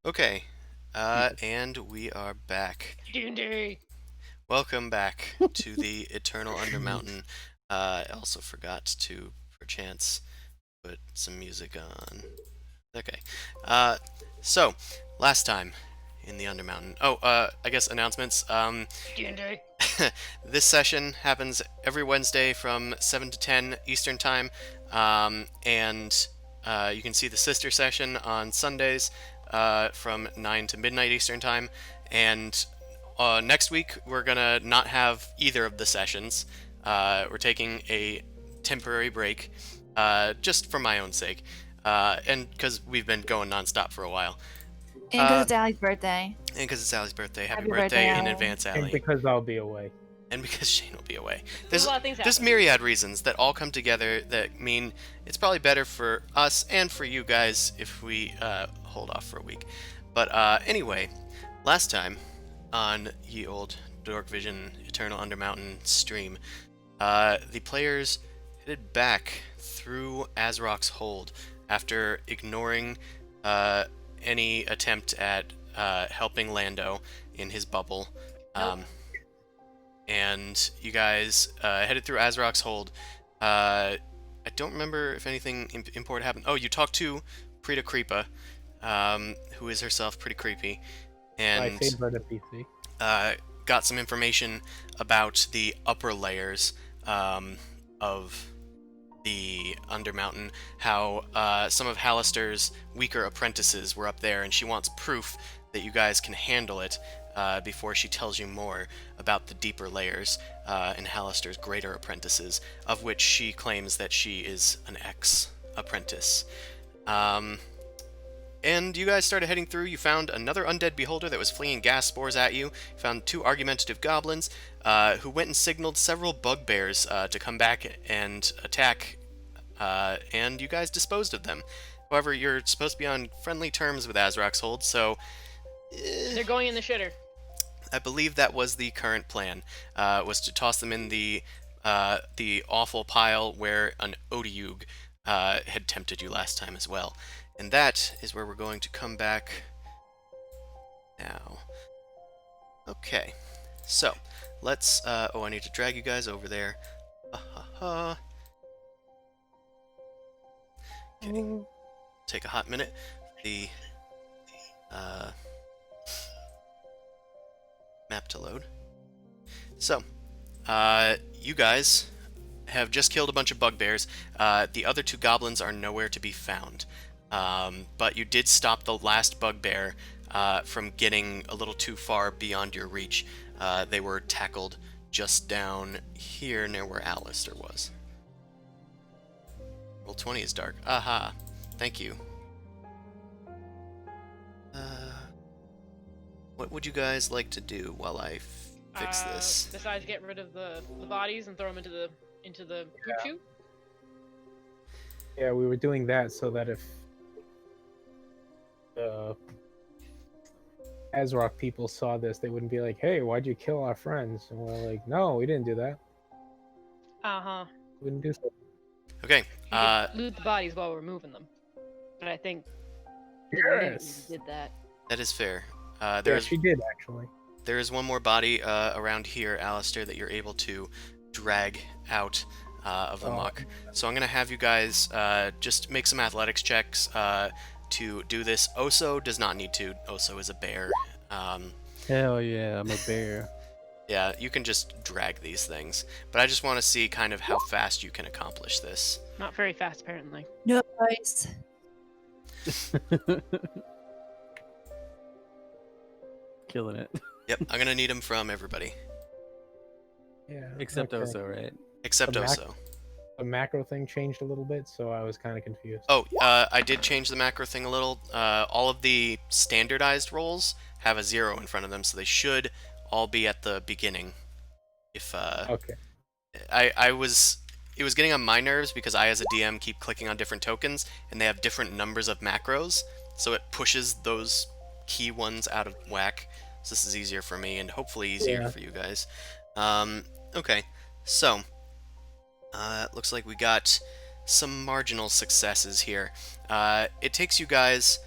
Okay, and we are back. D&D. Welcome back to the Eternal Undermountain. I also forgot to, perchance, put some music on. Okay, uh, so, last time in the Undermountain. Oh, I guess announcements. D&D. This session happens every Wednesday from 7 to 10 Eastern Time, and you can see the sister session on Sundays from 9 to midnight Eastern Time. And next week, we're going to not have either of the sessions. We're taking a temporary break just for my own sake, and because we've been going nonstop for a while. And because Uh, it's Allie's birthday. and because it's Allie's birthday, happy Happy birthday, birthday in Allie. advance, And Allie. because I'll be away. And because Shane will be away. There's a lot of things There's happening. myriad reasons that all come together that mean it's probably better for us and for you guys if we hold off for a week. But anyway, last time on Ye Old Dork Vision Eternal Undermountain stream, the players headed back through Azrok's hold after ignoring any attempt at helping Lando in his bubble. And you guys headed through Azrok's hold. I don't remember if anything important happened. Oh, you talked to Prita Creepa, who is herself pretty creepy, My and favorite PC. got some information about the upper layers of the Undermountain, how some of Hallister's weaker apprentices were up there, and she wants proof that you guys can handle it before she tells you more about the deeper layers and Hallister's greater apprentices, of which she claims that she is an ex-apprentice. And you guys started heading through. You found another undead beholder that was flinging gas spores at you. You found two argumentative goblins who went and signaled several bugbears to come back and attack, and you guys disposed of them. However, you're supposed to be on friendly terms with Azrok's hold, so They're going in the shitter. I believe that was the current plan, was to toss them in the awful pile where an Odiug had tempted you last time as well. And that is where we're going to come back now. Okay, so let's. Oh, I need to drag you guys over there. Okay, take a hot minute. The map to load. So, you guys have just killed a bunch of bugbears. The other two goblins are nowhere to be found. But you did stop the last bugbear from getting a little too far beyond your reach. They were tackled just down here near where Alistair was. Roll 20 is dark. Aha. Thank you. What would you guys like to do while I fix this? Besides get rid of the bodies and throw them into the poop chute. Yeah, we were doing that so that if the Azrock people saw this, they wouldn't be like, "Hey, why'd you kill our friends?" And we're like, "No, we didn't do that. Uh-huh. We didn't do so." Okay. You could loot the bodies while we're moving them. But I think Yes. did that. That is fair. Yeah, she did actually. There is one more body around here, Alistair, that you're able to drag out of the muck. So I'm going to have you guys just make some athletics checks to do this. Oso does not need to. Oso is a bear. Hell yeah, I'm a bear. Yeah, you can just drag these things. But I just want to see kind of how fast you can accomplish this. Not very fast, apparently. Nice. Killing it. Yep, I'm going to need them from everybody. Yeah. Except okay. Oso, right? Except The Oso. The macro thing changed a little bit, so I was kind of confused. Oh, I did change the macro thing a little. All of the standardized rolls have a 0 in front of them, so they should all be at the beginning. If Okay. it was getting on my nerves because I, as a DM, keep clicking on different tokens, and they have different numbers of macros, so it pushes those key ones out of whack. So this is easier for me, and hopefully easier for you guys. Okay, so looks like we got some marginal successes here. It takes you guys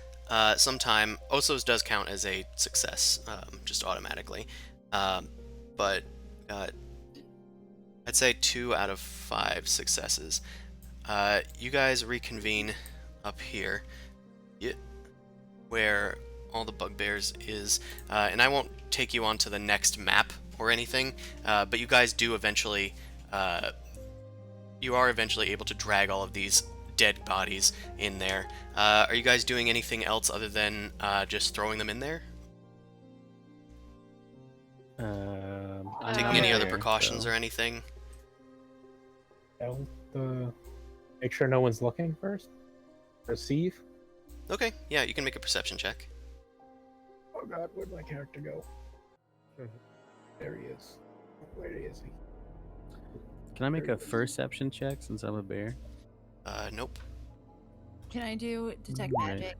sometime. Oso's does count as a success, just automatically. But I'd say 2 out of 5 successes. You guys reconvene up here, where all the bugbears is, and I won't take you on to the next map or anything, but you guys do eventually, you are eventually able to drag all of these dead bodies in there. Are you guys doing anything else other than just throwing them in there? Taking I'm any a other bear, precautions so- or anything? Don't make sure no one's looking first. Perceive. Okay, yeah, you can make a perception check. Oh God, where'd my character go? There he is. Where is he? Can I make a perception check since I'm a bear? Nope. Can I do detect Right. magic?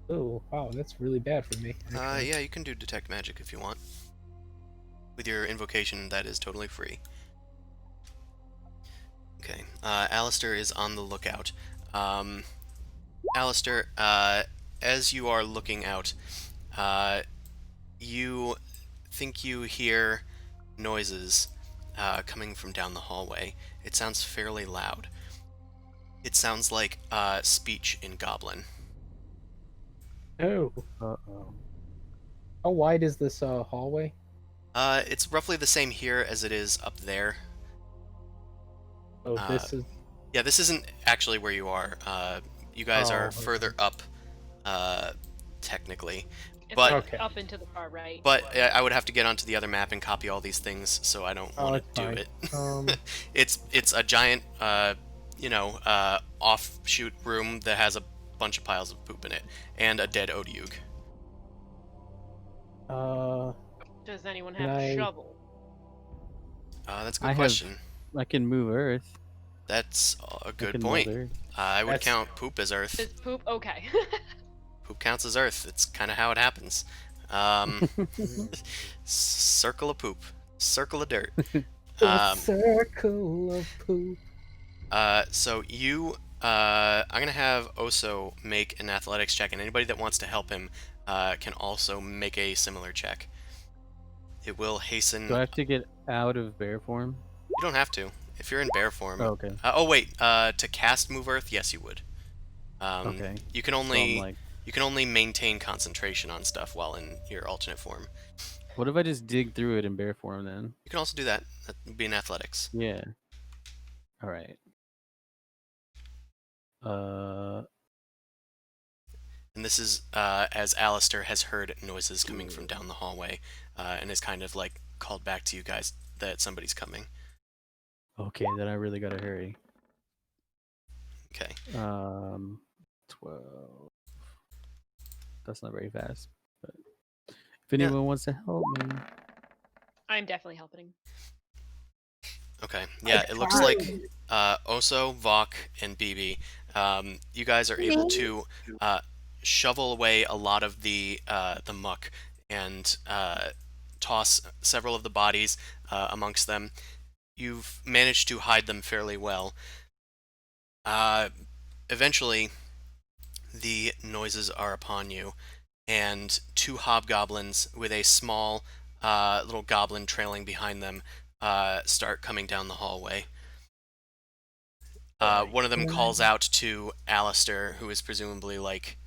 Oh, wow, that's really bad for me. actually. Yeah, you can do detect magic if you want. With your invocation, that is totally free. Okay, Alistair is on the lookout. Alistair, as you are looking out, you think you hear noises coming from down the hallway. It sounds fairly loud. It sounds like speech in Goblin. Oh, Uh-oh. how wide is this hallway? It's roughly the same here as it is up there. Oh, this is. Yeah, this isn't actually where you are. You guys Oh, are okay. further up, technically. It's But- like Okay. up into the far right. But I would have to get onto the other map and copy all these things, so I don't Oh, want it's to do fine. it. It's a giant, offshoot room that has a bunch of piles of poop in it and a dead Odiug. Does anyone Can have a I- shovel? That's a I good have- question. I can move Earth. That's a I good can point. mold Earth. I would That's- count poop as Earth. Is poop okay? Poop counts as Earth. It's kind of how it happens. Circle of poop. Circle of dirt. a circle of poop. So you, I'm gonna have Oso make an athletics check, and anybody that wants to help him can also make a similar check. It will hasten. Do I have to get out of bear form? You don't have to if you're in bear form. Oh, okay. Oh wait, to cast Move Earth, yes you would. Okay. You can So only I'm like, you can only maintain concentration on stuff while in your alternate form. what if I just dig through it in bear form then? You can also do that. That would be in athletics. Yeah. All right. And this is as Alistair has heard noises coming from down the hallway, and is kind of like called back to you guys that somebody's coming. Okay, then I really gotta hurry. Okay. 12. That's not very fast. But if anyone wants to help me, I'm definitely helping. Okay. Yeah, it looks like Oso, Vok, and BB. You guys are able to shovel away a lot of the muck and toss several of the bodies amongst them. You've managed to hide them fairly well. Eventually, the noises are upon you, and 2 hobgoblins with a small little goblin trailing behind them start coming down the hallway. One of them calls out to Alistair, who is presumably like,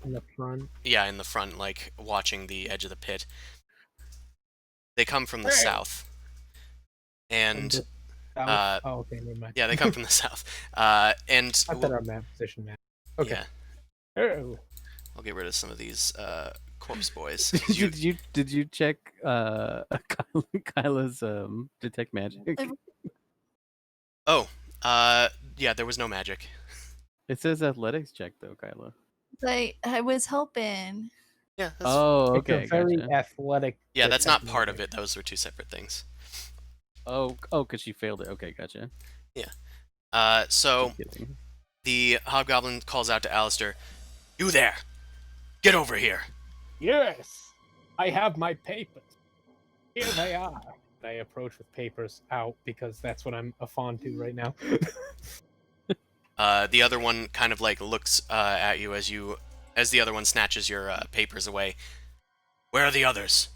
In the front. yeah, in the front, like watching the edge of the pit. They come from the Hey! south, and South? uh, Oh, okay, never mind. yeah, they come from the south. And I thought our map position map. Okay. yeah, Oh. I'll get rid of some of these corpse boys. did you check Kyla's detect magic? Oh, yeah, there was no magic. It says athletics check though, Kyla. I was hoping. Yeah, that's, Oh, It's okay, a very gotcha. athletic. yeah, that's not detect part of magic. it. Those were 2 separate things. Oh, because she failed it. Okay, gotcha. So Just kidding. the hobgoblin calls out to Alistair, "You there! Get over here!" Yes, I have my papers. Here they are. I approach with papers out because that's what I'm fond to right now. The other one kind of like looks at you as you as the other one snatches your papers away. Where are the others?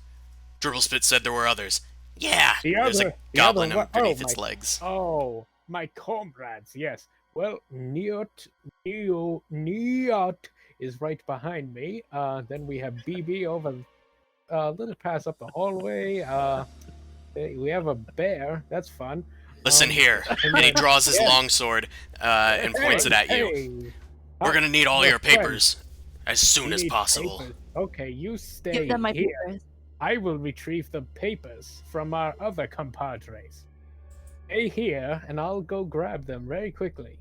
Dribblespit said there were others. Yeah, there's a goblin underneath its legs. Oh, my comrades, yes. Well, Neot is right behind me. Then we have BB over a little pass up the hallway. We have a bear. That's fun. Listen here. And he draws his longsword and points it at you. Hey. We're gonna need all We're your papers as soon You as need possible. papers. Okay, you stay Give them my here. papers. I will retrieve the papers from our other compadres. Stay here, and I'll go grab them very quickly.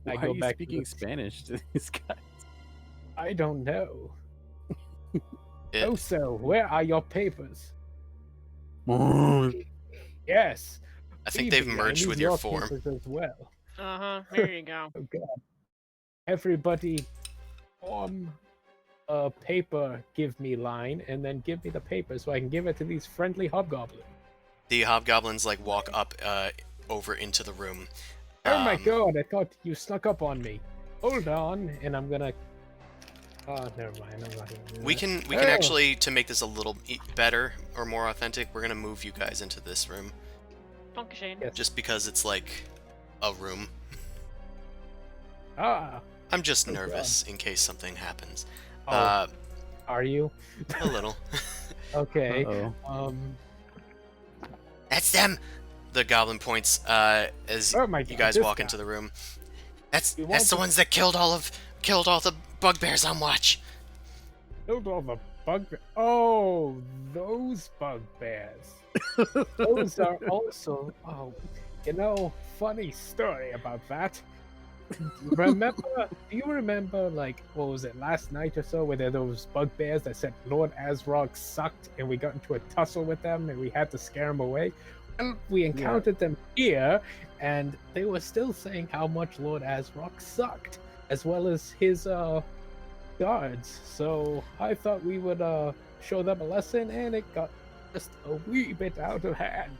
Why I are go you back to speaking the- Spanish to these guys? I don't know. It- Also, where are your papers? Oh, Yes. I think they've Phoebe, I merged need with your form. papers as well. There you go. Oh God. Everybody, form a paper give me line, and then give me the paper so I can give it to these friendly hobgoblins. The hobgoblins like walk up over into the room. Oh my Um, God! I thought you snuck up on me. Hold on, and I'm gonna. Oh, never mind. I'm not gonna do We that. can Oh. actually, to make this a little better or more authentic, we're gonna move you guys into this room Funky Shane. Yes. just because it's like a room. Ah, I'm just Oh, God. nervous in case something happens. oh, are you? A little. Okay. uh-oh. That's them. The goblin points as Oh my you God, guys this walk guy. into the room. That's You that's want the to- ones that killed all the bugbears on watch. Killed all the bugbears. Oh, those bugbears. Those are also. Oh, funny story about that. Remember? Do you remember, like, what was it, last night or so, where there were those bugbears that said Lord Asrog sucked, and we got into a tussle with them, and we had to scare them away? Well, we encountered them here, and they were still saying how much Lord Asrog sucked, as well as his guards. So I thought we would show them a lesson, and it got just a wee bit out of hand.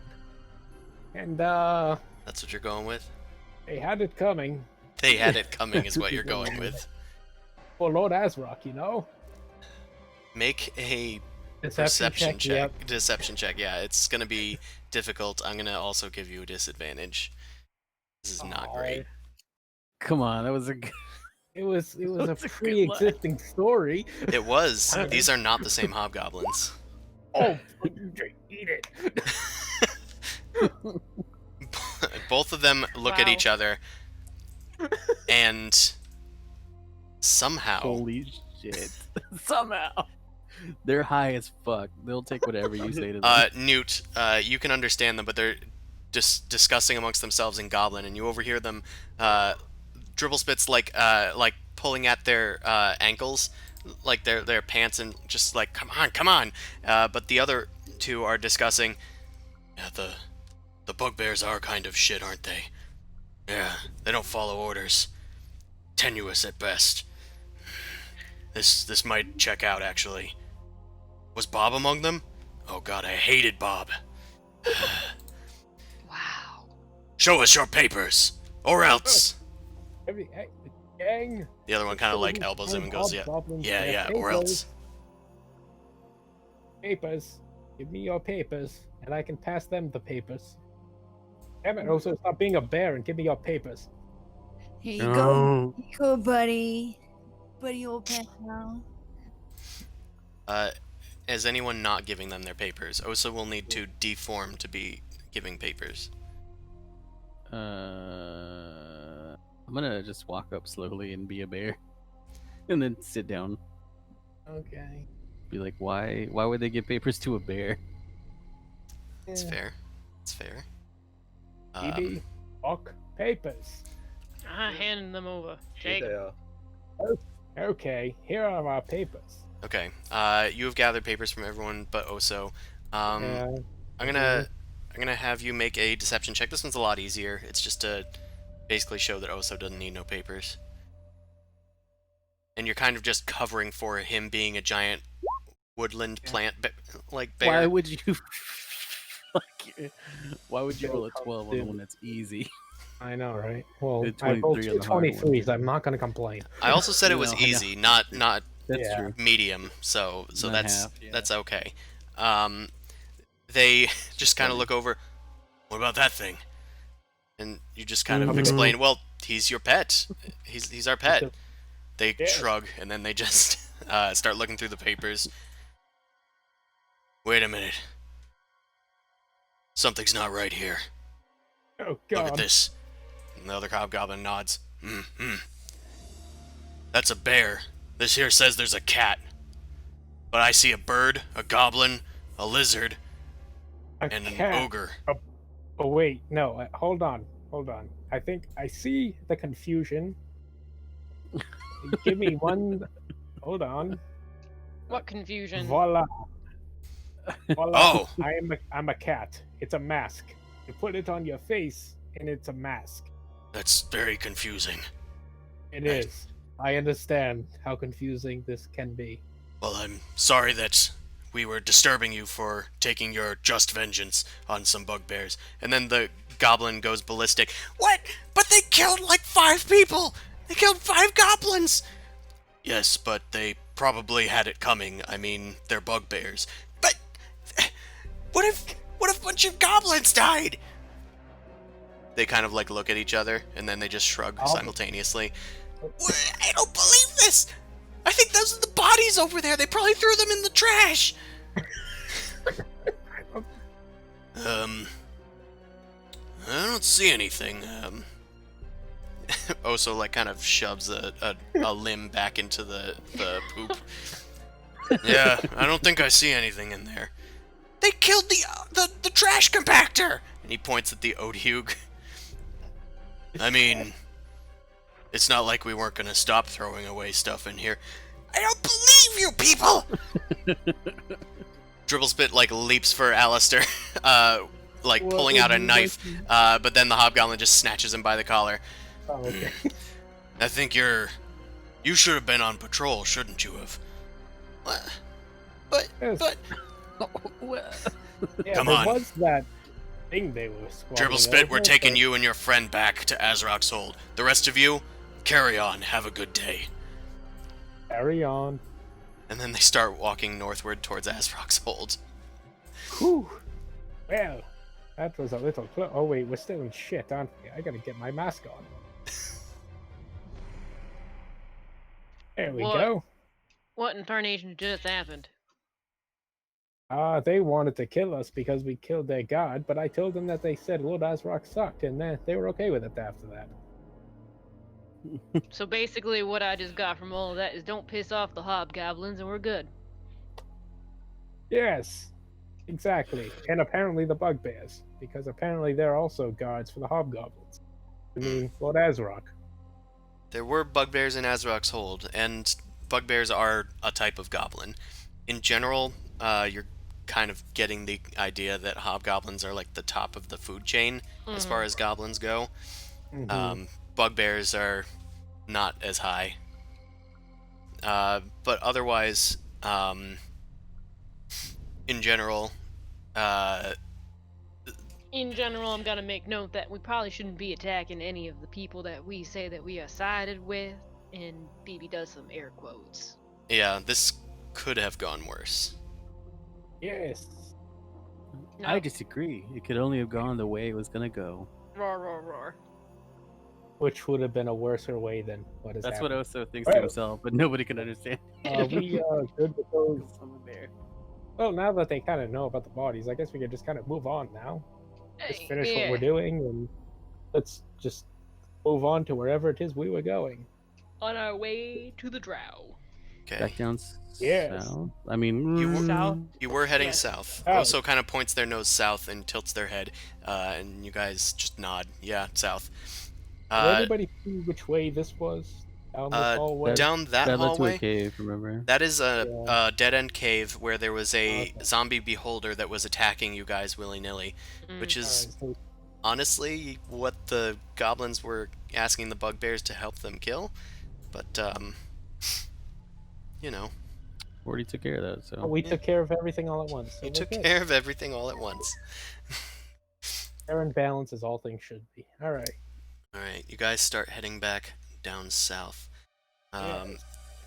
And That's what you're going with. they had it coming They had it coming, is what you're going with. for Lord Asrock, Make a Deception perception check. Yep. Deception check. Yeah, it's gonna be difficult. I'm gonna also give you a disadvantage. This is not great. Come on, that was a good. It was a That's a good line. pre-existing story. It was. These are not the same hobgoblins. Oh, eat it. Both of them look at Wow. each other, and somehow Holy shit! Somehow, they're high as fuck. They'll take whatever you say to them. Newt, you can understand them, but they're just discussing amongst themselves in Goblin, and you overhear them. Dribblespit's like pulling at their ankles, like their pants, and just like come on. But the other two are discussing. Yeah, the bugbears are kind of shit, aren't they? Yeah, they don't follow orders. Tenuous at best. This might check out, actually. Was Bob among them? Oh God, I hated Bob. Wow. Show us your papers, or else. Hey, gang. The other one kind of like elbows him and goes, yeah, or else. Papers. Give me your papers, and I can pass them the papers. Damn it, also stop being a bear and give me your papers. Here you go. Here you go, buddy. Buddy, old pal. Is anyone not giving them their papers? Osa will need to deform to be giving papers. I'm gonna just walk up slowly and be a bear, and then sit down. Okay. Be like, why would they give papers to a bear? It's fair. It's fair. BB, fuck papers. Handing them over. Here Take they 'em. are. Okay, here are our papers. Okay. You have gathered papers from everyone but Oso. Yeah. I'm gonna have you make a deception check. This one's a lot easier. It's just to basically show that Oso doesn't need no papers. And you're kind of just covering for him being a giant woodland plant like bear. Why would you? Why would you Bill roll a comes 12 on the in. one that's easy? I know, right? Well, Did I rolled 23 on two the hard one. 23s. I'm not gonna complain. I also said it No, was I know. easy, not That's Yeah. true. medium. So Not that's half, yeah. that's okay. They just kind of funny. look over. What about that thing? And you just kind of Mhm. explain. Well, he's your pet. He's our pet. They Yes. shrug and then they just start looking through the papers. Wait a minute. Something's not right here. Oh Look at God. this. And the other hobgoblin nods. Hmm. That's a bear. This here says there's a cat. But I see a bird, a goblin, a lizard, A and cat. an ogre. Oh wait, no. Hold on. I think I see the confusion. Give me one. Hold on. What confusion? Voila. Voila. Oh. I'm a cat. It's a mask. You put it on your face, and it's a mask. That's very confusing. It Right. is. I understand how confusing this can be. Well, I'm sorry that we were disturbing you for taking your just vengeance on some bugbears. And then the goblin goes ballistic. What? But they killed like 5 people! They killed 5 goblins! Yes, but they probably had it coming. I mean, they're bugbears. But what if a bunch of goblins died? They kind of like look at each other and then they just shrug simultaneously. I don't believe this! I think those are the bodies over there. They probably threw them in the trash. I don't see anything. Oso like kind of shoves a limb back into the poop. Yeah, I don't think I see anything in there. They killed the trash compactor, and he points at the Odhug. I mean, it's not like we weren't gonna stop throwing away stuff in here. I don't believe you people! Dribblespit like leaps for Alistair, like What pulling would out a you knife, but then the hobgoblin just snatches him by the collar. Oh, okay. I think you should have been on patrol, shouldn't you have? What? Yes. But Yeah, Come there on. was that thing they were squabbling Dribblespit, we're over, taking but- you and your friend back to Azrok's hold. The rest of you, carry on. Have a good day. Carry on. And then they start walking northward towards Azrok's hold. Whew. Well, that was a little close. Oh wait, we're still in shit, aren't we? I gotta get my mask on. There we What? go. What in tarnation just happened? They wanted to kill us because we killed their god, but I told them that they said Lord Azrock sucked, and they were okay with it after that. So basically, what I just got from all of that is don't piss off the hobgoblins, and we're good. Yes, exactly. And apparently the bugbears, because apparently they're also guards for the hobgoblins. I mean, Lord Azrock. There were bugbears in Azrok's hold, and bugbears are a type of goblin. In general, you're kind of getting the idea that hobgoblins are like the top of the food chain as far as goblins go. Mhm. Bugbears are not as high. But otherwise, in general, In general, I'm gonna make note that we probably shouldn't be attacking any of the people that we say that we are sided with, and BB does some air quotes. yeah, this could have gone worse. Yes. No, I disagree. It could only have gone the way it was gonna go. roar, roar, roar. Which would have been a worser way than what is That's what happening. Oso thinks to himself, but nobody can understand. We are good with those. Someone there. Well, now that they kind of know about the bodies, I guess we could just kind of move on now. Just finish what Yeah. we're doing, and let's just move on to wherever it is we were going. On our way to the Drow. Okay. Back down Yes. south. I mean, You were- South. You were heading Yes. south. Oh. Oso kind of points their nose south and tilts their head, and you guys just nod. Yeah, south. Did anybody see which way this was? Down this hallway? Down that that led to hallway. a cave. Remember? That is a, Yeah. a dead-end cave where there was a Okay. zombie beholder that was attacking you guys willy-nilly, which is Alright, so honestly what the goblins were asking the bugbears to help them kill. But, you know, Already took care of that. So we took care of everything all at once. So you we're took good. care of everything all at once. Fair and balance as all things should be. All right. All right, you guys start heading back down south. Yes.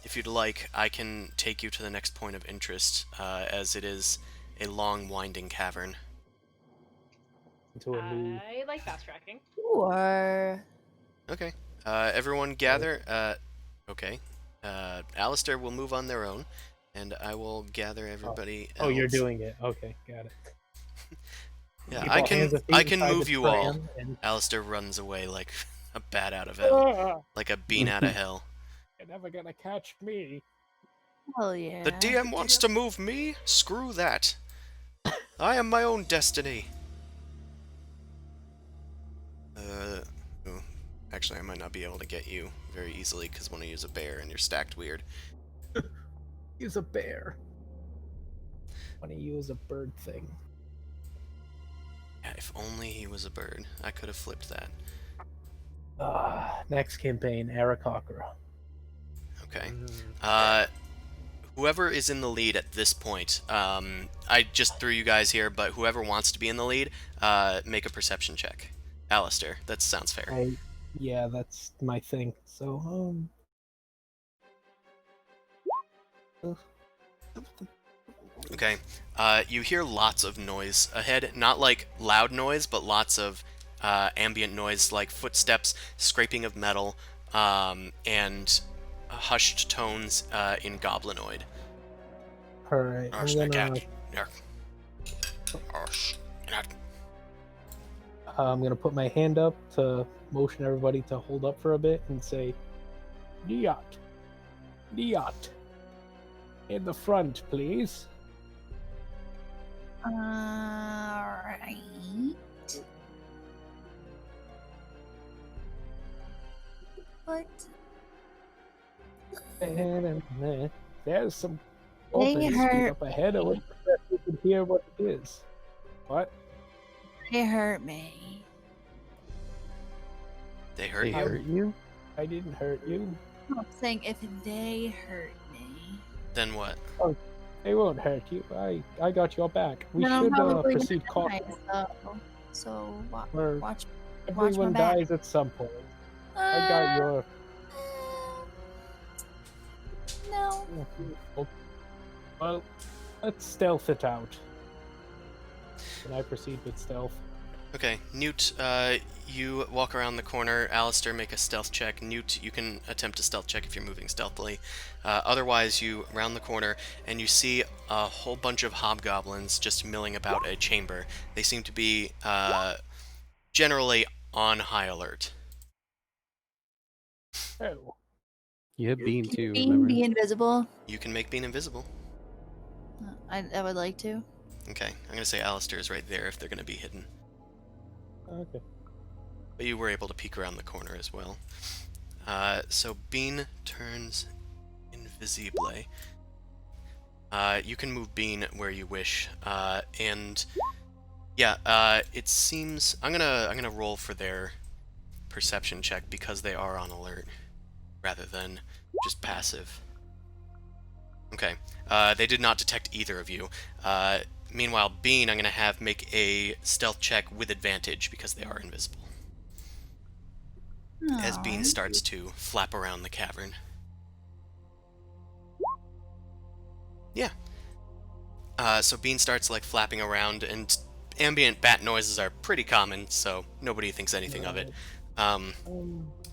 If you'd like, I can take you to the next point of interest, as it is a long, winding cavern. Into a new. I like fast tracking. Or Okay. Everyone gather. Okay. Alistair will move on their own, and I will gather everybody Oh, you're else. doing it. Okay, got it. Yeah, Keep I all hands can. and feet I can inside move the you all. tram and- Alistair runs away like a bat out of hell, like a bean out of hell. You're never gonna catch me. hell yeah. The DM wants to move me? Screw that. I am my own destiny. Oh, actually, I might not be able to get you very easily because I want to use a bear and you're stacked weird. Use a bear. Want to use a bird thing. Yeah, if only he was a bird. I could have flipped that. Next campaign, Arakakra. Okay. Whoever is in the lead at this point, I just threw you guys here, but whoever wants to be in the lead, make a perception check. Alistair, that sounds fair. Yeah, that's my thing. So, Okay. You hear lots of noise ahead. Not like loud noise, but lots of ambient noise, like footsteps, scraping of metal, and hushed tones in Goblinoid. alright, I'm gonna put my hand up to motion everybody to hold up for a bit and say, Niat. Niat. In the front, please. Alright. What? And there's some They open hurt speak up ahead. I would prefer if you can hear what it is. What? They hurt me. They hurt They you? hurt you? I didn't hurt you. I'm saying if they hurt me. Then what? They won't hurt you. I got your back. We Then I'm should probably proceed gonna die, cautiously. so Or watch everyone my back. dies at some point. I got your. No. Well, let's stealth it out. Can I proceed with stealth? Okay, Newt, you walk around the corner. Alistair, make a stealth check. Newt, you can attempt a stealth check if you're moving stealthily. Otherwise, you round the corner and you see a whole bunch of hobgoblins just milling about a chamber. They seem to be generally on high alert. Oh. You have Bean too, Being remember? be invisible. You can make Bean invisible. I would like to. Okay, I'm gonna say Alistair is right there if they're gonna be hidden. Okay. But you were able to peek around the corner as well. So Bean turns invisible. You can move Bean where you wish, and yeah, it seems I'm gonna roll for their perception check because they are on alert rather than just passive. Okay, they did not detect either of you. Meanwhile, Bean, I'm gonna have make a stealth check with advantage because they are invisible. As Bean Aw. starts to flap around the cavern. Yeah. So Bean starts like flapping around, and ambient bat noises are pretty common, so nobody thinks anything of it.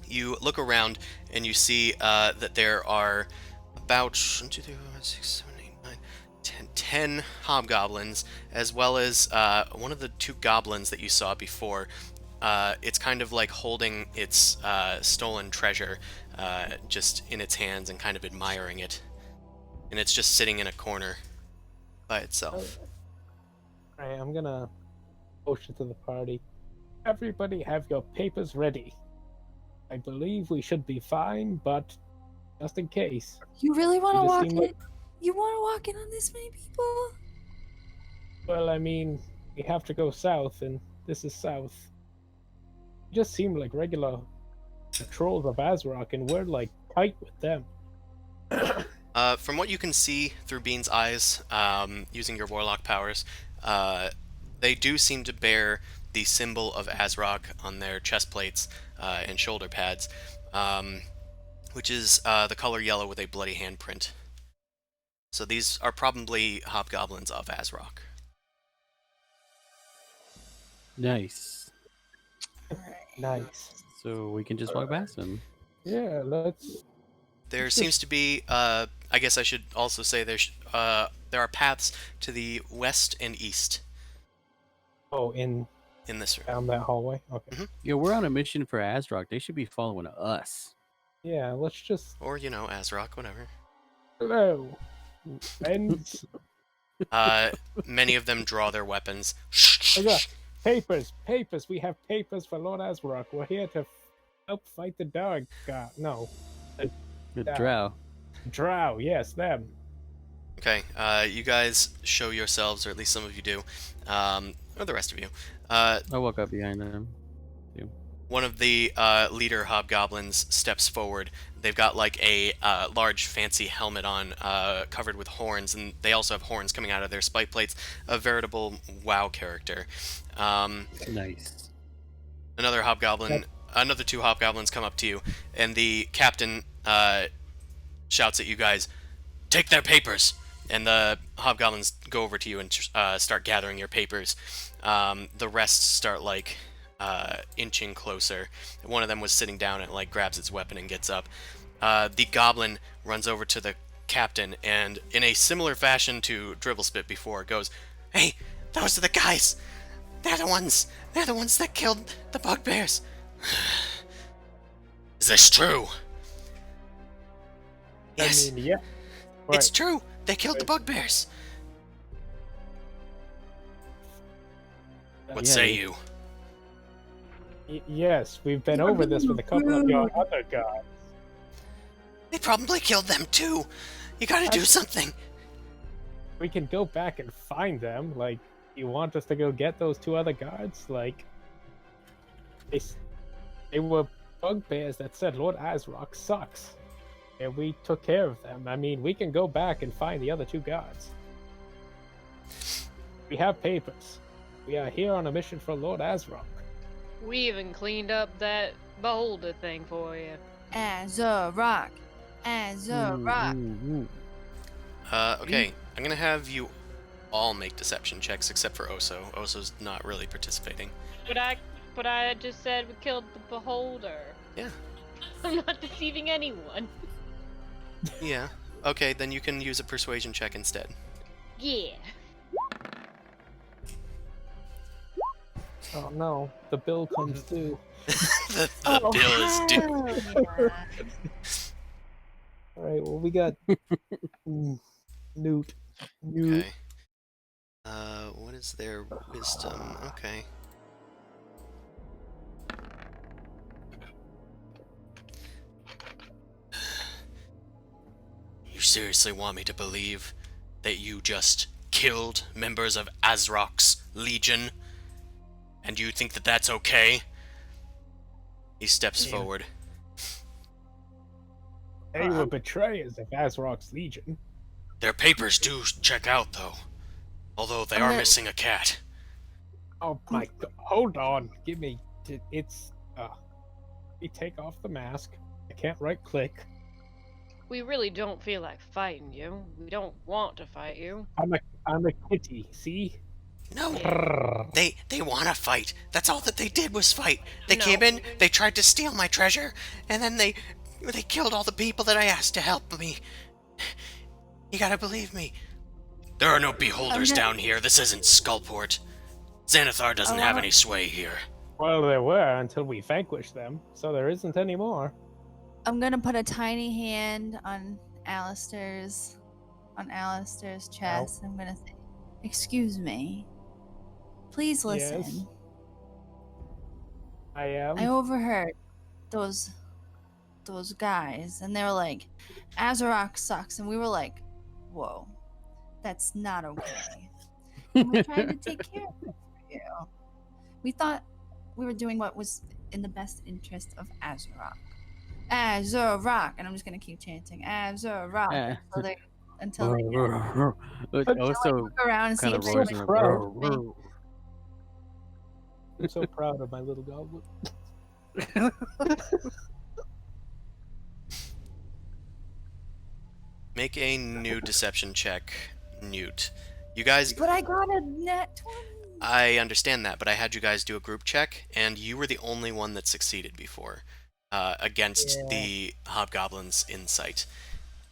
You look around and you see that there are about 1, 2, 3, 4, 5, 6, 7, 8, 9, 10 hobgoblins, as well as one of the 2 goblins that you saw before. It's kind of like holding its stolen treasure just in its hands and kind of admiring it. And it's just sitting in a corner by itself. Alright, I'm gonna motion to the party. Everybody have your papers ready. I believe we should be fine, but just in case. You really want to just walk seem in? like- You want to walk in on this many people? Well, I mean, we have to go south, and this is south. You just seem like regular patrols of Azrock, and we're like tight with them. From what you can see through Bean's eyes, using your warlock powers, they do seem to bear the symbol of Azrock on their chest plates and shoulder pads, which is the color yellow with a bloody handprint. So these are probably hobgoblins of Azrock. Nice. Nice. So we can just walk past them. Yeah, let's. There seems to be, I guess I should also say there are paths to the west and east Oh, in this room. down that hallway. Okay. Yeah, we're on a mission for Azrock. They should be following us. Yeah, let's just. Or, Azrock, whatever. Hello, friends. Many of them draw their weapons. Oh, yeah. Papers. We have papers for Lord Azrock. We're here to help fight the dog god. No, Good Yeah. drow. Drow. Yes, them. Okay, you guys show yourselves, or at least some of you do, or the rest of you. I walk up behind them. One of the leader hobgoblins steps forward. They've got like a large fancy helmet on, covered with horns, and they also have horns coming out of their spike plates. A veritable WoW character. Nice. Another two hobgoblins come up to you, and the captain shouts at you guys, "Take their papers!" And the hobgoblins go over to you and start gathering your papers. The rest start inching closer. One of them was sitting down and grabs its weapon and gets up. The goblin runs over to the captain and, in a similar fashion to Dribblespit before, goes, "Hey, those are the guys! They're the ones that killed the bugbears!" "Is this true?" "Yes, I mean, yeah. it's true! They killed the bugbears!" "What Yeah, say they- you?" Yes, we've been over this with a couple of your other guys. "They probably killed them too! You gotta do something!" We can go back and find them. You want us to go get those two other guards? They were bugbears that said Lord Azrock sucks, and we took care of them. I mean, we can go back and find the other two guards. We have papers. We are here on a mission for Lord Azrock. We even cleaned up that beholder thing for you. Azrock. Azrock. Okay, I'm gonna have you all make deception checks except for Oso. Oso's not really participating. But I just said we killed the beholder. Yeah. I'm not deceiving anyone. Yeah. Okay, then you can use a persuasion check instead. Yeah. Oh no, the bill comes due. the bill is due. All right, well we got Newt. Okay. What is their wisdom? Okay. You seriously want me to believe that you just killed members of Azrock's Legion? And you think that that's okay? He steps forward. They were betrayers of Azrock's Legion. Their papers do check out, though. Although they are missing a cat. Oh my god, hold on. Give me, it's, we take off the mask. I can't right click. We really don't feel like fighting you. We don't want to fight you. I'm a kitty, see? No, Brrr. they want to fight. That's all that they did was fight. They No. came in, they tried to steal my treasure, and then they killed all the people that I asked to help me. You gotta believe me. There are no beholders down here. This isn't Skullport. Xanathar doesn't have any sway here. Well, there were until we vanquished them, so there isn't any more. I'm gonna put a tiny hand on Alistair's chest. I'm gonna say, "Excuse me. Please listen." Yes. I am. I overheard those guys, and they were like, "Azrock sucks," and we were like, "Whoa, that's not okay." And we're trying to take care of it for you. We thought we were doing what was in the best interest of Azrock. Azrock, and I'm just gonna keep chanting Azrock until they Also, look around and see kind if of they roars like, in proud. the I'm so proud of my little goblin. Make a new deception check, Newt. You guys, But I got a net 20. I understand that, but I had you guys do a group check, and you were the only one that succeeded before against Yeah. the hobgoblin's insight.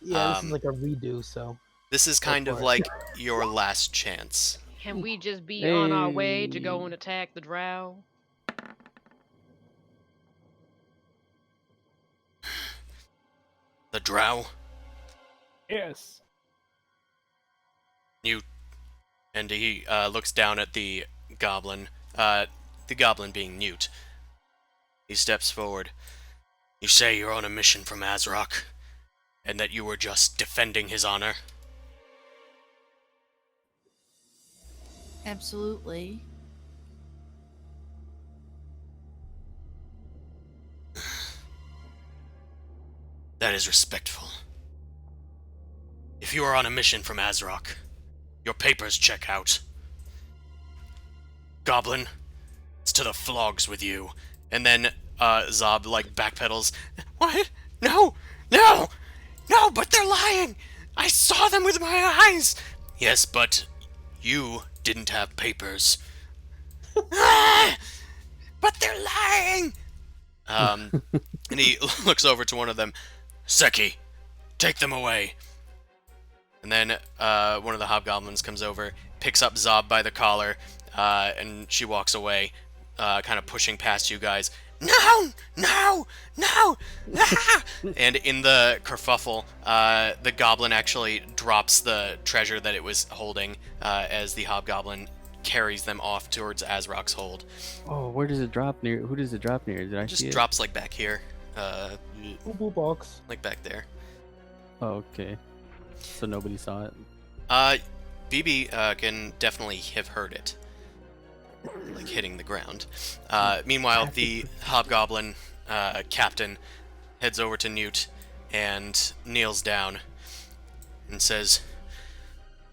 Yeah, this is Um, like a redo, so This is go kind of for it. like your last chance. Can we just be on our way to go Hey. and attack the Drow? The Drow, Yes. Newt, and he looks down at the goblin being Newt. He steps forward. You say you're on a mission from Azrock, and that you were just defending his honor? Absolutely. That is respectful. If you are on a mission from Azrock, your papers check out. Goblin, it's to the flogs with you. And then Zob like backpedals. What? No! No! No, but they're lying! I saw them with my eyes! Yes, but you didn't have papers. Ah! But they're lying! And he looks over to one of them. Seki, take them away. And then one of the hobgoblins comes over, picks up Zob by the collar, and she walks away, kind of pushing past you guys. No! No! No! Ah! And in the kerfuffle, the goblin actually drops the treasure that it was holding as the hobgoblin carries them off towards Azrock's hold. Oh, where does it drop near? Who does it drop near? Did I Just see it? drops like back here, Boo boo box. like back there. Oh, okay. So nobody saw it. BB can definitely have heard it, like hitting the ground. Meanwhile, the hobgoblin captain heads over to Newt and kneels down and says,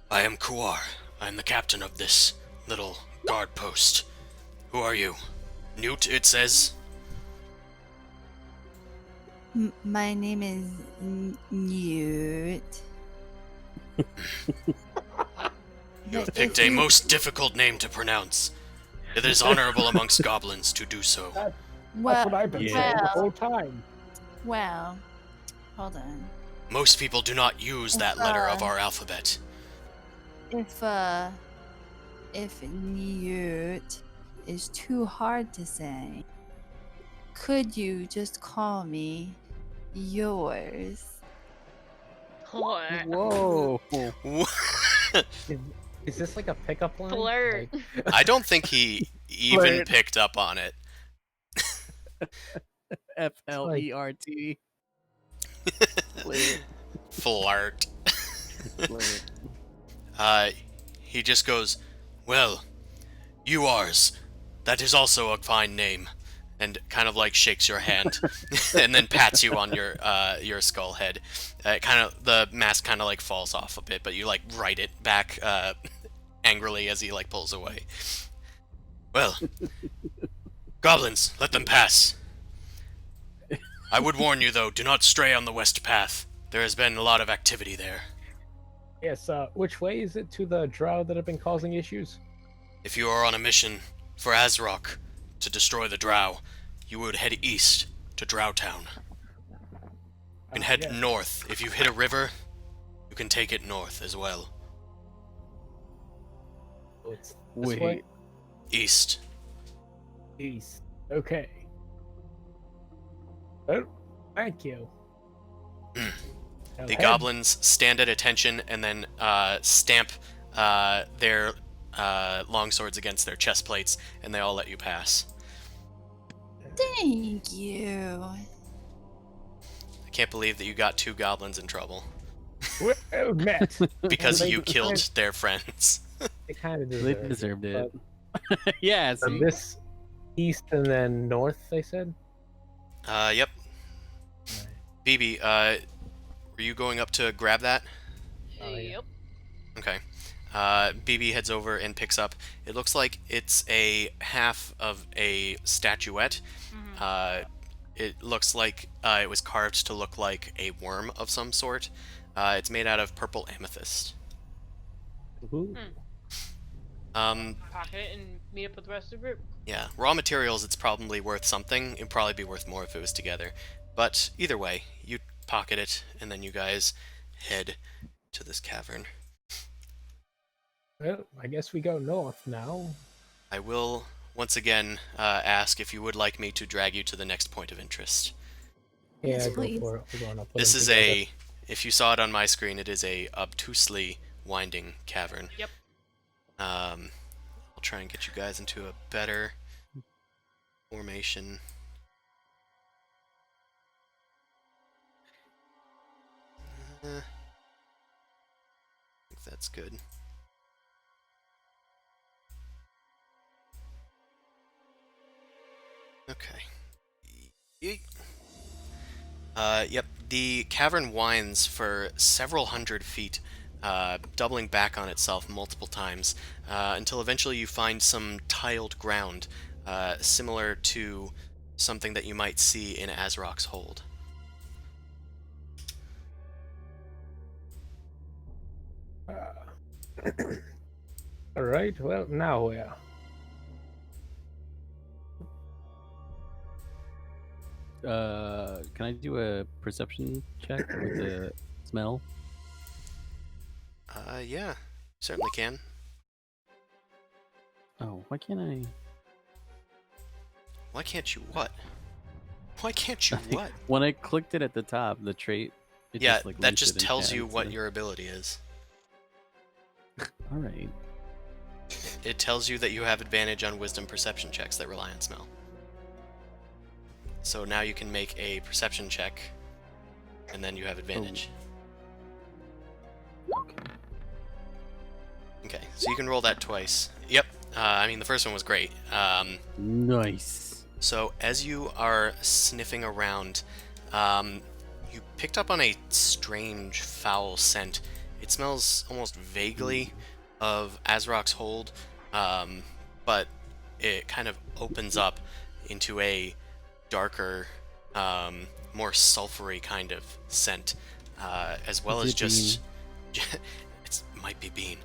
I am Kuar. I am the captain of this little guard post. Who are you? Newt, it says. My name is Newt. You have picked a most difficult name to pronounce. It is honorable amongst goblins to do so. That's Well, what I've been saying the well, whole time. well, hold on. Most people do not use that letter of our alphabet. If Newt is too hard to say, could you just call me yours? What? Whoa! Is this like a pickup line? Flirt. Like, I don't think he even Flirt. picked up on it. FLERT. Flirt. Flirt. Flirt. He just goes, well, you ours. That is also a fine name. And kind of like shakes your hand and then pats you on your skull head. The mask kind of like falls off a bit, but you like right it back angrily as he like pulls away. Well, goblins, let them pass. I would warn you though, do not stray on the west path. There has been a lot of activity there. yes, which way is it to the Drow that have been causing issues? If you are on a mission for Azrock to destroy the Drow, you would head east to Drowtown. You can head yes. north. If you hit a river, you can take it north as well. So it's this Wait. way? East. East. Okay. Oh, thank you. The Okay. goblins stand at attention and then stamp their longswords against their chest plates, and they all let you pass. Thank you. I can't believe that you got two goblins in trouble Well met. because They- you killed their friends. They kind of They deserved deserved it. Yeah, So see? this east and then north, they said? Yep. BB, were you going up to grab that? Oh, yeah. Yep. Okay. BB heads over and picks up. It looks like it's a half of a statuette. It looks like it was carved to look like a worm of some sort. It's made out of purple amethyst. Ooh. Pocket it and meet up with the rest of the group. Yeah, raw materials, it's probably worth something. It'd probably be worth more if it was together. But either way, you pocket it, and then you guys head to this cavern. Well, I guess we go north now. I will once again ask if you would like me to drag you to the next point of interest. Yes, Yeah, go please. for it. We're going to put This them is together. if you saw it on my screen, it is a obtusely winding cavern. Yep. I'll try and get you guys into a better formation. I think that's good. Okay. Yeet. Yep, the cavern winds for several hundred feet, doubling back on itself multiple times, until eventually you find some tiled ground, similar to something that you might see in Azrok's hold. All right. Well, now where? Can I do a perception check with the smell? Yeah, certainly can. Oh, why can't I? Why can't you what? Why can't you what? When I clicked it at the top, the trait. It Yeah, just, like, that linked just it in tells chat you what instead. your ability is. All right. It tells you that you have advantage on wisdom perception checks that rely on smell. So now you can make a perception check, and then you have advantage. Okay. Okay, so you can roll that twice. Yep, I mean, the first one was great. Nice. So as you are sniffing around, you picked up on a strange, foul scent. It smells almost vaguely of Azrok's hold, but it kind of opens up into a darker, more sulfury kind of scent, as well Is as it just... it might be bean.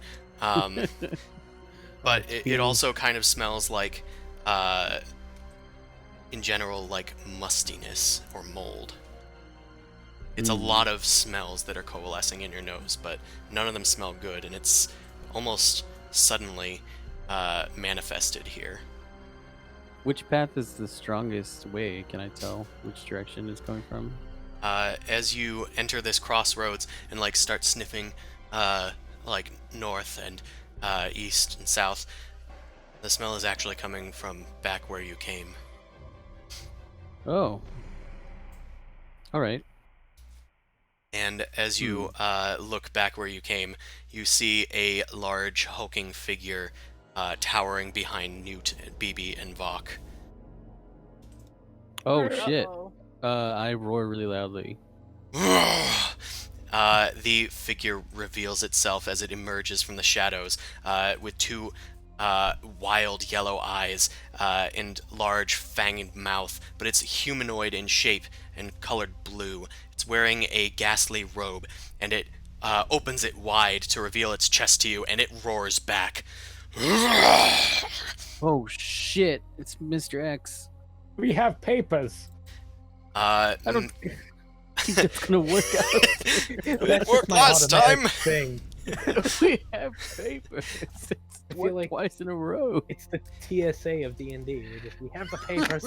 But it also kind of smells like, in general, like mustiness or mold. It's a lot of smells that are coalescing in your nose, but none of them smell good, and it's almost suddenly manifested here. Which path is the strongest way? Can I tell which direction it's coming from? As you enter this crossroads and like start sniffing, like north and east and south, the smell is actually coming from back where you came. Oh. All right. And as you look back where you came, you see a large hulking figure towering behind Newt, BB, and Vok. Oh shit. Uh-oh. I roar really loudly. The figure reveals itself as it emerges from the shadows with two wild yellow eyes and large fanged mouth, but it's humanoid in shape and colored blue. It's wearing a ghastly robe, and it opens it wide to reveal its chest to you, and it roars back. Oh shit! It's Mr. X. We have papers. I don't think that's gonna work out. It That's worked just my last automatic time. Thing. We have papers. It's feel worked like- twice in a row. It's the TSA of D&D. We have the papers.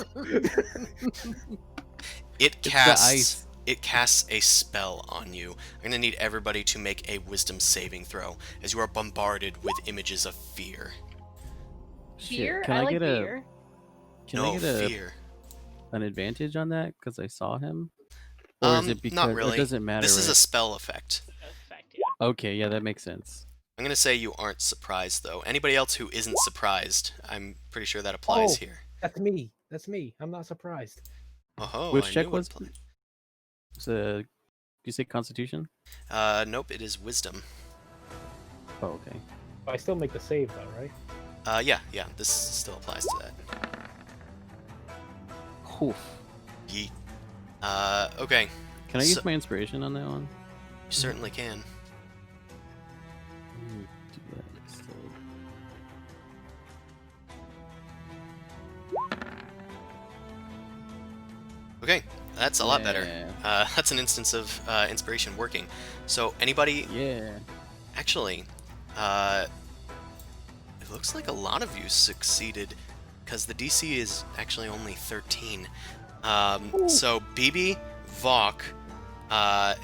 It the casts ice. it casts a spell on you. I'm gonna need everybody to make a wisdom saving throw as you are bombarded with images of fear. Shit, Beer? Can I I like get a? beer. Can No I get fear. an advantage on that because I saw him? Or is it because not really. it doesn't matter? This is a right? spell effect. Effect, yeah. Okay, yeah, that makes sense. I'm gonna say you aren't surprised though. Anybody else who isn't surprised, I'm pretty sure that applies Oh. here. That's me. That's me. I'm not surprised. Oh, Which I check knew it was? applied. Do you say Constitution? Nope, it is wisdom. Oh, okay. I still make the save though, right? Yeah, this still applies to that. Oof. Yeet. Okay. Can I use my inspiration on that one? You certainly can. Do that instead. Okay, that's a lot better. Yeah. That's an instance of inspiration working. So anybody, Yeah. actually, it looks like a lot of you succeeded because the DC is actually only 13. So BB, Vok,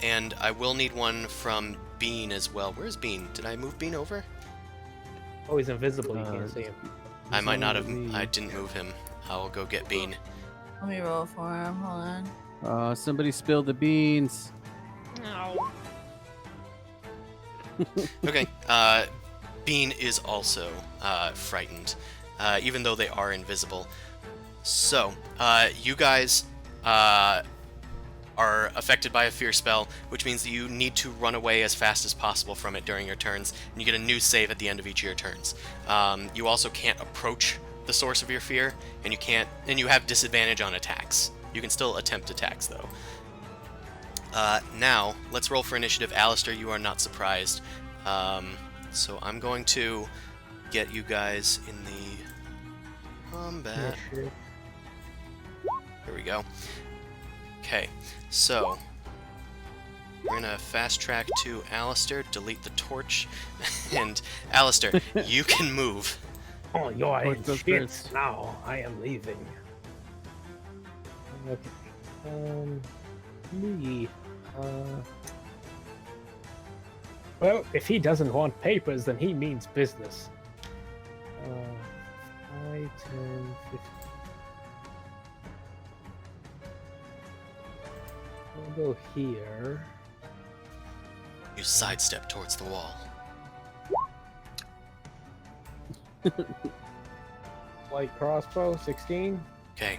and I will need one from Bean as well. Where's Bean? Did I move Bean over? Oh, he's invisible. You can't see him. I might not have. Me. I didn't move him. I'll go get Bean. Let me roll for him. Hold on. Somebody spilled the beans. No. Okay. Bean is also frightened, even though they are invisible. So, you guys are affected by a fear spell, which means that you need to run away as fast as possible from it during your turns, and you get a new save at the end of each of your turns. You also can't approach the source of your fear, and you have disadvantage on attacks. You can still attempt attacks, though. Now, let's roll for initiative. Alistair, you are not surprised. So I'm going to get you guys in the combat. Sure. Here we go. Okay, so we're gonna fast track to Alistair, delete the torch, and Alistair, you can move. Oh, you're Torch in goes shit. first. Now I am leaving. Okay. Me. Well, if he doesn't want papers, then he means business. 5, 10, 15. We'll go here. You sidestep towards the wall. Light crossbow, 16. Okay,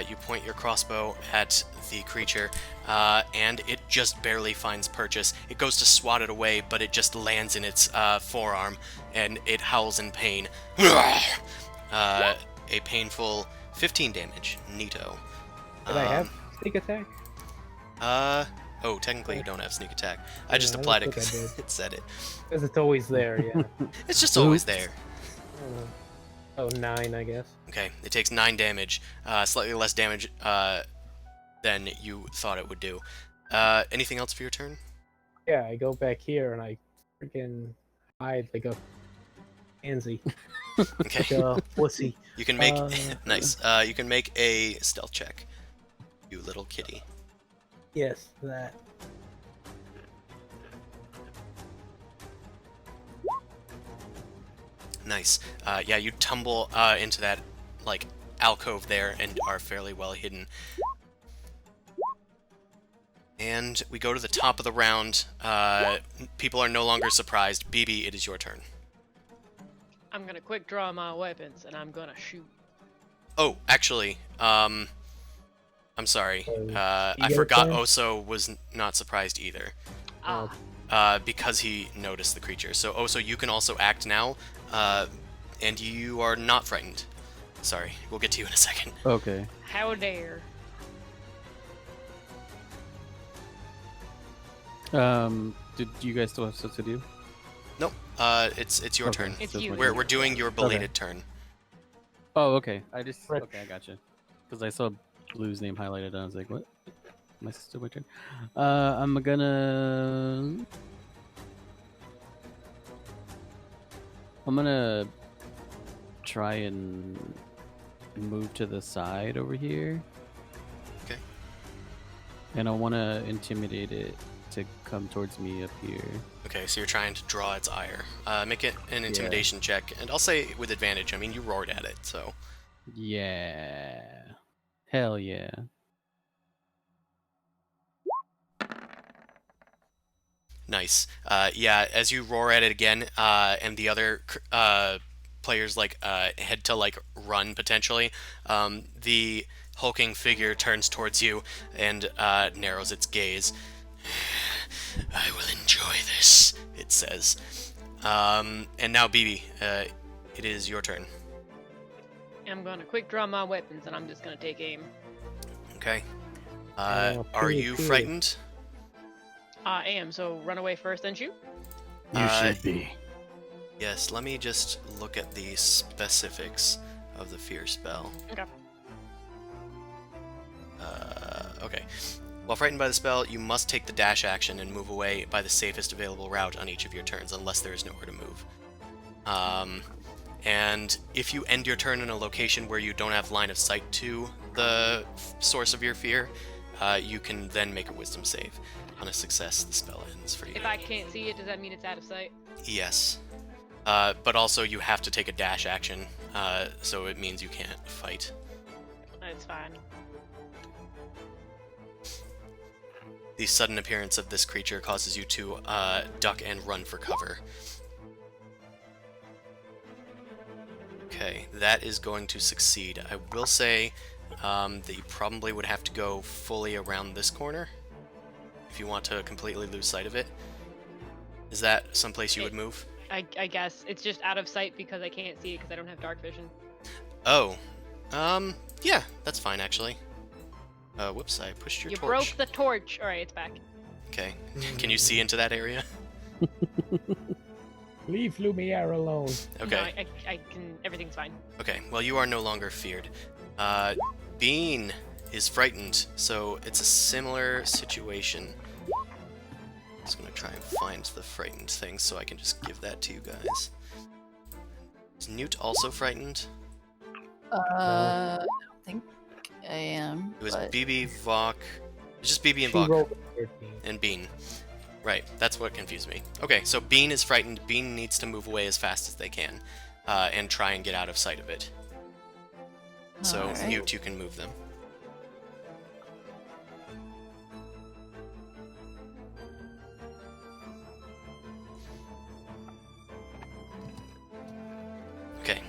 you point your crossbow at the creature, and it just barely finds purchase. It goes to swat it away, but it just lands in its forearm, and it howls in pain. A painful 15 damage. Neato. Did I have sneak attack? Oh, technically you don't have sneak attack. I just Yeah, I applied don't it think I because did. it said it. Because it's always there, yeah. It's just always there. Oh, 9, I guess. Okay, it takes 9 damage, slightly less damage than you thought it would do. Anything else for your turn? Yeah, I go back here and I freaking hide like a pansy. Okay, Like a pussy. you can make nice. You can make a stealth check, you little kitty. Yes, that. Nice. Yeah, you tumble into that like alcove there and are fairly well hidden. And we go to the top of the round. People are no longer surprised. BB, it is your turn. I'm gonna quick draw my weapons and I'm gonna shoot. Oh, actually, I'm sorry. I you forgot okay? Oso was not surprised either. Ah, Because he noticed the creature. So Oso, you can also act now, and you are not frightened. Sorry, we'll get to you in a second. Okay. how dare. Did you guys still have stuff to do? Nope. It's your Okay. turn. It's So you. my We're turn. doing your belated turn. Oh, okay. I just Rich. okay. I gotcha. Because I saw Blue's name highlighted, and I was like, "What? My sister, my turn." I'm gonna try and move to the side over here. Okay. And I want to intimidate it to come towards me up here. Okay, so you're trying to draw its ire. Make it an intimidation check, and I'll say with advantage. I mean, you roared at it, so. Yeah. Hell yeah. Nice. Yeah, as you roar at it again, and the other players head to run potentially, the hulking figure turns towards you and narrows its gaze. I will enjoy this, it says. And now, BB, it is your turn. I'm gonna quick draw my weapons and I'm just gonna take aim. Okay. Oh, Are cool, you cool. frightened? I am, so run away first, then shoot. You should be. Yes, let me just look at the specifics of the fear spell. Okay. Okay. While frightened by the spell, you must take the dash action and move away by the safest available route on each of your turns, unless there is nowhere to move. And if you end your turn in a location where you don't have line of sight to the source of your fear, you can then make a wisdom save. On a success, the spell ends for you. If I can't see it, does that mean it's out of sight? Yes. But also you have to take a dash action, so it means you can't fight. It's fine. The sudden appearance of this creature causes you to duck and run for cover. Okay, that is going to succeed. I will say that you probably would have to go fully around this corner if you want to completely lose sight of it. Is that someplace you would move? I guess it's just out of sight because I can't see it because I don't have dark vision. Oh, yeah, that's fine actually. Whoops, I pushed your You torch. broke the torch. All right, it's back. Okay, can you see into that area? Leave Lumiere alone. Okay. No, I can. Everything's fine. Okay, well, you are no longer feared. Bean is frightened, so it's a similar situation. I'm just gonna try and find the frightened thing so I can just give that to you guys. Is Newt also frightened? I don't think I am. It was but... BB, Vok. It's just BB and She Vok. rolled a 13. And Bean. Right, that's what confused me. Okay, so Bean is frightened. Bean needs to move away as fast as they can, and try and get out of sight of it. So, Alright. Newt, you can move them. Okay,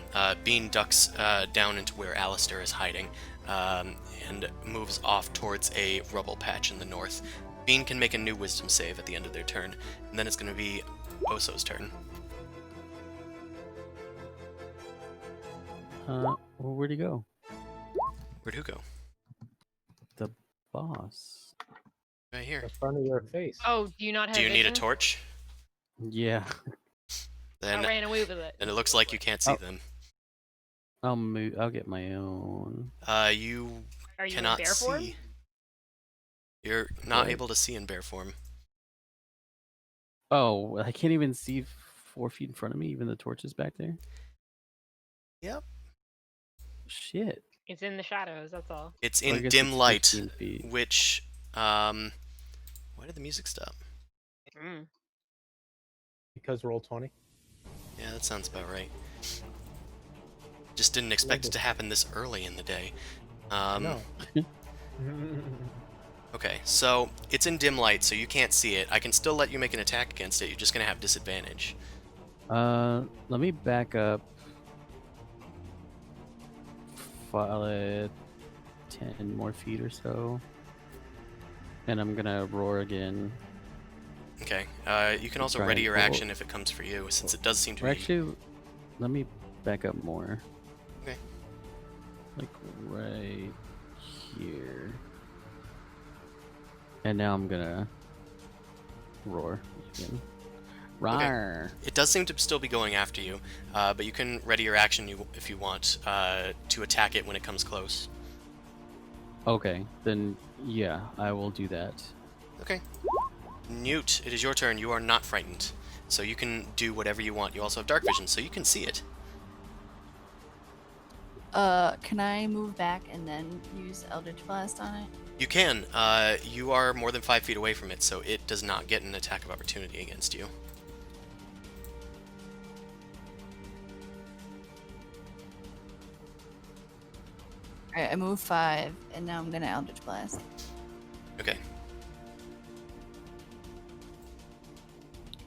Bean ducks down into where Alistair is hiding, and moves off towards a rubble patch in the north. Bean can make a new wisdom save at the end of their turn, and then it's going to be Oso's turn. Well, where'd he go? Where'd who go? The boss. Right here. In front of your face. Oh, do you not have? Do you need a vision? torch? Yeah. I Then, ran away with it. and it looks like you can't see Oh. them. I'll move. I'll get my own. You Are you cannot in bear form? see. You're not Right. able to see in bear form. Oh, I can't even see 4 feet in front of me. Even the torch is back there. Yep. Shit. It's in the shadows. That's all. It's Well, I in guess dim it's light, 15 feet. which, why did the music stop? Mm. Because roll 20. Yeah, that sounds about right. Just didn't expect it to happen this early in the day. No. Okay, so it's in dim light, so you can't see it. I can still let you make an attack against it. You're just gonna have disadvantage. Let me back up. 10 more feet or so, and I'm gonna roar again. Okay. You can also Try ready and your pull- action if it comes for you, since it does seem to Or be. actually, let me back up more. Okay. Like right here. And now I'm gonna roar again. Rawr. It does seem to still be going after you, but you can ready your action if you want to attack it when it comes close. Okay, then yeah, I will do that. Okay. Newt, it is your turn. You are not frightened, so you can do whatever you want. You also have dark vision, so you can see it. Can I move back and then use Eldritch Blast on it? You can. You are more than 5 feet away from it, so it does not get an attack of opportunity against you. Alright, I moved 5, and now I'm gonna Eldritch Blast. Okay.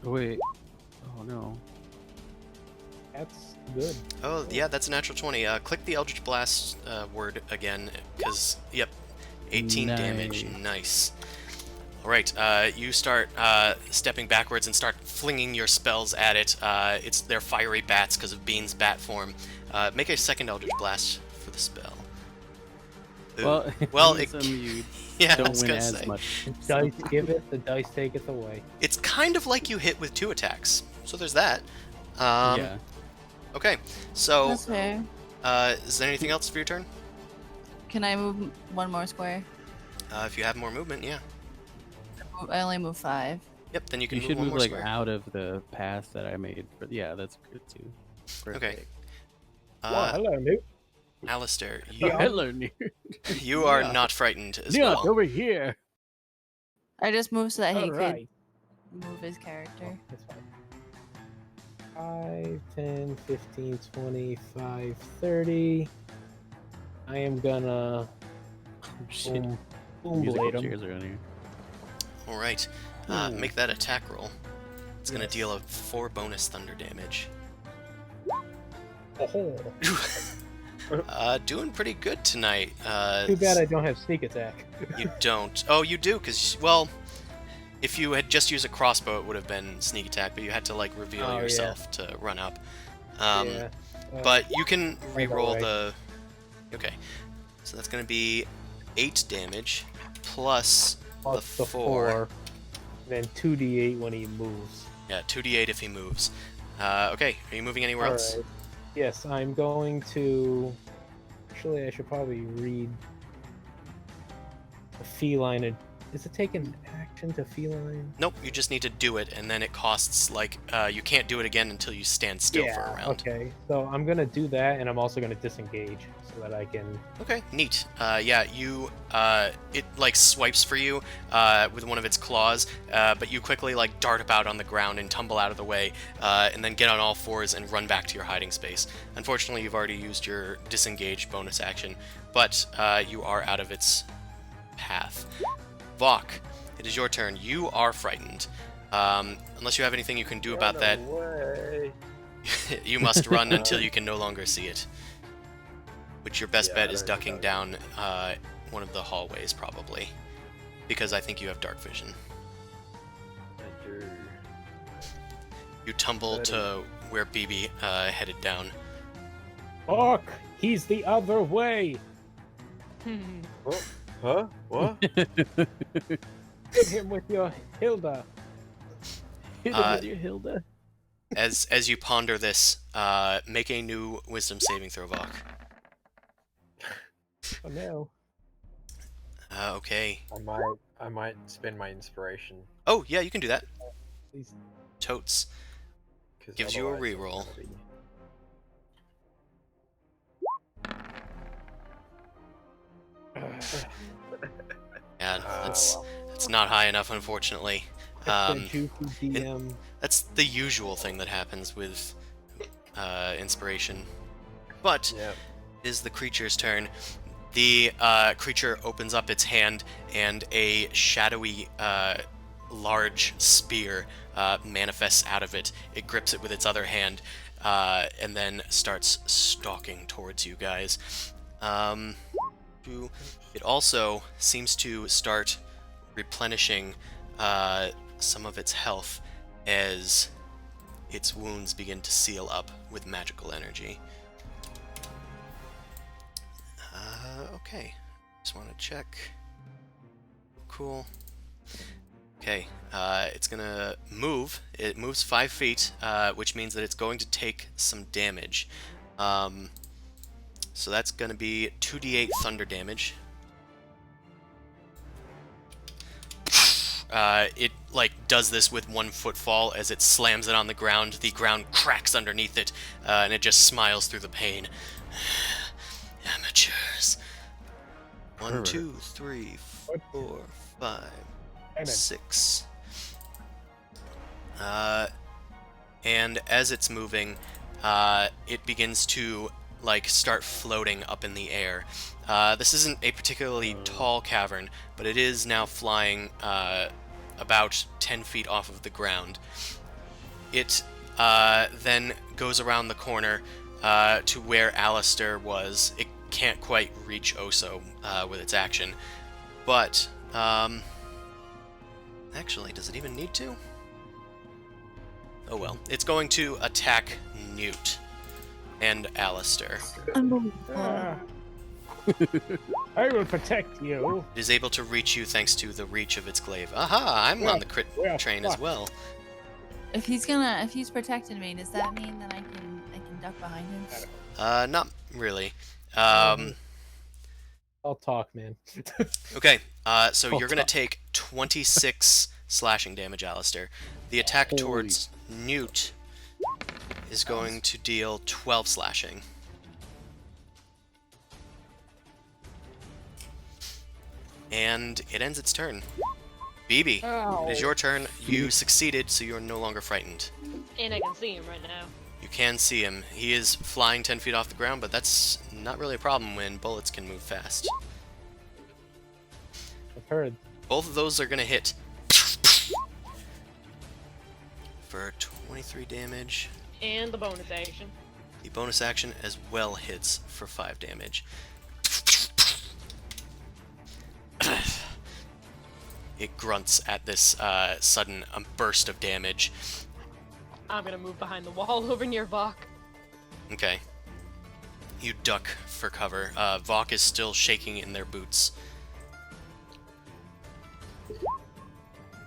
Wait. Oh no. That's good. Oh, yeah, that's a natural 20. Click the Eldritch Blast word again, because, yep, 18 damage. Nice. Nice. All right, you start stepping backwards and start flinging your spells at it. They're fiery bats because of Bean's bat form. Make a second Eldritch Blast for the spell. Ooh. Well, well, he's immune. yeah, I Don't was win gonna as say. much. The dice give it, the dice taketh away. It's kind of like you hit with 2 attacks, so there's that. Yeah. Okay, so That's fair. is there anything else for your turn? Can I move one more square? If you have more movement, yeah. I only move 5. Yep, then you can You move should one move more like square. out of the path that I made. But yeah, that's good too. Okay. Well, hello, Newt. Alistair, Hello, Newt. you are Yeah. not frightened as Newt, well. over here. I just moved so that he All could right. move his character. That's fine. 5, 10, 15, 25, 30. I am gonna Oh, shit. boom Musical blade him. chairs around here. All right, Ooh. make that attack roll. It's gonna Yes. deal a 4 bonus thunder damage. Oh, Doing pretty good tonight. too bad I don't have sneak attack. You don't. Oh, you do, because, well, if you had just used a crossbow, it would have been sneak attack, but you had to, like, reveal Oh, yeah. yourself to run up. Yeah. But you can by the re-roll way. the... Okay. So that's going to be 8 damage, plus plus the 4. Then 2d8 when he moves. Yeah, 2d8 if he moves. Okay, are you moving anywhere else? Alright. Yes, I'm going to. Actually, I should probably read the feline. Is it taking action to feline? Nope, you just need to do it, and then it costs, like, you can't do it again until you stand still for a round. Okay, so I'm gonna do that, and I'm also gonna disengage so that I can. Okay, neat. Yeah, it, like, swipes for you with one of its claws, but you quickly, like, dart about on the ground and tumble out of the way, and then get on all fours and run back to your hiding space. Unfortunately, you've already used your disengage bonus action, but you are out of its path. Vok, it is your turn. You are frightened. Unless you have anything you can do about that, Way. you must run until you can no longer see it. Which your best Yeah, bet I is don't ducking know. down one of the hallways, probably. Because I think you have dark vision. I do. You tumble That to where BB headed down. Fuck! He's the other way. Huh? What? Hit him with your Hilda. Hit him Uh, with your Hilda. As you ponder this, make a new wisdom saving throw, Vok. Oh no. Okay. I might spend my inspiration. Oh, yeah, you can do that. Please. Totes. 'Cause Gives you a otherwise I'm reroll. gonna be- Yeah, Ah, that's well. that's not high enough, unfortunately. The juicy DM. That's the usual thing that happens with inspiration. But Yep. it is the creature's turn. The creature opens up its hand, and a shadowy, large spear manifests out of it. It grips it with its other hand, and then starts stalking towards you guys. It also seems to start replenishing some of its health as its wounds begin to seal up with magical energy. Okay. Just want to check. Cool. Okay. It's gonna move. It moves 5 feet, which means that it's going to take some damage. So that's gonna be 2d8 thunder damage. It like does this with one footfall as it slams it on the ground. The ground cracks underneath it, and it just smiles through the pain. Amateurs. 1, 2, 3, 4, 5, And 6. And as it's moving, it begins to like start floating up in the air. This isn't a particularly tall cavern, but it is now flying about 10 feet off of the ground. It then goes around the corner to where Alistair was. It can't quite reach Oso with its action, but Actually, does it even need to? Oh well. It's going to attack Newt and Alistair. Unbelievable. Ah. I will protect you. It is able to reach you thanks to the reach of its glaive. Aha! I'm on the crit Well, train as fuck. well. If he's protecting me, does that mean that I can duck behind him? Not really. I'll talk, man. Okay, so Oh, you're gonna fuck. take 26 slashing damage, Alistair. The attack Holy- towards Newt is going to deal 12 slashing. And it ends its turn. BB, it is your turn. You succeeded, so you are no longer frightened. And I can see him right now. You can see him. He is flying 10 feet off the ground, but that's not really a problem when bullets can move fast. I've heard. Both of those are going to hit. For 23 damage. And the bonus action. The bonus action as well hits for 5 damage. It grunts at this sudden burst of damage. I'm gonna move behind the wall over near Vok. Okay. You duck for cover. Vok is still shaking in their boots.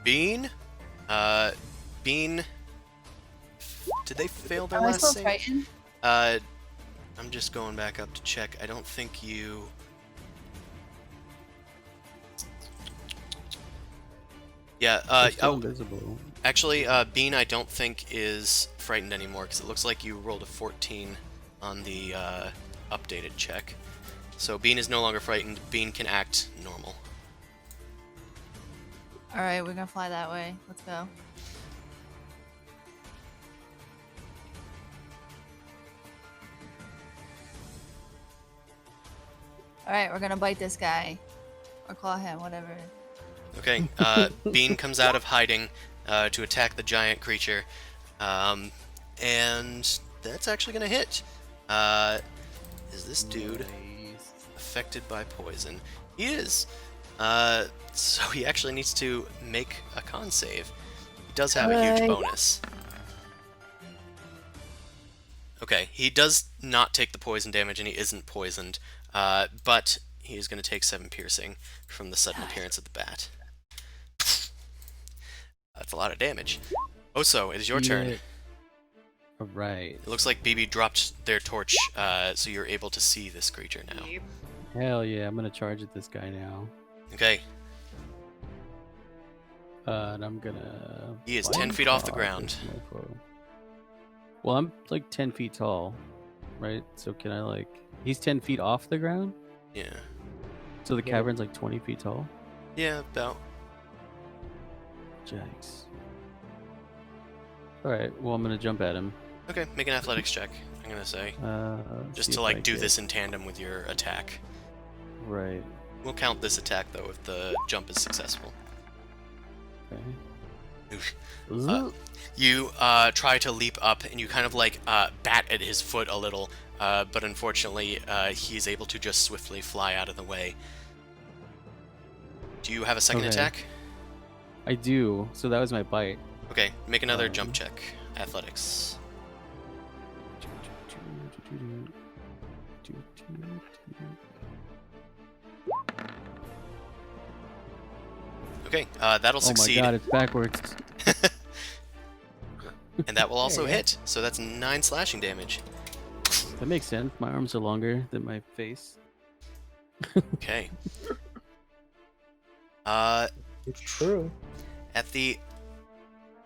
Bean? Bean? Did they fail their Am I last still save? frightened? I'm just going back up to check. I don't think you... Yeah, They're still oh, invisible. actually, Bean I don't think is frightened anymore, because it looks like you rolled a 14 on the updated check. So Bean is no longer frightened. Bean can act normal. Alright, we're gonna fly that way. Let's go. Alright, we're gonna bite this guy. Or claw him, whatever. Okay, Bean comes out of hiding to attack the giant creature. And that's actually going to hit. Is this dude affected by poison? He is. So he actually needs to make a con save. He does have a huge Right. bonus. Okay, he does not take the poison damage and he isn't poisoned. But he is going to take 7 piercing from the sudden appearance of the bat. That's a lot of damage. Oso, it is your turn. Alright. It looks like BB dropped their torch, so you're able to see this creature now. Yep. Hell yeah, I'm gonna charge at this guy now. Okay, And I'm gonna... he is fly 10 feet off the across ground. this mofo. Well, I'm like 10 feet tall, right? So can I like... He's 10 feet off the ground? Yeah. So the Yeah. cavern's like 20 feet tall? Yeah, about. Yikes. Alright, well I'm gonna jump at him. Okay, make an athletics check, I'm gonna say. Just See to, if like, I do get- this in tandem with your attack. Right. We'll count this attack, though, if the jump is successful. Okay. Oof. Zzz. You try to leap up, and you kind of, like, bat at his foot a little, but unfortunately, he's able to just swiftly fly out of the way. Do you have a second Okay. attack? I do. So that was my bite. Okay, make another jump check. Athletics. Okay, that'll Oh my succeed, god, it's backwards. and that will also There you go. hit. So that's 9 slashing damage. That makes sense. My arms are longer than my face. Okay. It's true. At the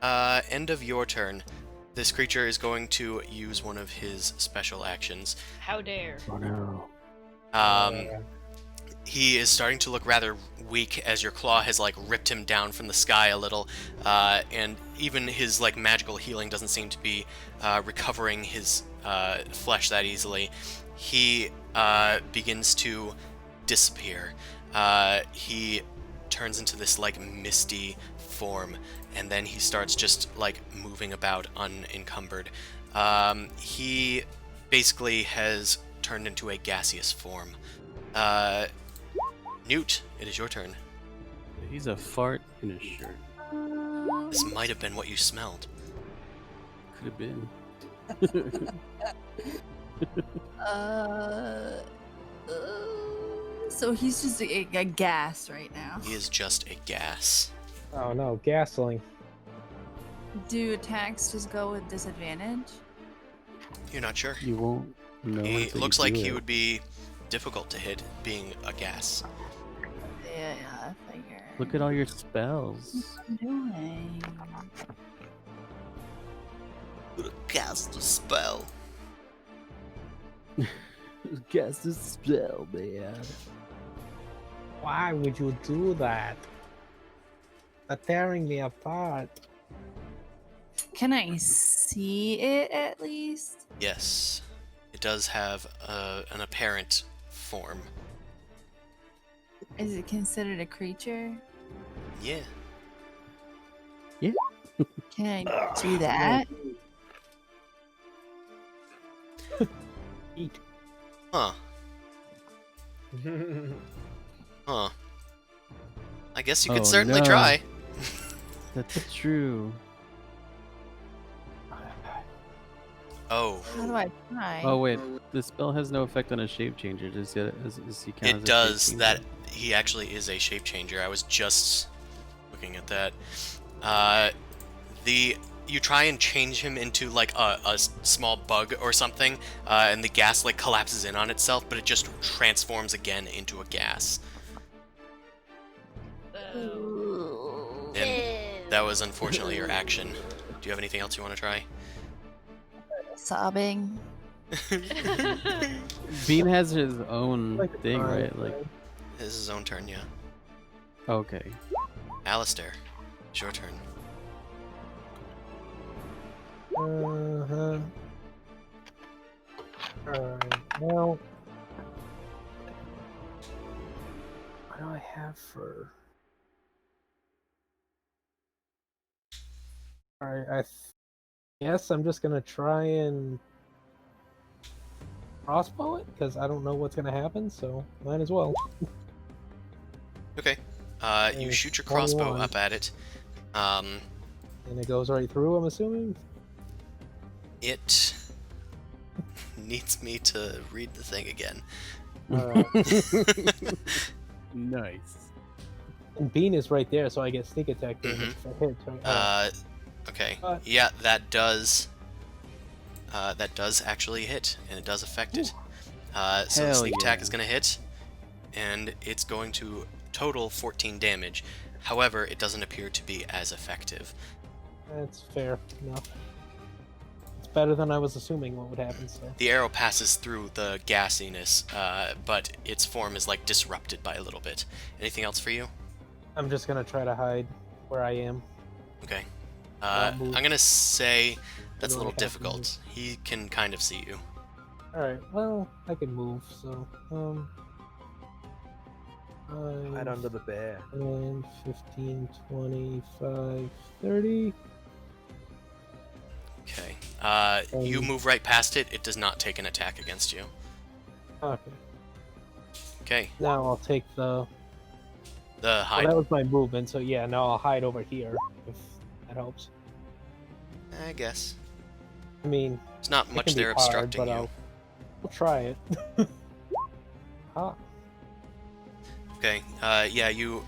end of your turn, this creature is going to use one of his special actions. How dare. Oh no. He is starting to look rather weak as your claw has like ripped him down from the sky a little, and even his like magical healing doesn't seem to be recovering his flesh that easily. He begins to disappear. He turns into this like misty form, and then he starts just like moving about unencumbered. He basically has turned into a gaseous form. Newt, it is your turn. He's a fart in his shirt. This might have been what you smelled. Could have been. Uh, so he's just a gas right now. He is just a gas. Oh no, gasoline. Do attacks just go with disadvantage? You're not sure. You won't know. He until looks you like do he it. would be difficult to hit, being a gas. Yeah, I figure. Look at all your spells. What I'm doing. Cast a spell. Cast a spell, man. Why would you do that? They're tearing me apart. Can I see it at least? Yes, it does have an apparent form. Is it considered a creature? Yeah. Can I do that? Eat. Huh. Huh. I guess you could Oh, certainly no. try. That's true. Oh, How do I try? Oh wait, the spell has no effect on a shape changer. Does he count as it a does. shape That changer? he actually is a shape changer. I was just looking at that. You try and change him into like a small bug or something, and the gas like collapses in on itself, but it just transforms again into a gas. And that was unfortunately your action. Do you have anything else you want to try? Sobbing. Bean has his own Like a thing, card, right? Like, This is his own turn, yeah. okay. Alistair, it's your turn. Uh-huh. Alright, well... What do I have for... Alright, guess I'm just gonna try and... crossbow it? Because I don't know what's gonna happen, so might as well. Okay. You Nice. shoot your crossbow 21. up at it. And it goes right through, I'm assuming? It needs me to read the thing again. Alright. Nice. And Bean is right there, so I get sneak attack damage if I hit, right? Okay. Uh, Yeah, that does actually hit, and it does affect it. So the Hell sneak attack yeah. is going to hit, and it's going to total 14 damage. However, it doesn't appear to be as effective. That's fair enough. It's better than I was assuming what would happen, so... The arrow passes through the gassiness, but its form is like disrupted by a little bit. Anything else for you? I'm just gonna try to hide where I am. Okay. Not move. I'm gonna say that's a don't little have to difficult. He can kind of see you. Alright, well, I can move, so, Hide under the bear. 10, 15, 25, 30. Okay. You move right past it. It does not take an attack against you. Okay. Okay. Now I'll take the... The Well, hide. that was my movement, so yeah, now I'll hide over here, if that helps. I guess. I mean, There's not it much can be there hard, obstructing but you. I'll try it. Ah. Okay. Yeah, you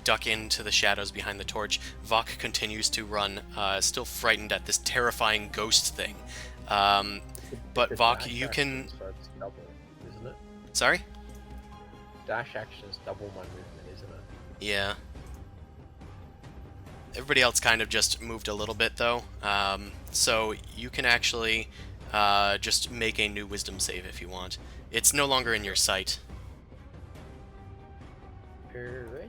duck into the shadows behind the torch. Vok continues to run, still frightened at this terrifying ghost thing. But It's Vok, dash you action, can. So it's double, isn't it? Sorry? Dash action is double my movement, isn't it? Yeah. Everybody else kind of just moved a little bit, though. So you can actually just make a new wisdom save if you want. It's no longer in your sight. Alrighty.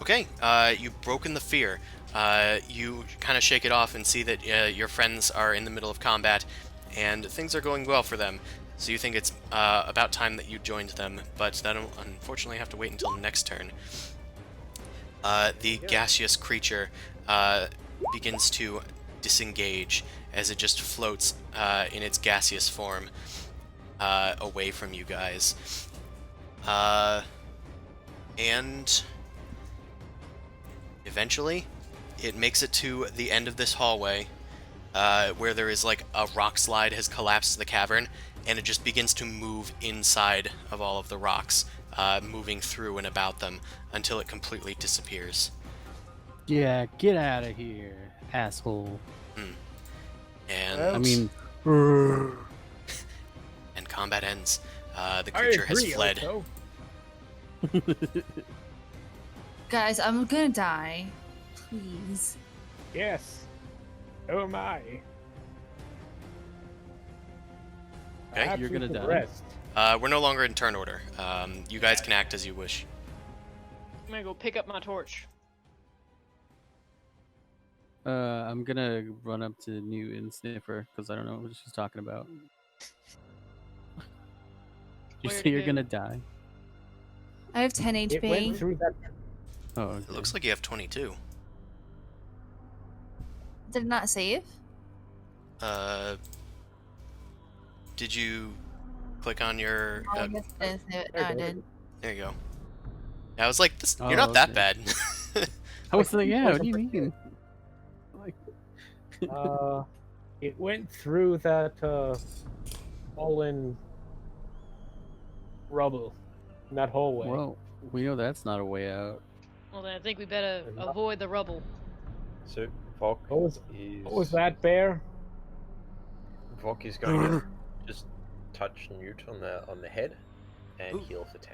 Okay, you've broken the fear. You kind of shake it off and see that your friends are in the middle of combat, and things are going well for them. So you think it's about time that you joined them, but that'll unfortunately have to wait until next turn. The gaseous creature begins to disengage as it just floats in its gaseous form away from you guys. And Eventually, it makes it to the end of this hallway, where there is like a rock slide has collapsed to the cavern, and it just begins to move inside of all of the rocks, moving through and about them until it completely disappears. Yeah, get out of here, asshole. And I mean, and combat ends. The I creature has agree, fled. Otto. Guys, I'm gonna die. Please. Yes. So am I. Okay, Perhaps you're we gonna could die. Rest. We're no longer in turn order. You guys can act as you wish. I'm gonna go pick up my torch. I'm gonna run up to Newt and Sniffer because I don't know what she's talking about. You Where'd say it you're go? gonna die? I have 10 It went HP. through that. Oh, okay. It looks like you have 22. Did it not save? Did you click on your? Oh, I guess I didn't save it. No, I did. There you go. I was like, this, Oh, you're not that okay. bad. I was like, yeah. What do you mean? Like, It went through that fallen rubble in that hallway. well, we know that's not a way out. Well, then I think we better avoid the rubble. So Volk What was that, Bear? Volk is going to just touch Newt on the head and Ooh. heal for 10.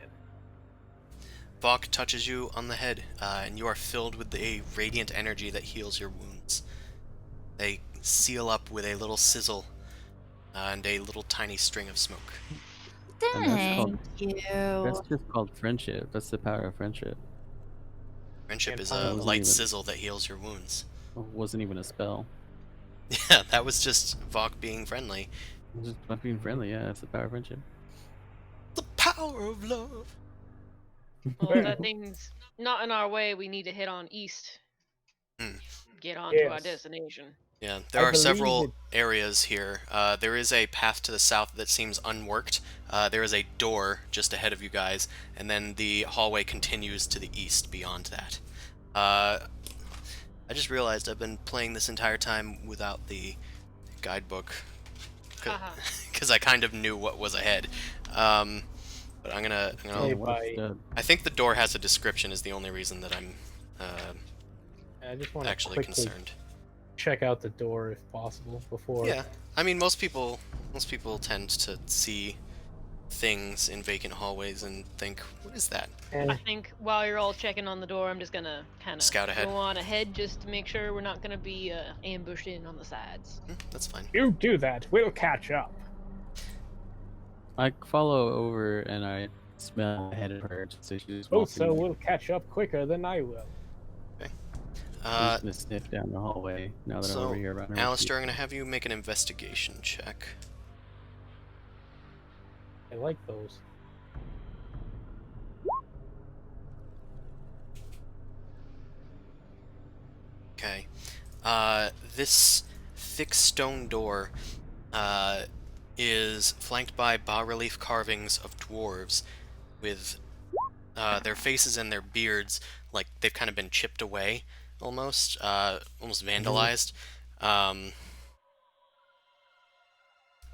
Vok touches you on the head, and you are filled with a radiant energy that heals your wounds. They seal up with a little sizzle and a little tiny string of smoke. And that's called- Thank you. That's just called friendship. That's the power of friendship. Friendship Can't is find a it. light Even- sizzle that heals your wounds. It wasn't even a spell. Yeah, that was just Vok being friendly. It was just about being friendly. Yeah, that's the power of friendship. The power of love. Well, if that thing's not in our way, we need to head on east. Hmm. Get on to our Yes. destination. Yeah, there I are believe several it- areas here. There is a path to the south that seems unworked. There is a door just ahead of you guys, and then the hallway continues to the east beyond that. I just realized I've been playing this entire time without the guidebook, Haha. because I kind of knew what was ahead. But I'm gonna Hey, what bye. a stud. I think the door has a description is the only reason that I'm I just want to actually quickly concerned. check out the door if possible before. Yeah, I mean most people tend to see things in vacant hallways and think, what is that? And I think while you're all checking on the door, I'm just gonna kind of Scout ahead. go on ahead just to make sure we're not gonna be ambushed in on the sides. That's fine. you do that, we'll catch up. I follow over and I smell ahead of her. So she's Oh, walking. so we'll catch up quicker than I will. I'm just gonna sniff down the hallway now that I'm so, over here around her. with Alistair, you. I'm gonna have you make an investigation check. I like those. Okay. This thick stone door is flanked by bas-relief carvings of dwarves with their faces and their beards like they've kind of been chipped away almost vandalized.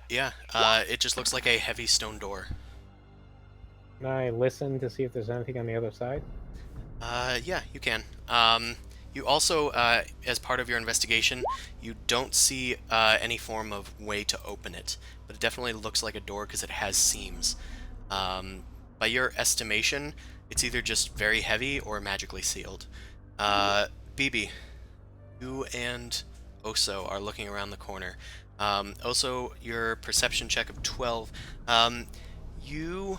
Yeah, it just looks like a heavy stone door. Can I listen to see if there's anything on the other side? Yeah, you can. You also, as part of your investigation, you don't see any form of way to open it, but it definitely looks like a door because it has seams. By your estimation, it's either just very heavy or magically sealed. BB, you and Oso are looking around the corner. Oso, your perception check of 12. You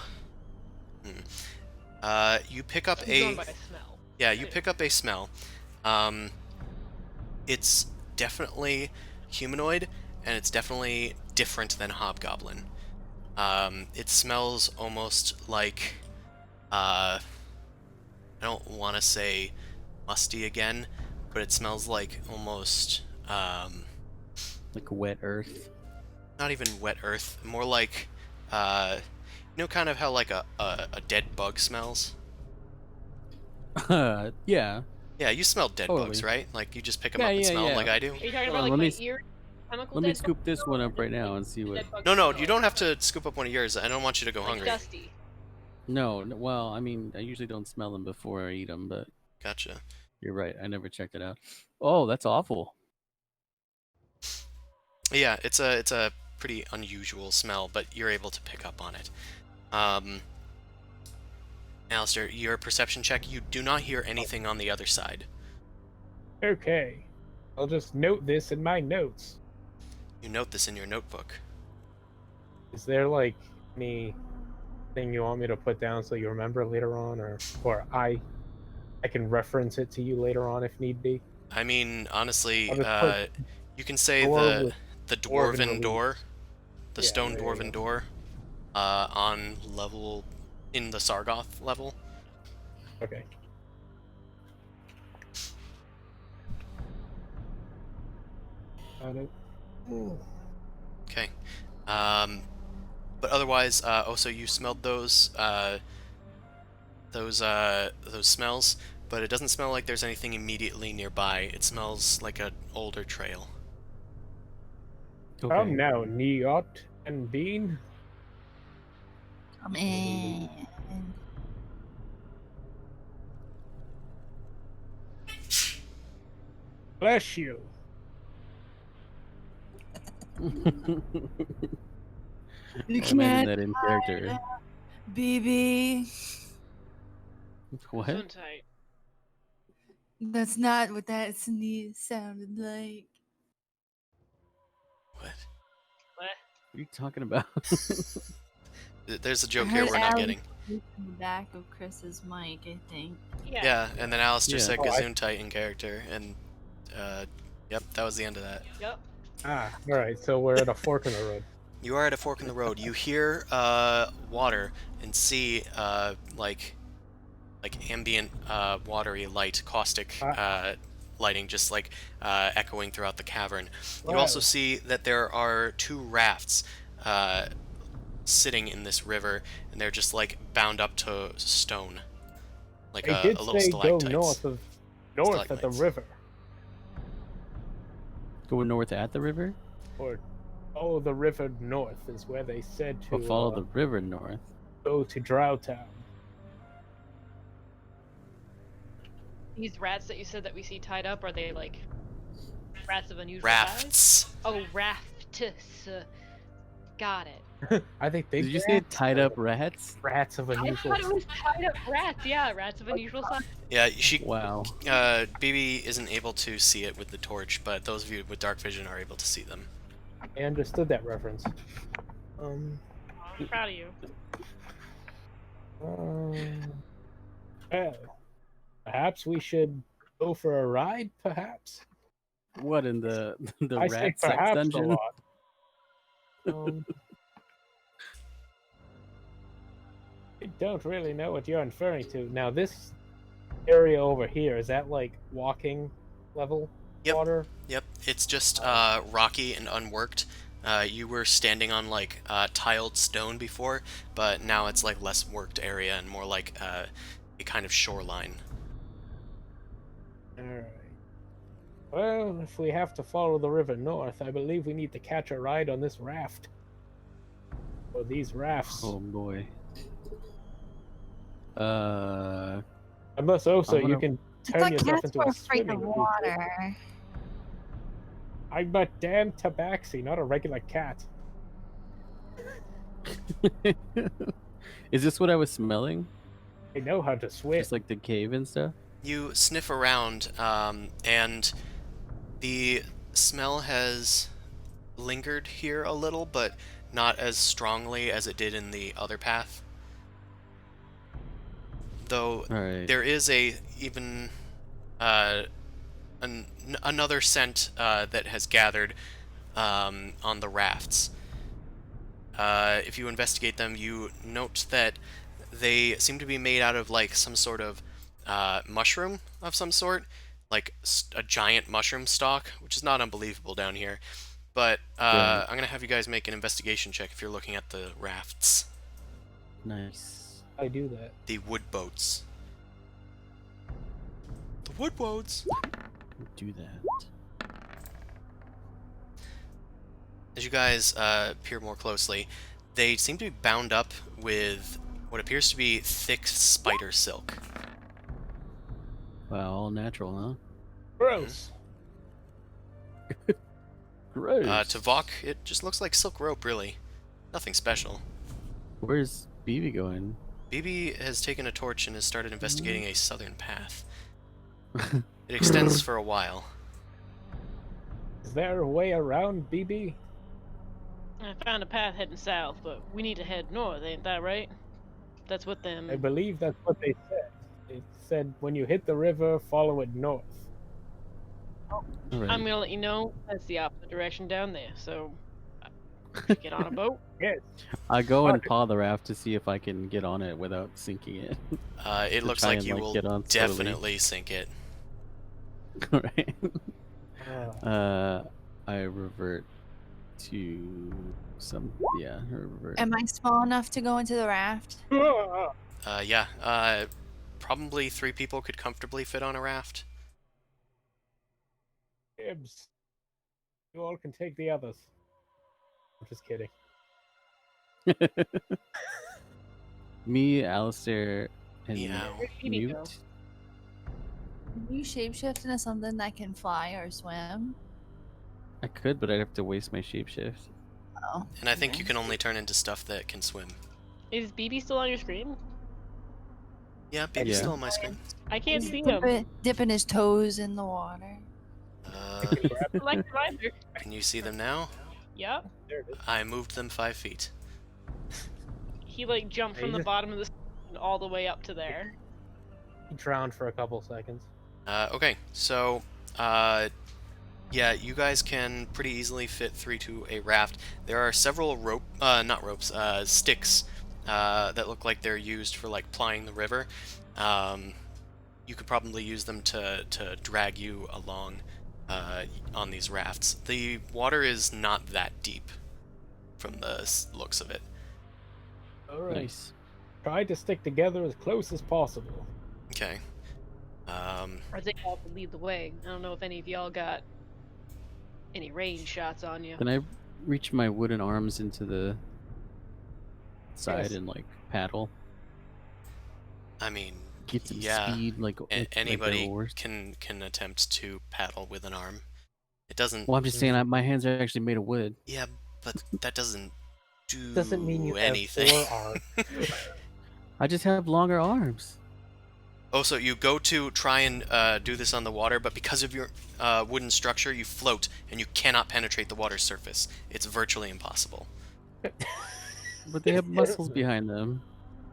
pick up I'm going by smell. yeah, you pick up a smell. It's definitely humanoid, and it's definitely different than hobgoblin. It smells almost like, I don't want to say musty again, but it smells like almost, Like wet earth. not even wet earth, more like, you know kind of how like a dead bug smells? Yeah. Yeah, you smell dead bugs, Totally. right? Like you just pick them Yeah, up and yeah, smell them yeah. like I do. Are you talking Hold about on, like let my me ear chemical let me dead scoop this bugs, one or up right just, now like, and see the what. dead bugs No, you no, smell you don't like have to scoop up one of yours. I don't want you to go like hungry. dusty? No, well, I mean, I usually don't smell them before I eat them, but Gotcha. you're right. I never checked it out. Oh, that's awful. Yeah, it's a pretty unusual smell, but you're able to pick up on it. Alistair, your perception check, you do not hear anything on the other side. Okay. I'll just note this in my notes. You note this in your notebook. Is there like any thing you want me to put down so you remember later on, or I can reference it to you later on if need be? I mean, honestly, I'll just put you can say door with the dwarven dwarven relief. door, the Yeah, stone there you dwarven go. door, on level in the Sargoth level. Okay. Got it. Okay. But otherwise, also you smelled those smells, but it doesn't smell like there's anything immediately nearby. It smells like an older trail. Okay. Now, Neot and Bean. Come in. Bless you. You I imagine can't that in character. BB. What? Gesundheit. That's not what that sneeze sounded like. What? What? What are you talking about? There's a I joke here heard we're not Allie getting. in the back of Chris's mic, I think. Yeah. Yeah, and then Alistair Yeah. said Oh, I- Gesundheit in character, and yep, that was the end of that. Yep. All right. So we're at a fork in the road. You are at a fork in the road. You hear water and see like ambient watery light, caustic lighting, just like echoing throughout the cavern. You also Wow. see that there are two rafts sitting in this river, and they're just like bound up to stone, like They a did little say go stalactites. north at the Stalagmites. river, Go north at the river? or follow the river north is where they said Or to follow the river north? go to Drow Town. These rats that you said that we see tied up, are they like rats of unusual size? Rafts. Oh, rafts. Got it. I think big Did you say rats tied or up rats? rats of I unusual. thought it was tied up rats. Yeah, rats of unusual size. Yeah, she. Wow. BB isn't able to see it with the torch, but those of you with dark vision are able to see them. I understood that reference. I'm proud of you. Well, perhaps we should go for a ride. Perhaps What in the I say rat sex perhaps a dungeon? lot. I don't really know what you're inferring to. Now, this area over here, is that like walking level Yep. water? Yep, it's just rocky and unworked. You were standing on like tiled stone before, but now it's like less worked area and more like a kind of shoreline. Alright. Well, if we have to follow the river north, I believe we need to catch a ride on this raft. Or these rafts. Oh boy. Unless also I'm you gonna- can I turn thought yourself cats into were a afraid swimming of creature. water. I'm a damn tabaxi, not a regular cat. Is this what I was smelling? I know how to swim. Just like the cave and stuff? You sniff around, and the smell has lingered here a little, but not as strongly as it did in the other path. Though Alright. there is another scent that has gathered on the rafts. If you investigate them, you note that they seem to be made out of like some sort of mushroom of some sort, like a giant mushroom stalk, which is not unbelievable down here. But Right. I'm gonna have you guys make an investigation check if you're looking at the rafts, Nice. I do that. the wood boats. The Woodwoads. Do that. As you guys peer more closely, they seem to be bound up with what appears to be thick spider silk. Wow, all natural, huh? Gross. Gross. To Vok, it just looks like silk rope, really. Nothing special. Where's BB going? BB has taken a torch and has started investigating a southern path. It extends for a while. Is there a way around, BB? I found a path heading south, but we need to head north, ain't that right? That's what them. I believe that's what they said. It said when you hit the river, follow it north. All right. I'm gonna let you know that's the opposite direction down there. So, get on a boat. Yes. I go and Roger. paw the raft to see if I can get on it without sinking it. It To looks try like and, you like, will get on slowly. definitely sink it. Right. Uh, I revert to some. Yeah, I revert. Am I small enough to go into the raft? Yeah. Probably 3 people could comfortably fit on a raft. Gibbs. You all can take the others. I'm just kidding. Me, Alistair, and Meow. Where'd BB go? Mute. Can you shapeshift into something that can fly or swim? I could, but I'd have to waste my shapeshift. Oh. And I think okay. you can only turn into stuff that can swim. Is BB still on your screen? Yeah, baby's Yeah. still on my screen. I can't He's see him. dipping his toes in the water. I like the rider. Can you see them now? Yep. There it is. I moved them 5 feet. He like jumped Hey, from the just- bottom of the all the way up to there. He drowned for a couple seconds. Okay, so, yeah, you guys can pretty easily fit 3 to a raft. There are several sticks that look like they're used for, like, plying the river. You could probably use them to drag you along on these rafts. The water is not that deep from the looks of it. All right. Nice. Try to stick together as close as possible. Okay. I think I'll have to lead the way. I don't know if any of y'all got any range shots on you. Can I reach my wooden arms into the side Yes. and like paddle? I mean, Get some yeah. speed, like Anybody like oars? can attempt to paddle with an arm. It doesn't. Well, I'm just saying, my hands are actually made of wood. Yeah, but that doesn't do Doesn't mean you anything. have 4 arms. I just have longer arms. Oh, so you go to try and do this on the water, but because of your wooden structure, you float and you cannot penetrate the water's surface. It's virtually impossible. But they have muscles behind them.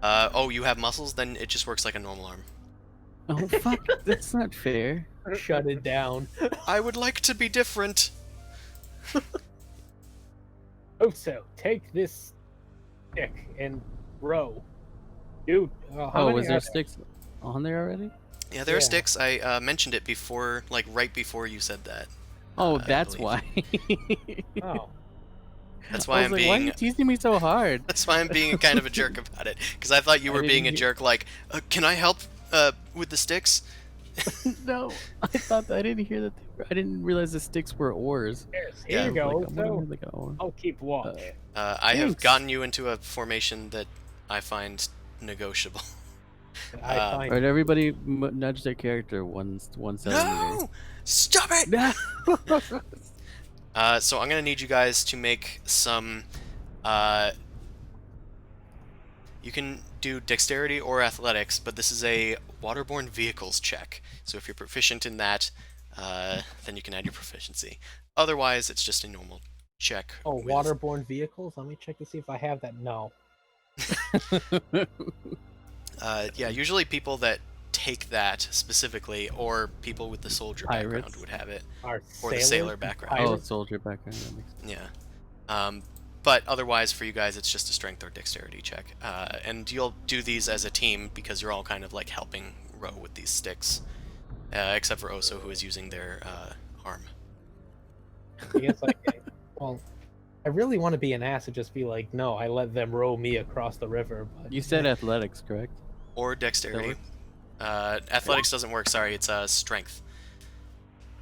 Oh, you have muscles? Then it just works like a normal arm. Oh fuck, that's not fair. Shut it down. I would like to be different. Oh, so take this stick and row. Dude, how Oh, many was are there sticks on there already? Yeah, there are Yeah. sticks. I mentioned it before, like right before you said that. Oh, I that's believe. Oh, why. That's why I I'm was like, why are being. you teasing me so hard? That's why I'm being kind of a jerk about it, because I thought you I were being a didn't jerk. Like, can I help with the sticks? No, I thought I didn't hear that. I didn't realize the sticks were oars. here Yeah. you go. Like, I'm gonna So make, like, an oar. I'll keep watch. I have Thanks. gotten you into a formation that I find negotiable. I uh, find Alright, everybody nudge their character one centimeter. No! Stop it! No! So I'm gonna need you guys to make some. You can do dexterity or athletics, but this is a waterborne vehicles check. So if you're proficient in that, then you can add your proficiency. Otherwise, it's just a normal check. Oh, with- waterborne vehicles? Let me check to see if I have that. No. Yeah, usually people that take that specifically, or people with the soldier background Pirates. would have it, Our or the sailors sailor and background. Oh, pirates? soldier background. That makes sense. Yeah. But otherwise, for you guys, it's just a strength or dexterity check. And you'll do these as a team because you're all kind of like helping row with these sticks. Except for Oso, who is using their arm. I guess well, I really want to be an ass and just be like, no, I let them row me across the river. But You said athletics, correct? Or dexterity. works. Athletics doesn't work. Sorry, it's strength.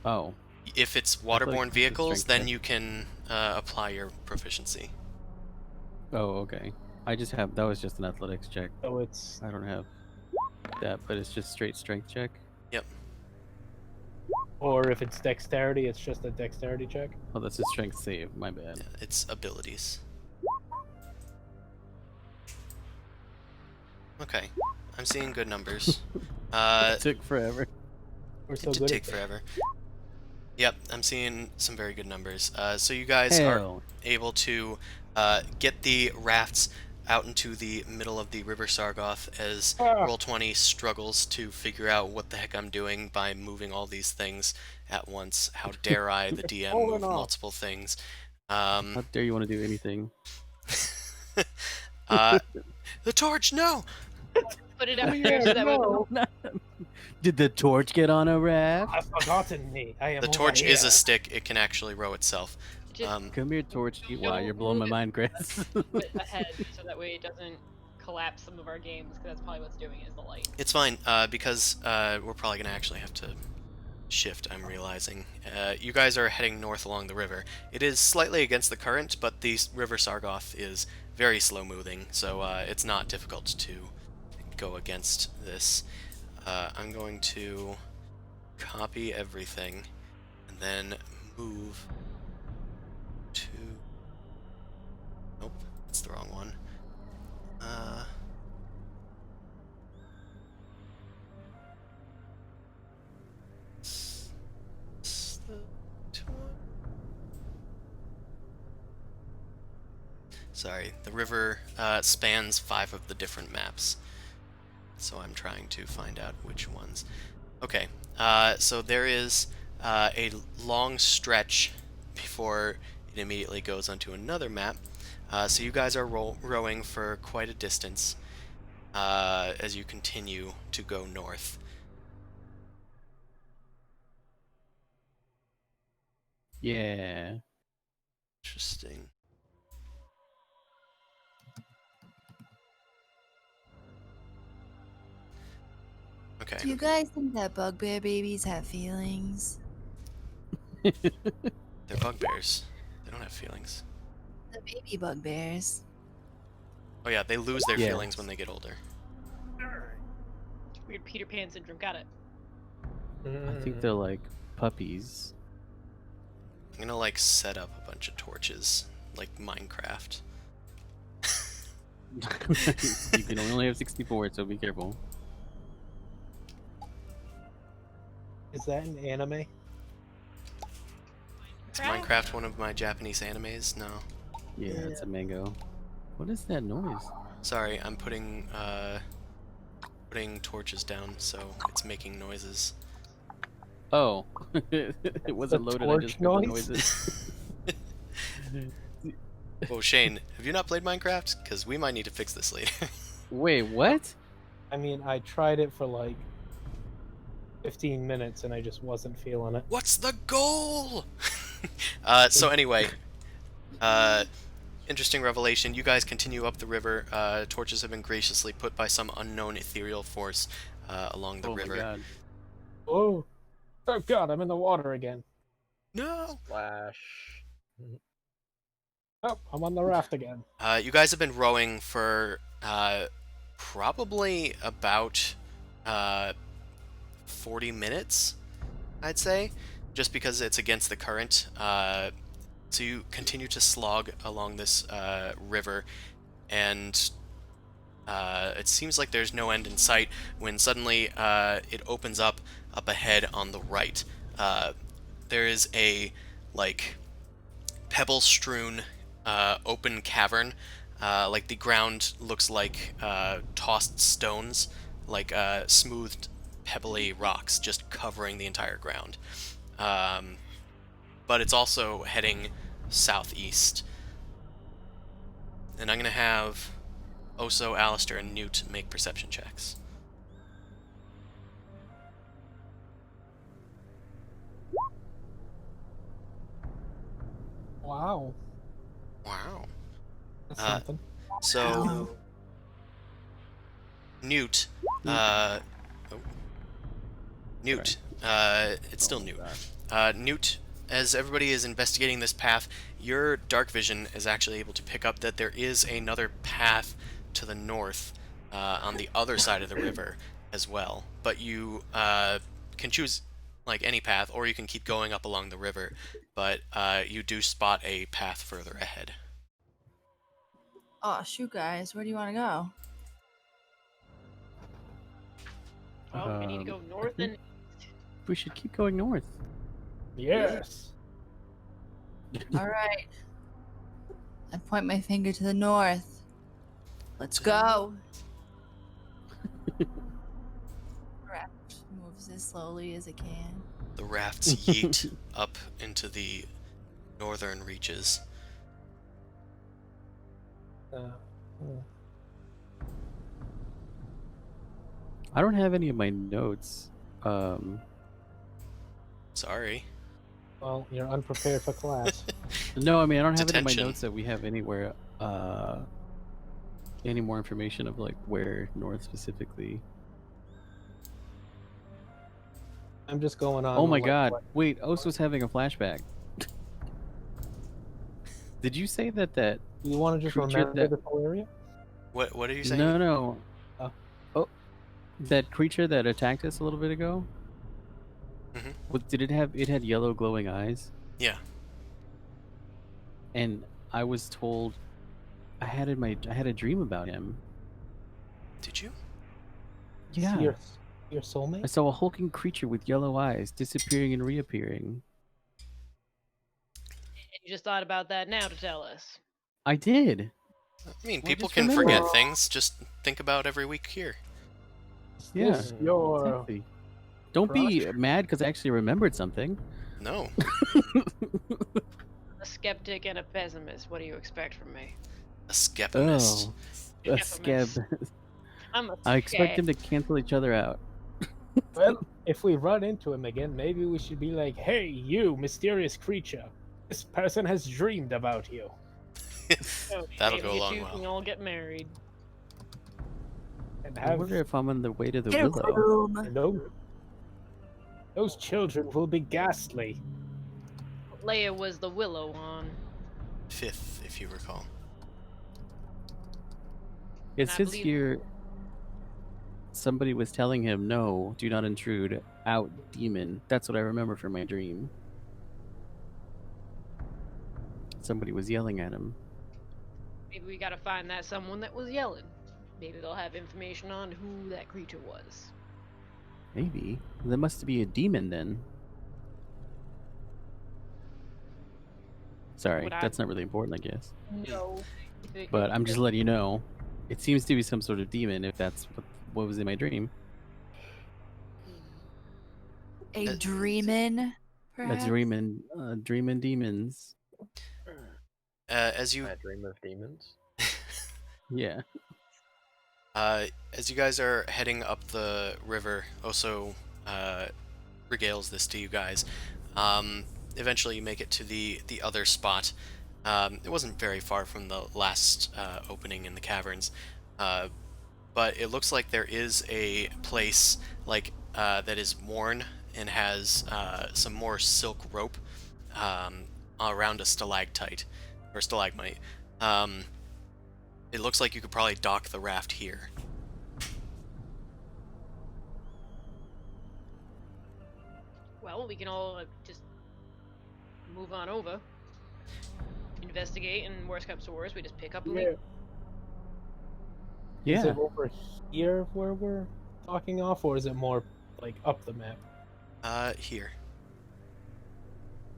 Oh, If it's Athletics waterborne is a vehicles, strength then check. you can apply your proficiency. oh, okay. I just have that was just an athletics check. So it's I don't have that, but it's just straight strength check. Yep. or if it's dexterity, it's just a dexterity check. Oh, that's a strength save. My bad. Yeah, it's abilities. Okay, I'm seeing good numbers. It took forever. We're It so did good take at forever. Yep, I'm seeing some very good numbers. So you guys are Hell, able to get the rafts out into the middle of the River Sargoth as Ah. Roll20 struggles to figure out what the heck I'm doing by moving all these things at once. How dare I, the DM, Falling move off. multiple things? how dare you want to do anything? The torch, no! Put it Oh, up yeah, there so that way no. Did the torch get on a raft? I've forgotten me. I am The over torch here. is a stick, it can actually row itself. just Come here, torch. Wow, you're blowing my mind, Chris. put ahead so that way it doesn't collapse some of our games, because that's probably what's doing it, is the light. It's fine, because we're probably going to actually have to shift, I'm realizing. You guys are heading north along the river. It is slightly against the current, but the River Sargoth is very slow-moving, so it's not difficult to go against this. I'm going to copy everything, and then move to... Nope, that's the wrong one. Sorry, the river spans 5 of the different maps, so I'm trying to find out which ones. Okay, so there is a long stretch before it immediately goes onto another map. So you guys are rowing for quite a distance as you continue to go north. yeah. Interesting. Okay. Do you guys think that bugbear babies have feelings? They're bugbears. They don't have feelings. The baby bugbears. Oh yeah, they lose their Yes. feelings when they get older. Weird Peter Pan syndrome. Got it. I think they're like puppies. I'm gonna like set up a bunch of torches, like Minecraft. You can only have 64, so be careful. Is that an anime? Is Minecraft one of my Japanese animes? No. Yeah, it's a mango. What is that noise? Sorry, I'm putting torches down, so it's making noises. Oh, it wasn't The loaded. I torch just heard the noise? noises. Oh, Shane, have you not played Minecraft? Because we might need to fix this later. Wait, what? I mean, I tried it for like 15 minutes and I just wasn't feeling it. What's the goal? So anyway, interesting revelation. You guys continue up the river. Torches have been graciously put by some unknown ethereal force along the Oh river. my god. Oh, oh god, I'm in the water again. No! Flash. Oh, I'm on the raft again. You guys have been rowing for probably about 40 minutes, I'd say, just because it's against the current. So you continue to slog along this river, and it seems like there's no end in sight when suddenly it opens up ahead on the right. There is a like pebble-strewn open cavern. Like the ground looks like tossed stones, like smoothed, pebbly rocks just covering the entire ground. But it's also heading southeast. And I'm going to have Oso, Alistair, and Newt make perception checks. Wow. Wow. That's Uh, something. So, Wow. Newt, Newt. It's still Oh, Newt. God. Newt, as everybody is investigating this path, your dark vision is actually able to pick up that there is another path to the north on the other side of the river as well. But you can choose like any path, or you can keep going up along the river. But you do spot a path further ahead. Oh shoot, guys, where do you want to go? Well, we need to go I north think and we should keep going north. Yes. All right. I point my finger to the north. Let's go. Raft moves as slowly as it can. The rafts yeet up into the northern reaches. I don't have any of my notes. Sorry. Well, you're unprepared for class. No, I mean I don't have any of my Detention. notes that we have anywhere. Any more information of like where north specifically? I'm just going on. Oh my like, God! what- Wait, Os was having a flashback. Did you say that? You want to just creature remember that- this whole area? What are you saying? No. Oh. That creature that attacked us a little bit ago. Mhm. Did it have? It had yellow glowing eyes. Yeah. And I was told, I had a dream about him. Did you? Yeah. Your soulmate? I saw a hulking creature with yellow eyes disappearing and reappearing. you just thought about that now to tell us. I did. I mean, Well, people just can remember. forget things. Just think about every week here. Yeah. This your Exactly. Don't be mad because I actually remembered something. No. A skeptic and a pessimist. What do you expect from me? A skeptimist. Oh, a scab. I'm a I expect scab. them to cancel each other out. Well, if we run into him again, maybe we should be like, "Hey, you mysterious creature! This person has dreamed about you." Oh, That'll maybe go you along two well. can all get married. And I have wonder if I'm on the way to the Get a willow. room. those children will be ghastly. Leia was the willow on. 5th, if you recall. It I says believe- here somebody was telling him, "No, do not intrude. Out, demon." That's what I remember from my dream. Somebody was yelling at him. Maybe we gotta find that someone that was yelling. Maybe they'll have information on who that creature was. Maybe. There must be a demon then. Sorry, Would I- that's not really important, I guess. No. But I'm just letting you know. It seems to be some sort of demon if that's what was in my dream. A dreamin', perhaps? A dreaming demons. As you I dream of demons. Yeah. as you guys are heading up the river, also regales this to you guys. Eventually, you make it to the other spot. It wasn't very far from the last opening in the caverns, but it looks like there is a place like that is worn and has some more silk rope around a stalactite or stalagmite. It looks like you could probably dock the raft here. Well, we can all just move on over. Investigate, and worst comes to worst, we just pick up and leave. Is Yeah. it over here where we're talking off, or is it more like up the map? Here.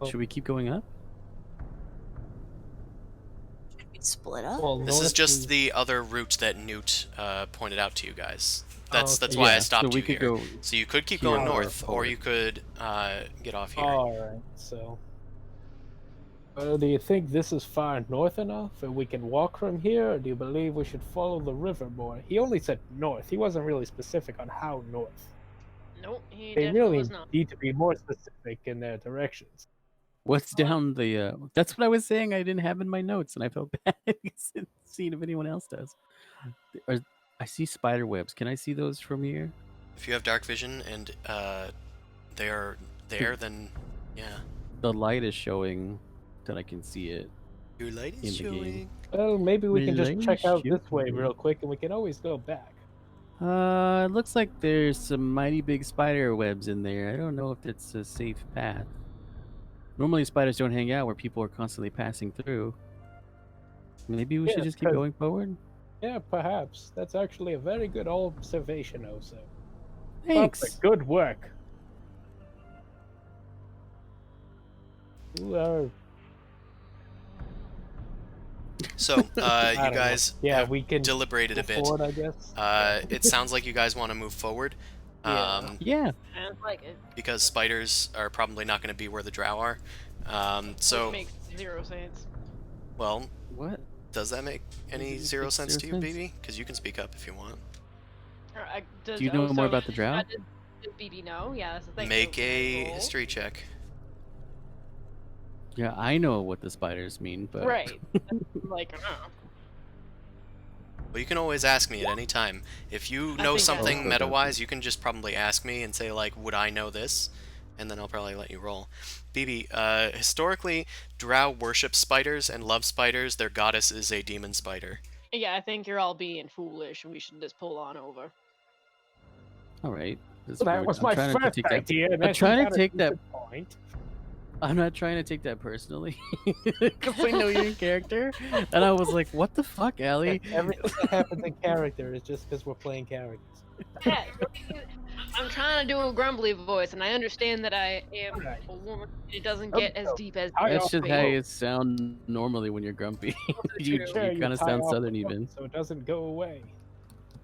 Should we keep going up? Should we split up? Well, This is north just is- the other route that Newt pointed out to you guys. Oh, That's okay. why I Yeah, stopped so we you could here. go. So you could keep here going or north, or forward. you could get off here. All right. So, do you think this is far north enough, and we can walk from here, or do you believe we should follow the river more? He only said north. He wasn't really specific on how north. Nope, he They definitely really was not. need to be more specific in their directions. What's down the? That's what I was saying. I didn't have in my notes, and I felt bad seeing if anyone else does. I see spider webs. Can I see those from here? If you have dark vision and they are there, then yeah. The light is showing that I can see it. Your light is showing. Well, maybe we can just Relationship. check out this way real quick, and we can always go back. It looks like there's some mighty big spider webs in there. I don't know if it's a safe path. Normally spiders don't hang out where people are constantly passing through. Maybe we Yeah, should just keep 'cause- going forward? Yeah, perhaps. That's actually a very good observation, Oso. Thanks. Perfect. Good work. You are So, I you don't know. guys Yeah, have we can deliberated a go bit. forward, I guess. It sounds like you guys want to move forward. Yeah. Yeah. Sounds like it. Because spiders are probably not going to be where the drow are. So, Which makes 0 sense. well, What? does that make any Makes zero sense zero to you, sense. BB? Because you can speak up if you want. Does Do you know more about the drow? Does BB know? Yeah, that's the thing. Make So, a roll. history check. Yeah, I know what the spiders mean, but Right. Like, Well, you can always ask me at any time. If you I know think something that's- meta-wise, you can just probably ask me and say, like, would I know this? And then I'll probably let you roll. BB, historically, drow worship spiders and love spiders. Their goddess is a demon spider. yeah, I think you're all being foolish, and we should just pull on over. all right. That's That rude. was I'm my trying not to first take that- idea. and I'm I trying to got a take that- decent point. I'm not trying to take that personally, because I know you're in character, and I was like, "What the fuck, Allie?" Everything that happens in character is just because we're playing characters. Yeah, I'm trying to do a grumbly voice, and I understand that I am Alright. a woman. It doesn't Oh, get as no. deep as I That's just how Wait, you sound normally when you're grumpy. you true. Sure, kind of tie sound off the southern hook even. so it doesn't go away.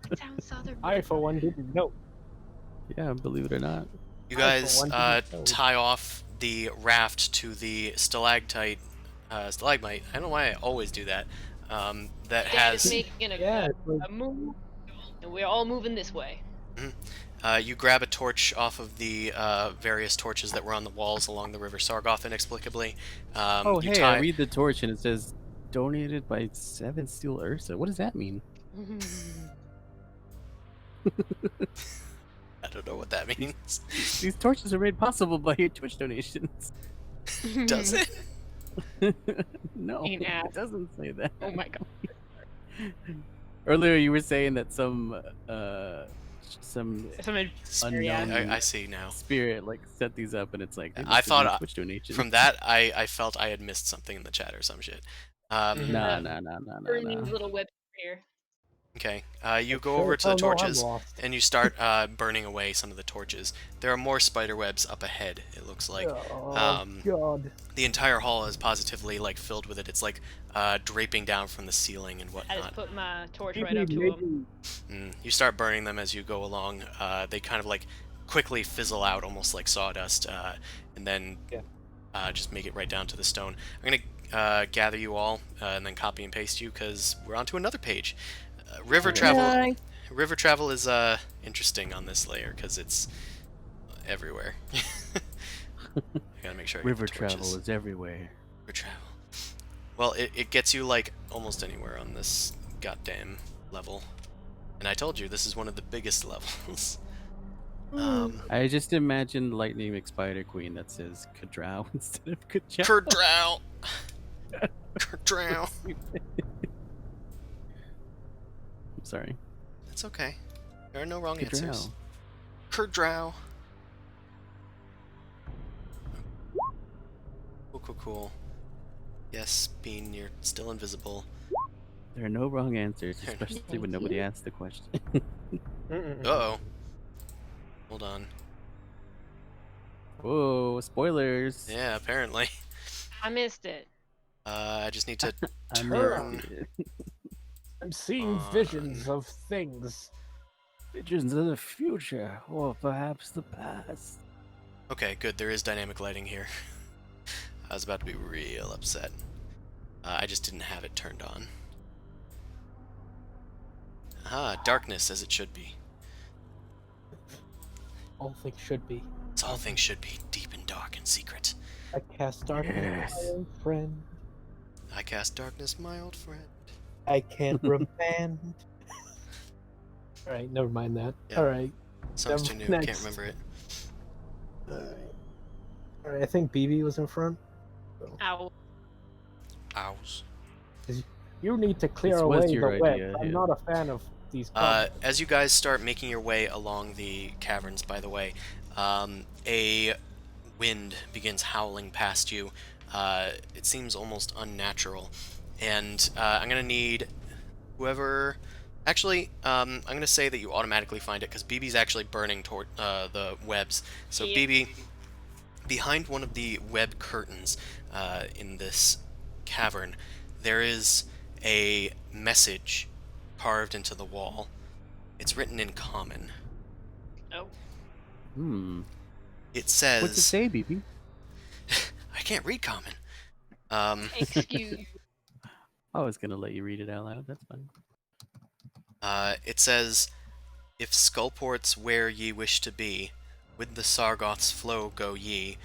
it sounds southern. I, for one, didn't know. Yeah, believe it or not. You I, for guys one, didn't know. tie off the raft to the stalagmite. I don't know why I always do that. That Dad has. is making Yeah, it's like- a move, and we're all moving this way. You grab a torch off of the various torches that were on the walls along the River Sargoth inexplicably. Oh, You hey, tie... I read the torch and it says donated by 7 Steel Ursa. What does that mean? I don't know what that means. These torches are made possible by your Twitch donations. Does it? No, Ain't ass. it doesn't say that. Oh my god. Earlier, you were saying that some Some Unknown. I see now. spirit like set these up, and it's like they I must have thought been I- Twitch donations. From that, I felt I had missed something in the chat or some shit. Nah. these little webs here. Okay. You go Sure over as to the hell no, I'm torches lost. and you start burning away some of the torches. There are more spider webs up ahead. It looks like Oh, God. the entire hall is positively like filled with it. It's like draping down from the ceiling and I just whatnot. put my torch Maybe- right up to him. maybe- You start burning them as you go along. They kind of like quickly fizzle out, almost like sawdust, and then Yeah. just make it right down to the stone. I'm gonna gather you all and then copy and paste you because we're on to another page. River travel. River travel is interesting on this layer because it's everywhere. I gotta make sure I get River the torches. travel is everywhere. River travel. Well, it gets you like almost anywhere on this goddamn level. And I told you this is one of the biggest levels. I just imagined Lightning McSpider Queen that says Kadrow instead of Kachow. Kerdrow. Kerdrow. I'm sorry. That's okay. There are no wrong Kadrow. answers. Kerdrow. Cool. Yes, Bean, you're still invisible. There are no wrong answers, There- especially Thank when nobody you. asks the question. Uh-oh. Hold on. Whoa, spoilers. Yeah, apparently. I missed it. I just need to I turn. missed it. I'm seeing visions of things. Visions of the future, or perhaps the past. Okay, good. There is dynamic lighting here. I was about to be real upset. I just didn't have it turned on. Darkness as it should be. All things should be. As all things should be, deep and dark and secret. I cast darkness, Yes. my old friend. I cast darkness, my old friend. I can't repent. Alright, never mind that. Yeah. Alright. Song's too new, Next. can't remember it. Alright, I think BB was in front. So. Ow. Owls. You need to clear This was away your the web. idea, I'm yeah. not a fan of these bugs. As you guys start making your way along the caverns, by the way, a wind begins howling past you. It seems almost unnatural. And I'm going to need whoever... Actually, I'm going to say that you automatically find it, because BB's actually burning toward the webs. So Yep. BB, behind one of the web curtains in this cavern, there is a message carved into the wall. It's written in common. Oh. Hmm. It says... What's it say, BB? I can't read common. Excuse. I was gonna let you read it out loud. That's fine. It says, "If skullports where ye wish to be, with the Sargoth's flow go ye.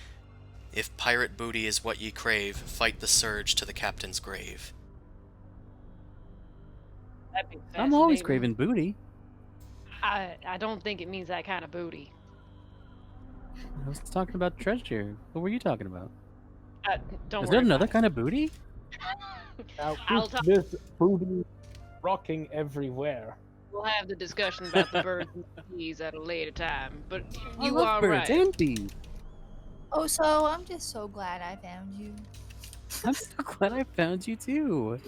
If pirate booty is what ye crave, fight the surge to the captain's grave." That'd be I'm always fascinating. craving booty. I don't think it means that kind of booty. I was talking about treasure. What were you talking about? Don't Is worry there another about kind of booty? Now, I'll talk- there's booty rocking everywhere. We'll have the discussion about the birds and bees at a later time. But I you love are birds right. and bees. Oh, so I'm just so glad I found you. I'm so glad I found you too.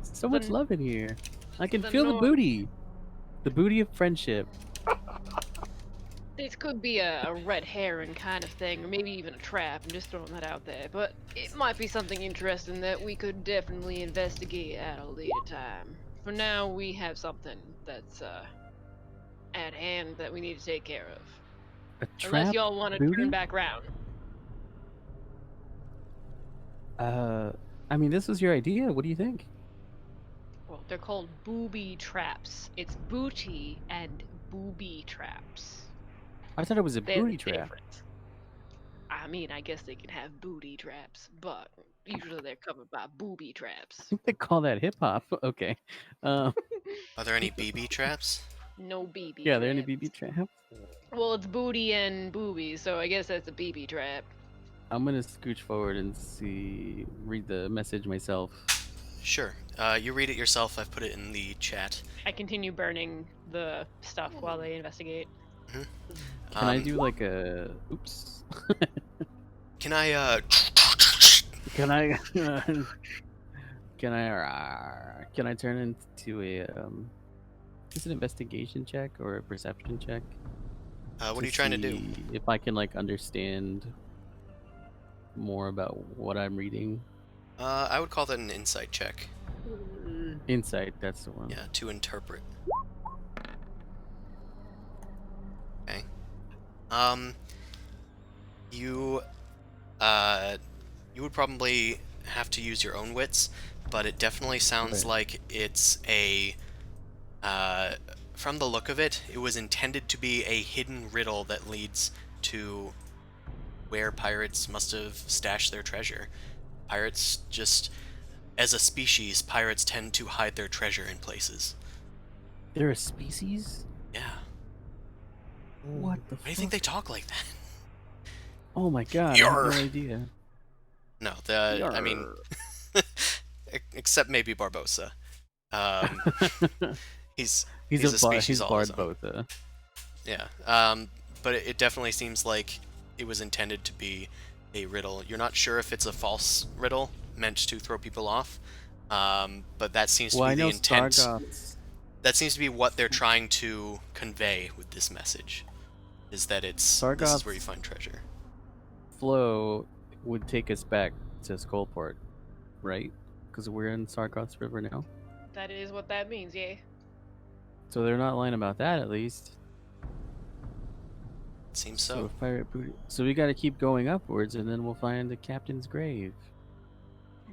So much The- love in here. I can the feel the Nor- booty. The booty of friendship. This could be a red herring kind of thing, or maybe even a trap. I'm just throwing that out there. But it might be something interesting that we could definitely investigate at a later time. For now, we have something that's at hand that we need to take care of. A Unless trap y'all want to booty? turn back around. I mean, this was your idea. What do you think? Well, they're called booby traps. It's booty and booby traps. I thought it was a They're booty trap. different. I mean, I guess they can have booty traps, but usually they're covered by booby traps. I think they call that hip hop. Okay. Are there any BB traps? No BB. Yeah, are there any traps. BB traps? Well, it's booty and boobies, so I guess that's a BB trap. I'm gonna scooch forward and read the message myself. Sure. You read it yourself. I've put it in the chat. I continue burning the stuff while they investigate. Can I do like a? Oops. Can I, Can I? Can I turn into a? Is it an investigation check or a perception check? what are you trying to do? see If I can like understand more about what I'm reading. I would call that an insight check. Insight. That's the one. Yeah, to interpret. Okay. You would probably have to use your own wits, but it definitely sounds Right. like it's a, from the look of it, it was intended to be a hidden riddle that leads to where pirates must have stashed their treasure. Pirates just, as a species, pirates tend to hide their treasure in places. They're a species. Yeah. What the? Why do you think they talk like that? Oh my god! I Yarr. have no idea. No, I mean, except maybe Barbosa. He's he's a a species he's all bard his own. both. Yeah. But it definitely seems like it was intended to be a riddle. You're not sure if it's a false riddle meant to throw people off, but that seems to Well, be I the know intent. Stargoths. That seems to be what they're trying to convey with this message. Is that this is where Sargoths- you find treasure. Flow would take us back to Skullport, right? Because we're in Sargoth's River now. That is what that means, yeah. So they're not lying about that, at least. Seems so. pirate booty. So we got to keep going upwards, and then we'll find the captain's grave.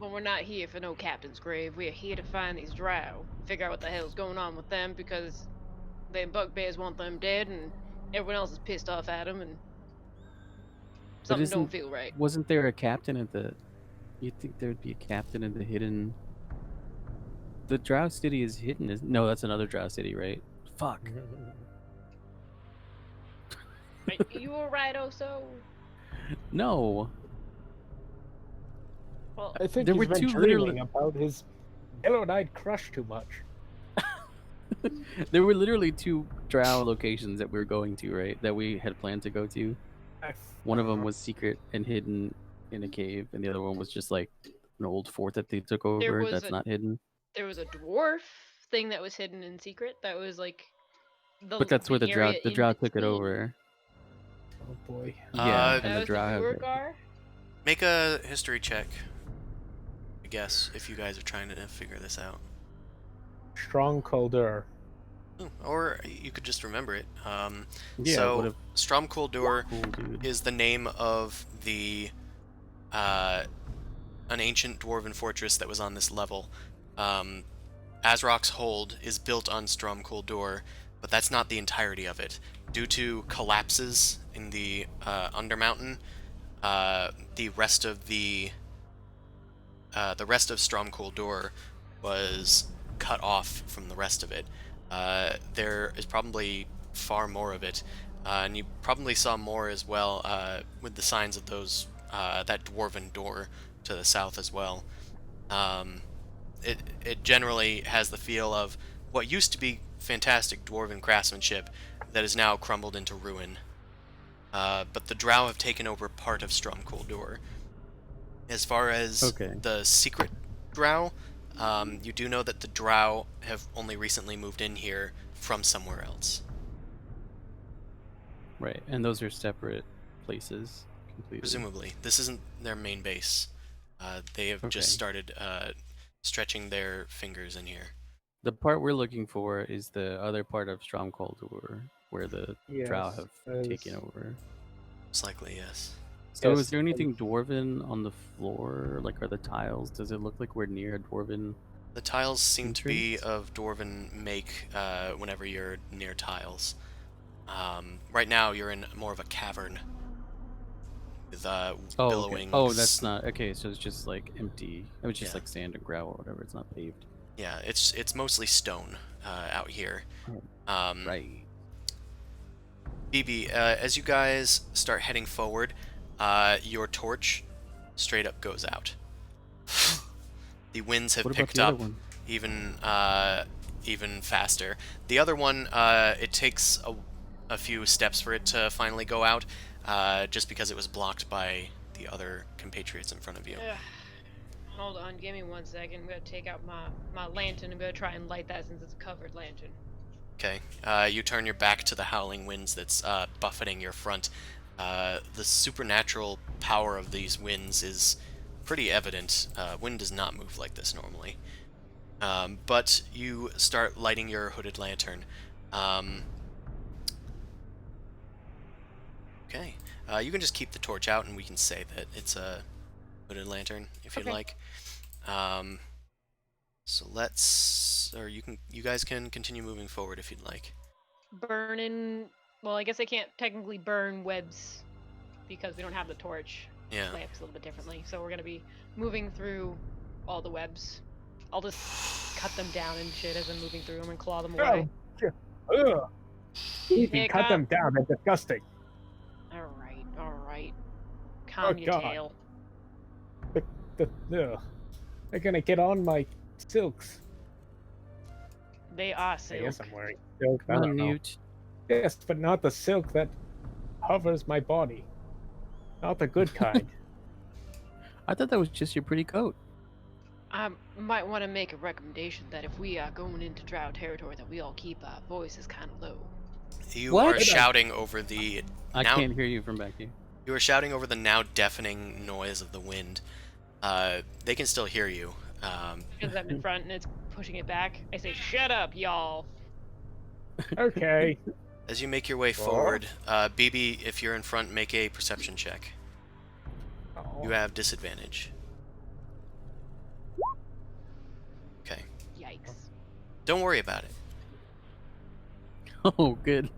But we're not here for no captain's grave. We're here to find these Drow. Figure out what the hell's going on with them, because the bugbears want them dead, and everyone else is pissed off at them, and something don't isn't- feel right. Wasn't there a captain at the? You'd think there would be a captain in the hidden. The Drow city is hidden. No, that's another Drow city, right? Fuck. Are you alright, Oso? No, Well, I think There he's were been two dreaming literally- about his yellow-eyed crush too much. there were literally 2 drow locations that we were going to, right? That we had planned to go to. One of them was secret and hidden in a cave, and the other one was just like an old fort that they took over was that's not hidden. there was a dwarf thing that was hidden in secret. That was like But that's where the drow area in took it between. over. Oh boy. Yeah, That and the was drow the have Duergar. Make a history check. I guess if you guys are trying to figure this out. Strong colder. Or you could just remember it. Yeah, so would've- Stromkuldur cool dude. is the name of the an ancient dwarven fortress that was on this level. Azrok's Hold is built on Stromkuldur, but that's not the entirety of it. Due to collapses in the Undermountain, the rest of Stromkuldur was cut off from the rest of it. There is probably far more of it, and you probably saw more as well with the signs of those that dwarven door to the south as well. It generally has the feel of what used to be fantastic dwarven craftsmanship that is now crumbled into ruin. But the Drow have taken over part of Stromkuldur. As far as Okay. the secret Drow, you do know that the Drow have only recently moved in here from somewhere else. Right, and those are separate places completely. Presumably, this isn't their main base. They have just Okay. started stretching their fingers in here. The part we're looking for is the other part of Stromkuldur, where the drow Yes, have taken over. Most likely, yes. So Yes, is there anything dwarven on the floor? Like, are the tiles? Does it look like we're near a dwarven? The tiles seem to be Entrance? of dwarven make whenever you're near tiles. Right now, you're in more of a cavern with Oh, billowing. okay. Oh, that's not okay. So it's just like empty. It was just Yeah. like sand and gravel or whatever. It's not paved. Yeah, it's mostly stone out here. Right. BB, as you guys start heading forward, your torch straight up goes out. The winds have What about picked the other up one? even faster. The other one, it takes a few steps for it to finally go out, just because it was blocked by the other compatriots in front of you. Ugh. Hold on, give me 1 second. I'm gonna take out my lantern. I'm gonna try and light that since it's a covered lantern. Okay, you turn your back to the howling winds that's buffeting your front. The supernatural power of these winds is pretty evident. Wind does not move like this normally. But you start lighting your hooded lantern. Okay, you can just keep the torch out and we can say that it's a hooded lantern if you'd Okay. like. So you guys can continue moving forward if you'd like. Burning. Well, I guess I can't technically burn webs because we don't have the torch. Yeah. Lamps a little bit differently. So we're gonna be moving through all the webs. I'll just cut them down and shit as I'm moving through them and claw them away. Ugh. You can Yeah, cut them down. They're disgusting. All right. Calm your God. tail. They're gonna get on my silks. They are I silk. guess I'm wearing silk. I don't know. Unmute. Yes, but not the silk that hovers my body. Not the good kind. I thought that was just your pretty coat. I might want to make a recommendation that if we are going into Drow territory, that we all keep our voices kind of low. You What? are shouting over the I now. can't hear you from back here. You are shouting over the now deafening noise of the wind. They can still hear you. Because I'm in front and it's pushing it back. I say, "Shut up, y'all." Okay. As you make your way forward, BB, if you're in front, make a perception check. Oh. You have disadvantage. Okay. Yikes. Don't worry about it. Oh, good.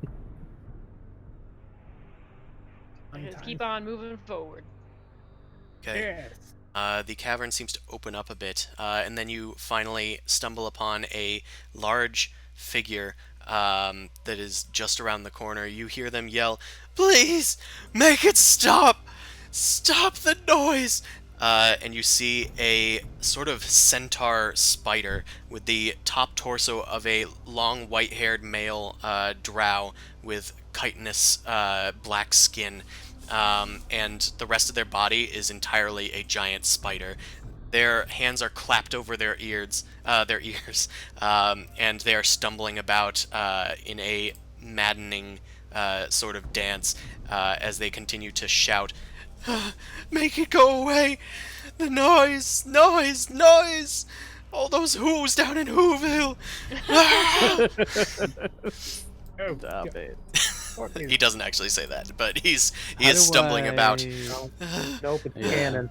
Just keep on moving forward. Okay. Yes. The cavern seems to open up a bit, and then you finally stumble upon a large figure that is just around the corner. You hear them yell, "Please, make it stop! Stop the noise!" And you see a sort of centaur spider with the top torso of a long white-haired male drow with chitinous black skin, and the rest of their body is entirely a giant spider. Their hands are clapped over their ears, and they are stumbling about in a maddening sort of dance as they continue to shout, "Make it go away! The noise, noise, noise! All those whoos down in Whoville!" Oh, Stop it. fucking- He doesn't actually say that, but he How is do stumbling about. No, nope, it's Yeah. canon.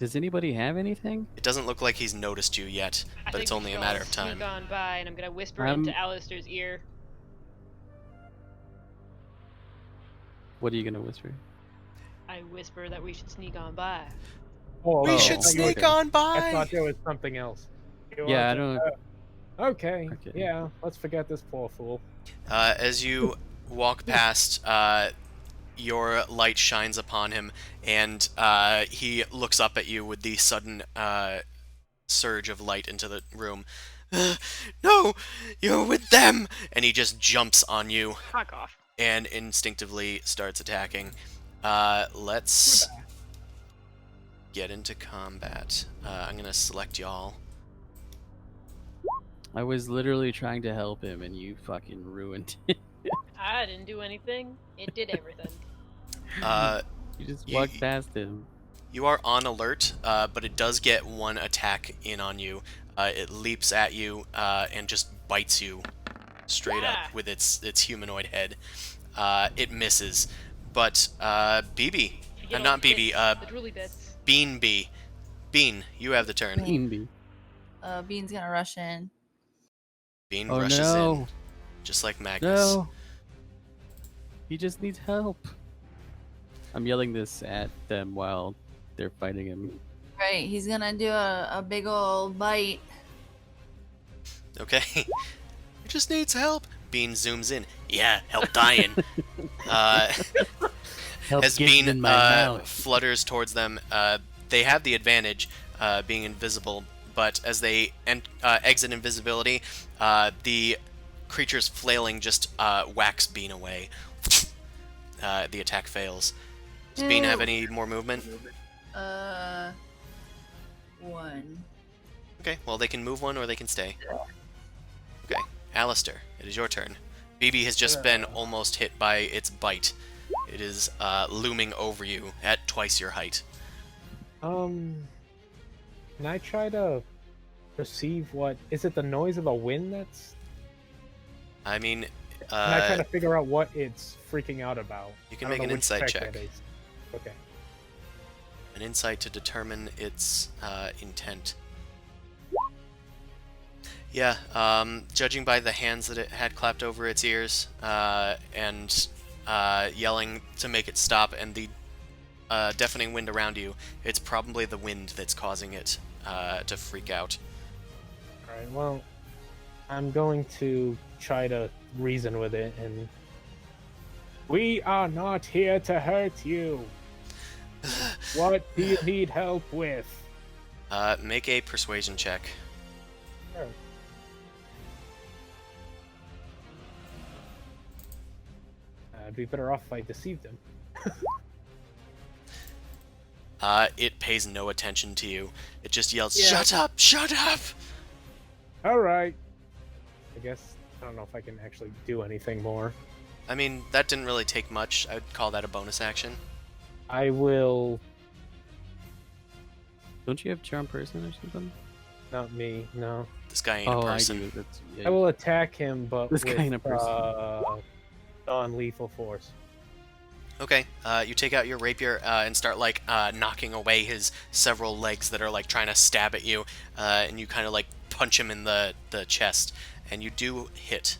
Does anybody have anything? It doesn't look like he's noticed you yet, I but think it's we only a should matter all of time. Sneak on by, and I'm gonna whisper I'm- into Alistair's ear. What are you gonna whisper? I whisper that we should sneak on by. Oh, We Oh, should okay. sneak on I by. thought there was something else. You Yeah, I want don't. to- Okay, Okay. yeah, let's forget this poor fool. As you walk past, your light shines upon him, and he looks up at you with the sudden surge of light into the room. "No, you're with them!" And he just jumps on you Fuck off. and instinctively starts attacking. Let's get into combat. I'm gonna select y'all. I was literally trying to help him, and you fucking ruined it. I didn't do anything. It did everything. You just You- walked past him. You are on alert, but it does get one attack in on you. It leaps at you and just bites you straight Ah. up with its humanoid head. It misses, but BB, You get all not the BB, bits, the drooly bits. Bean B, Bean, you have the turn. Beanby. Bean's gonna rush in. Bean Oh rushes no! in, just like Magnus. No! He just needs help. I'm yelling this at them while they're fighting him. Right, he's gonna do a big old bite. Okay, he just needs help. Bean zooms in. Yeah, help dying. Help As getting Bean in my mouth. flutters towards them, they have the advantage, being invisible. But as they exit invisibility, the creature's flailing just whacks Bean away. The attack fails. Does Bean have Ew. any more movement? One. Okay, well, they can move one or they can stay. Okay, Alistair, it is your turn. BB has just been almost hit by its bite. It is looming over you at twice your height. Can I try to perceive what is it? The noise of the wind that's. I mean, Can I try to figure out what it's freaking out about? you can I don't make know an which insight that check. is. Okay. An insight to determine its intent. Yeah, judging by the hands that it had clapped over its ears, and yelling to make it stop, and the deafening wind around you, it's probably the wind that's causing it to freak out. Alright, well, I'm going to try to reason with it, and we are not here to hurt you. What do you need help with? Make a persuasion check. Sure. I'd be better off if I deceived him. It pays no attention to you. It just yells, Yeah. "Shut up! Shut up!" Alright. I guess I don't know if I can actually do anything more. I mean, that didn't really take much. I'd call that a bonus action. I will. Don't you have charm person or something? Not me, no. This guy ain't Oh, a I person. do. That's, yeah. I will attack him, but This with kind of person. non-lethal force. Okay, you take out your rapier and start like knocking away his several legs that are like trying to stab at you, and you kind of like punch him in the chest, and you do hit.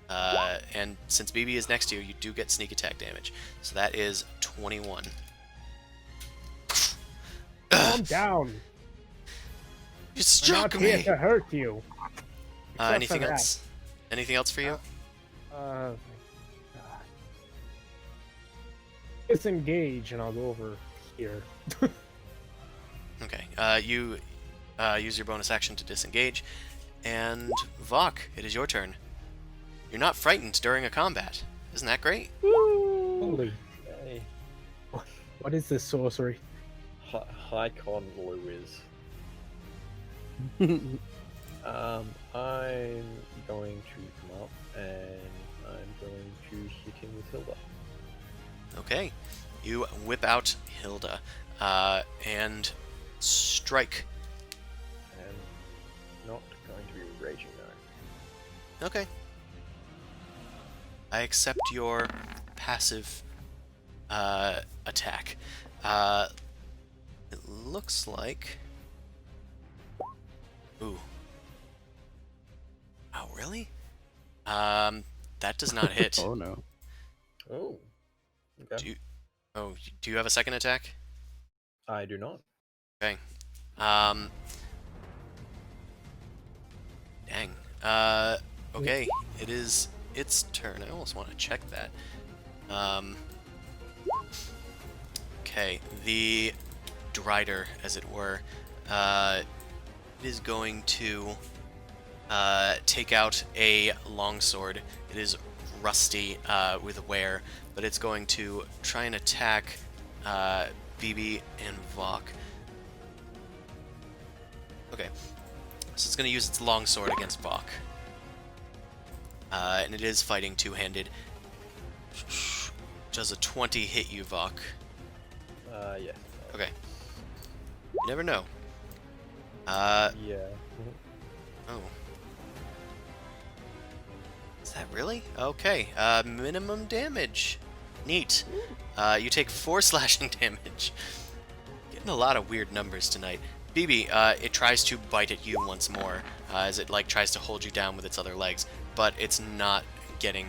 And since BB is next to you, you do get sneak attack damage. So that is 21. Calm down. You I'm struck not here me. to hurt you. Except for Anything that. else? Anything else for you? Uh, disengage, and I'll go over here. Okay. You use your bonus action to disengage, and Vok, it is your turn. You're not frightened during a combat. Isn't that great? Holy, Hey, what is this sorcery? High con Lewis. I'm going to come up and I'm going to hit him with Hilda. Okay. You whip out Hilda and strike. And not going to be raging though. Okay. I accept your passive attack. It looks like... Ooh. Oh, really? That does not hit. Oh no. Oh. Okay. Do you have a second attack? I do not. Okay. Dang. Okay. It is its turn. I almost want to check that. Okay. The Drider, as it were, it is going to take out a longsword. It is rusty with wear, but it's going to try and attack BB and Vok. Okay, so it's going to use its longsword against Vok. And it is fighting two-handed. Does a 20 hit you, Vok? Yeah. Okay. You never know. Yeah. Oh. Is that really? Okay. Minimum damage. Neat. You take 4 slashing damage. Getting a lot of weird numbers tonight. BB, it tries to bite at you once more, as it tries to hold you down with its other legs, but it's not getting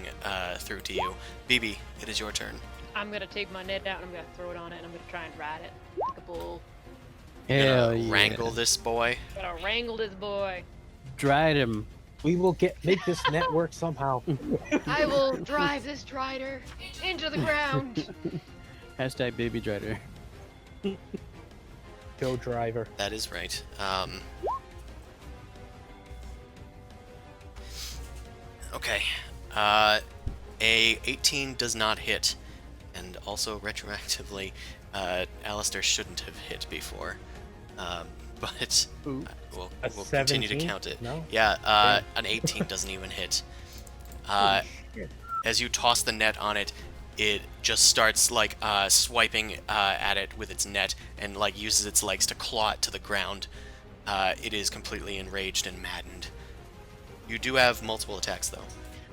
through to you. BB, it is your turn. I'm gonna take my net out and I'm gonna throw it on it and I'm gonna try and ride it like a bull. You're Hell gonna yeah. wrangle this boy. Gotta wrangle this boy. Dried him. We will make this network somehow. I will drive this Drider into the ground. Hashtag baby drider. Go driver. That is right. Okay. A 18 does not hit, and also retroactively, Alistair shouldn't have hit before. But Ooh. we'll A continue to 17? count it. No? Yeah, an 18 doesn't even hit. Shit. As you toss the net on it, it just starts swiping at it with its net and uses its legs to claw it to the ground. It is completely enraged and maddened. You do have multiple attacks though.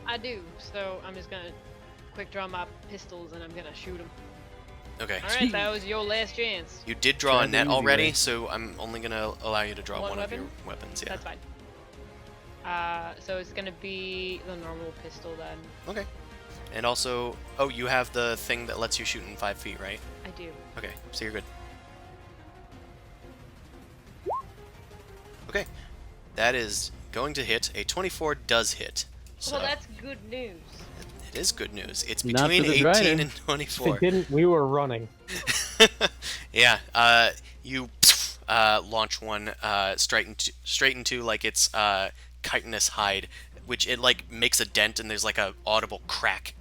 I do, so I'm just gonna quick draw my pistols and I'm gonna shoot him. Okay. Alright, that was your last chance. You did draw a Try the net easy already, way. so I'm only gonna allow you to draw One one of your weapon? weapons. Yeah. That's fine. So it's gonna be the normal pistol then. Okay. And also, oh, you have the thing that lets you shoot in 5 feet, right? I do. Okay, so you're good. Okay, that is going to hit. A 24 does hit. So Well, that's good news. it is good news. It's Not between for the 18 Drider. and If it 24. didn't, we were running. Yeah, you launch one straight into its chitinous hide, which it makes a dent, and there's a audible crack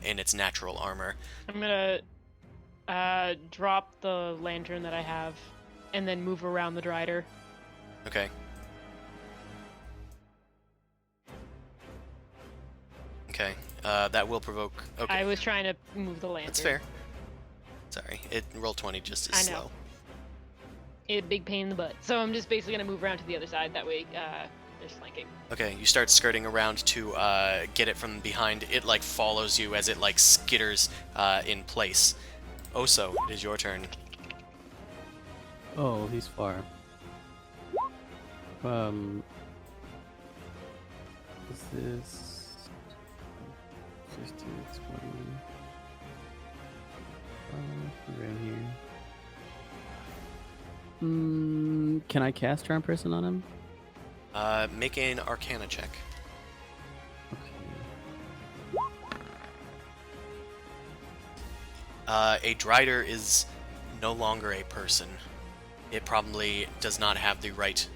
in its natural armor. I'm gonna drop the lantern that I have and then move around the Drider. Okay. Okay, that will provoke. Okay, I was trying to move the lantern. that's fair. Sorry, it rolled 20 just as I know. slow. A big pain in the butt. So I'm just basically gonna move around to the other side. That way, there's flanking. Okay, you start skirting around to get it from behind. It follows you as it skitters in place. Oso, it is your turn. Oh, he's far. Is this 50, 20? Around here. Can I cast Charm Person on him? Make an Arcana check. A Drider is no longer a person. It probably does not have the right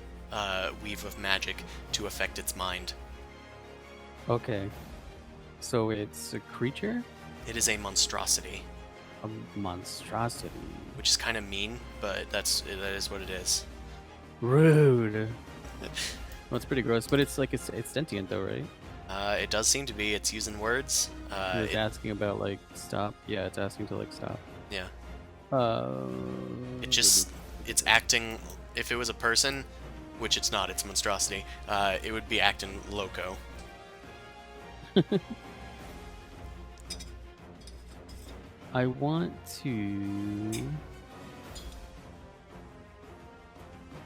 weave of magic to affect its mind. Okay. So it's a creature? It is a monstrosity, A monstrosity. which is kind of mean, but that is what it is. Rude. Well, it's pretty gross, but it's sentient though, right? It does seem to be. It's using words. It's asking about like stop. Yeah, it's asking to like stop. Yeah. Uh, It's acting. If it was a person, which it's not, it's monstrosity. It would be acting loco. I want to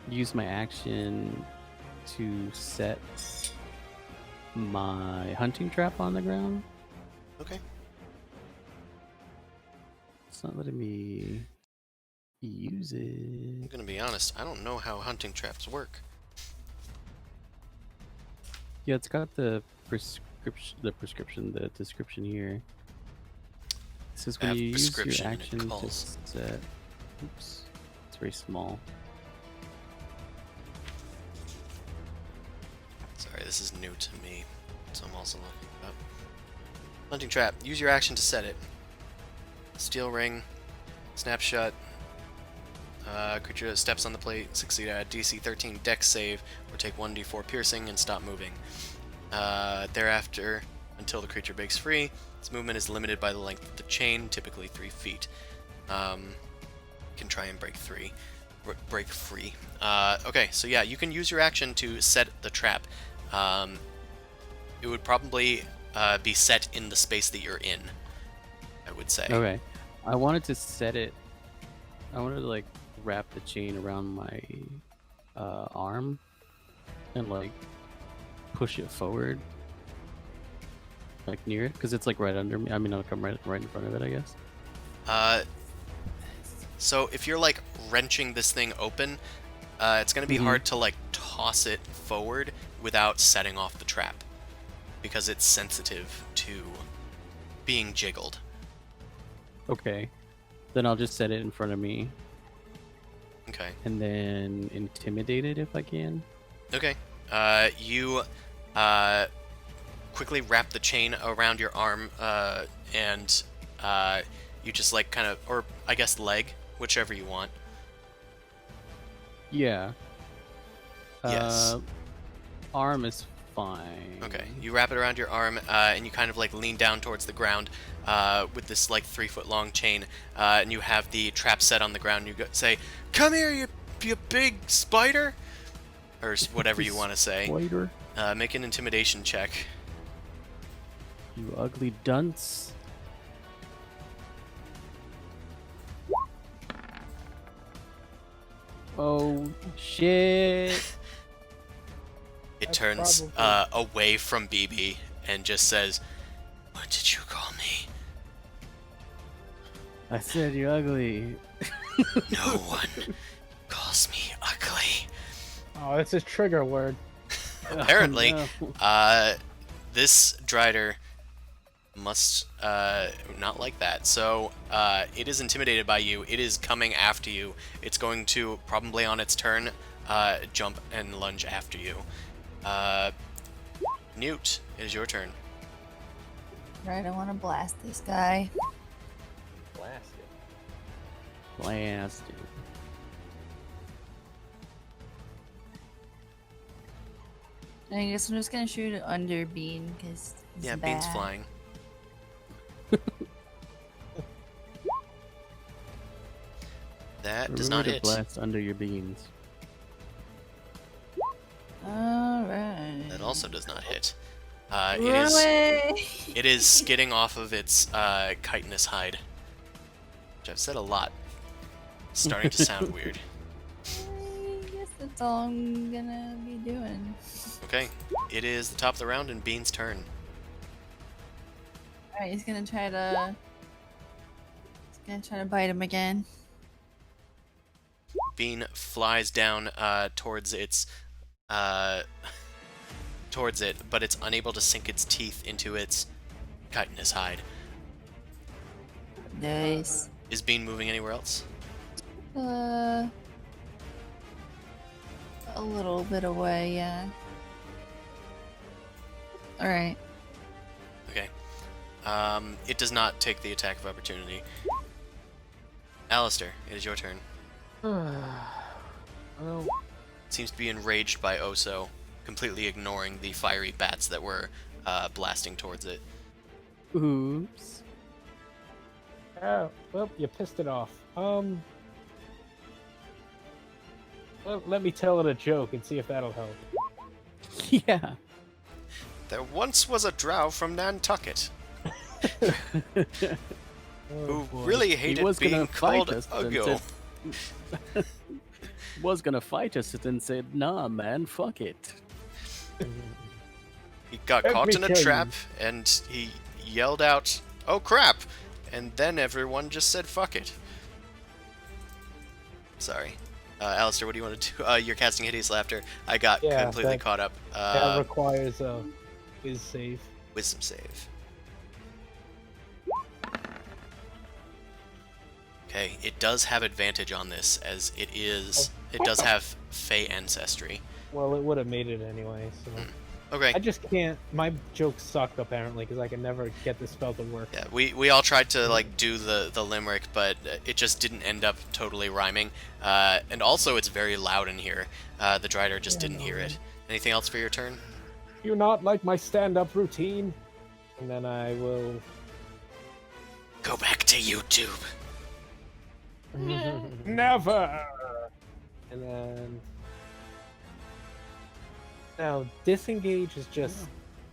use my action to set my hunting trap on the ground. Okay. It's not letting me use I'm it. gonna be honest. I don't know how hunting traps work. Yeah, it's got the description here. It says when Have you use your prescription and it action to calls. set. Oops, it's very small. Sorry, this is new to me, so I'm also looking it up. Hunting trap. Use your action to set it. Steel ring. Snapshot. Creature that steps on the plate succeed at DC 13 Dex save, or take 1d4 piercing and stop moving. Thereafter, until the creature breaks free, its movement is limited by the length of the chain, typically 3 feet. Can try and break free. Okay, so yeah, you can use your action to set the trap. It would probably be set in the space that you're in, I would say. Okay, I wanted to set it. I wanted to like wrap the chain around my arm and like push it forward, like near it, because it's like right under me. I mean, I'll come right in front of it, I guess. So if you're like wrenching this thing open, it's going to be Mhm. hard to like toss it forward without setting off the trap, because it's sensitive to being jiggled. Okay, then I'll just set it in front of me Okay. and then intimidate it if I can. Okay. You quickly wrap the chain around your arm, and you just like kind of, or I guess leg, whichever you want. Yeah. Yes. Arm is fine. Okay. You wrap it around your arm, and you kind of like lean down towards the ground with this like 3-foot long chain, and you have the trap set on the ground. You say, "Come here, you big spider," or whatever you want to say. Spider. Make an intimidation check. You ugly dunce. Oh shit. It That's turns probably- away from BB and just says, "What did you call me?" I said you ugly. No one calls me ugly. Oh, that's a trigger word. Apparently, Oh, no. This Drider must not like that. So it is intimidated by you. It is coming after you. It's going to probably on its turn jump and lunge after you. Newt, it is your turn. Right, I want to blast this guy. Blast it. Blasted. I guess I'm just gonna shoot it under Bean because Yeah, Bean's flying. That does not Remember to hit. blast under your beans. All right. That also does not hit. Run It is. away! It is skidding off of its chitinous hide, which I've said a lot. It's starting to sound weird. I guess that's all I'm gonna be doing. Okay, it is the top of the round and Bean's turn. All right, he's gonna try to. He's gonna try to bite him again. Bean flies down towards its towards it, but it's unable to sink its teeth into its chitinous hide. Nice. Is Bean moving anywhere else? A little bit away, yeah. Alright. Okay. It does not take the attack of opportunity. Alistair, it is your turn. Well, It seems to be enraged by Oso, completely ignoring the fiery bats that were blasting towards it. Oops. Well, you pissed it off. Well, let me tell it a joke and see if that'll help. Yeah. There once was a drow from Nantucket Oh, who boy. really He hated was being gonna called fight us, Uggo. Was gonna fight us, and then said, "Nah, man, fuck it." He got Let caught me in a tell you. trap and he yelled out, "Oh crap!" And then everyone just said, "Fuck it." Sorry. Alistair, what do you want to do? You're casting Hideous Laughter. I got Yeah, completely that- caught up. That requires a is save. Wisdom save. Okay, it does have advantage on this, as it does have Fey ancestry. Well, it would have made it anyway. So Okay. I just can't. My jokes suck apparently because I can never get the spell to work. Yeah, we all tried to like do the limerick, but it just didn't end up totally rhyming. And also, it's very loud in here. The Drider just didn't hear it. Anything else for your turn? You not like my stand-up routine? And then I will. Go back to YouTube. Never. And then. Now disengage is just.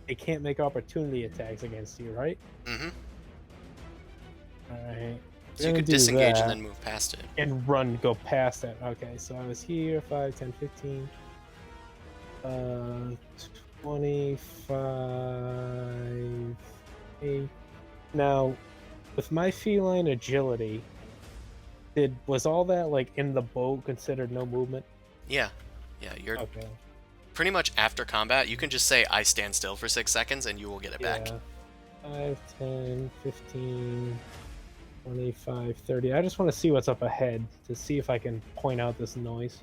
It can't make opportunity attacks against you, right? Mm-hmm. All right. So you Gonna could do disengage that and then move past it. and run, go past it. Okay, so I was here 5, 10, 15. 25. 8. Now, with my feline agility, was all that like in the boat considered no movement? Yeah. Yeah, you're Okay. pretty much after combat. You can just say, "I stand still" for 6 seconds, and you will get it back. Yeah. 5, 10, 15, 25, 30. I just want to see what's up ahead to see if I can point out this noise.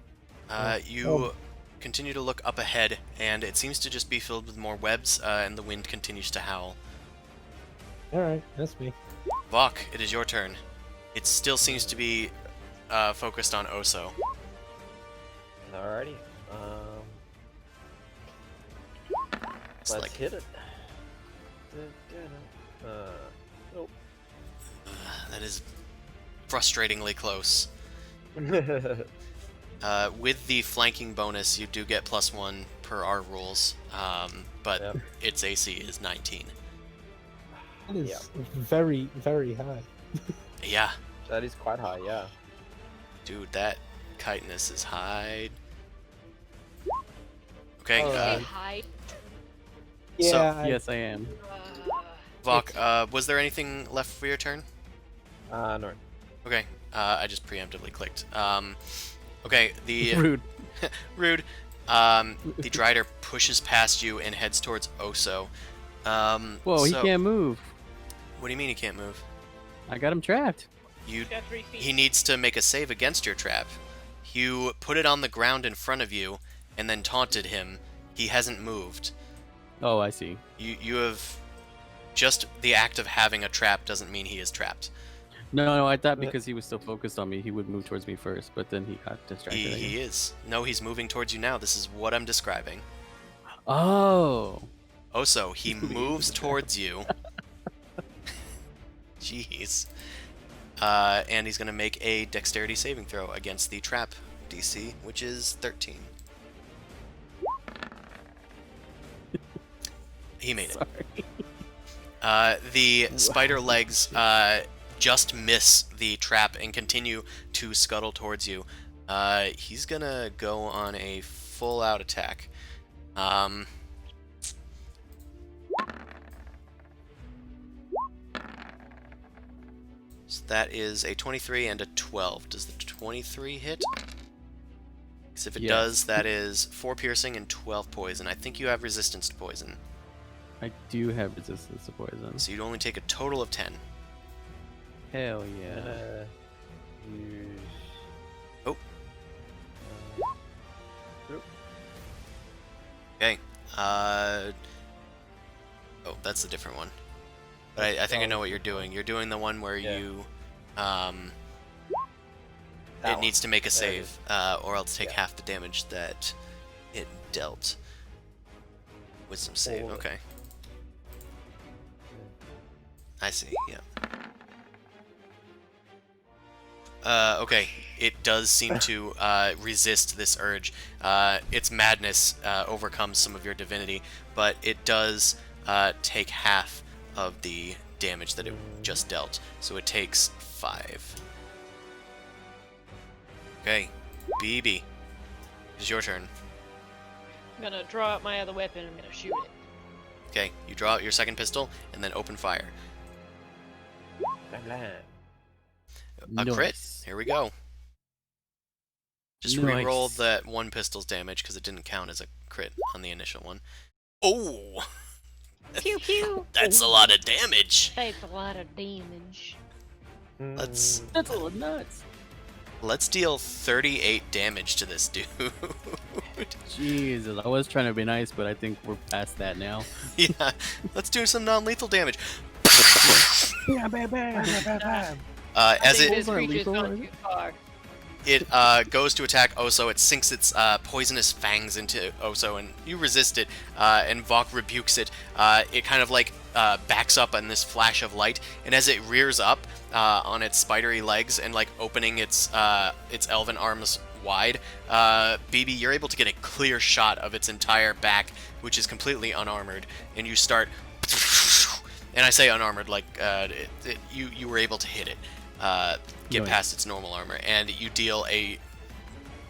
You Oh. continue to look up ahead, and it seems to just be filled with more webs, and the wind continues to howl. Alright, that's me. Vok, it is your turn. It still seems to be focused on Oso. alrighty. It's Let's like, hit it. Nope. that is frustratingly close. With the flanking bonus, you do get +1 per our rules, but Yep. its AC is 19. That is Yeah. very, very high. Yeah, That is quite high, yeah. dude, that chitinous is high. Okay, Oh, Say hi. Yeah, So- Yes, I am. Vok, was there anything left for your turn? No. Okay, I just preemptively clicked. Okay, the Rude. rude. The Drider pushes past you and heads towards Oso. Whoa, he so- can't move. What do you mean he can't move? I got him trapped. You. Got 3 feet. He needs to make a save against your trap. You put it on the ground in front of you, and then taunted him. He hasn't moved. Oh, I see. You have just the act of having a trap doesn't mean he is trapped. No, I thought because he was still focused on me, he would move towards me first, but then he got distracted. I He guess. is. No, he's moving towards you now. This is what I'm describing. Oh. Oso, he moves towards you. Jeez. And he's going to make a dexterity saving throw against the trap DC, which is 13. He made it. Sorry. The spider legs just miss the trap and continue to scuttle towards you. He's gonna go on a full-out attack. So that is a 23 and a 12. Does the 23 hit? Because if it Yes. does, that is 4 piercing and 12 poison. I think you have resistance to poison. I do have resistance to poison. So you'd only take a total of 10. Hell I'm yeah. gonna use. Oh. Oop. Okay. Oh, that's a different one. But I think I know what you're doing. You're doing the one where Yeah. you, That it one. needs to make a There it save, or else take Yeah. half the damage that it dealt. Wisdom save. All of it. Okay. I see. Yeah. Okay. It does seem to resist this urge. Its madness overcomes some of your divinity, but it does take half of the damage that it just dealt. So it takes 5. Okay. BB. It's your turn. I'm gonna draw out my other weapon. I'm gonna shoot it. Okay. You draw out your second pistol and then open fire. Blam, blam. A crit. Nice. Here we go. Just Nice. re-roll that one pistol's damage because it didn't count as a crit on the initial one. Oh, Pew pew. that's a lot of damage. That's a lot of damage. Let's That's a little nuts. deal 38 damage to this dude. Jesus, I was trying to be nice, but I think we're past that now. Yeah, let's do some non-lethal damage. Bam, bam, bam, bam, bam, bam. As This Those aren't creature's lethal, gone are too far. it goes to attack Oso, it sinks its poisonous fangs into Oso, and you resist it, and Vok rebukes it. It kind of like backs up on this flash of light, and as it rears up on its spidery legs and like opening its elven arms wide, BB, you're able to get a clear shot of its entire back, which is completely unarmored, and you start. And I say unarmored, like you were able to hit it, get Nice. past its normal armor, and you deal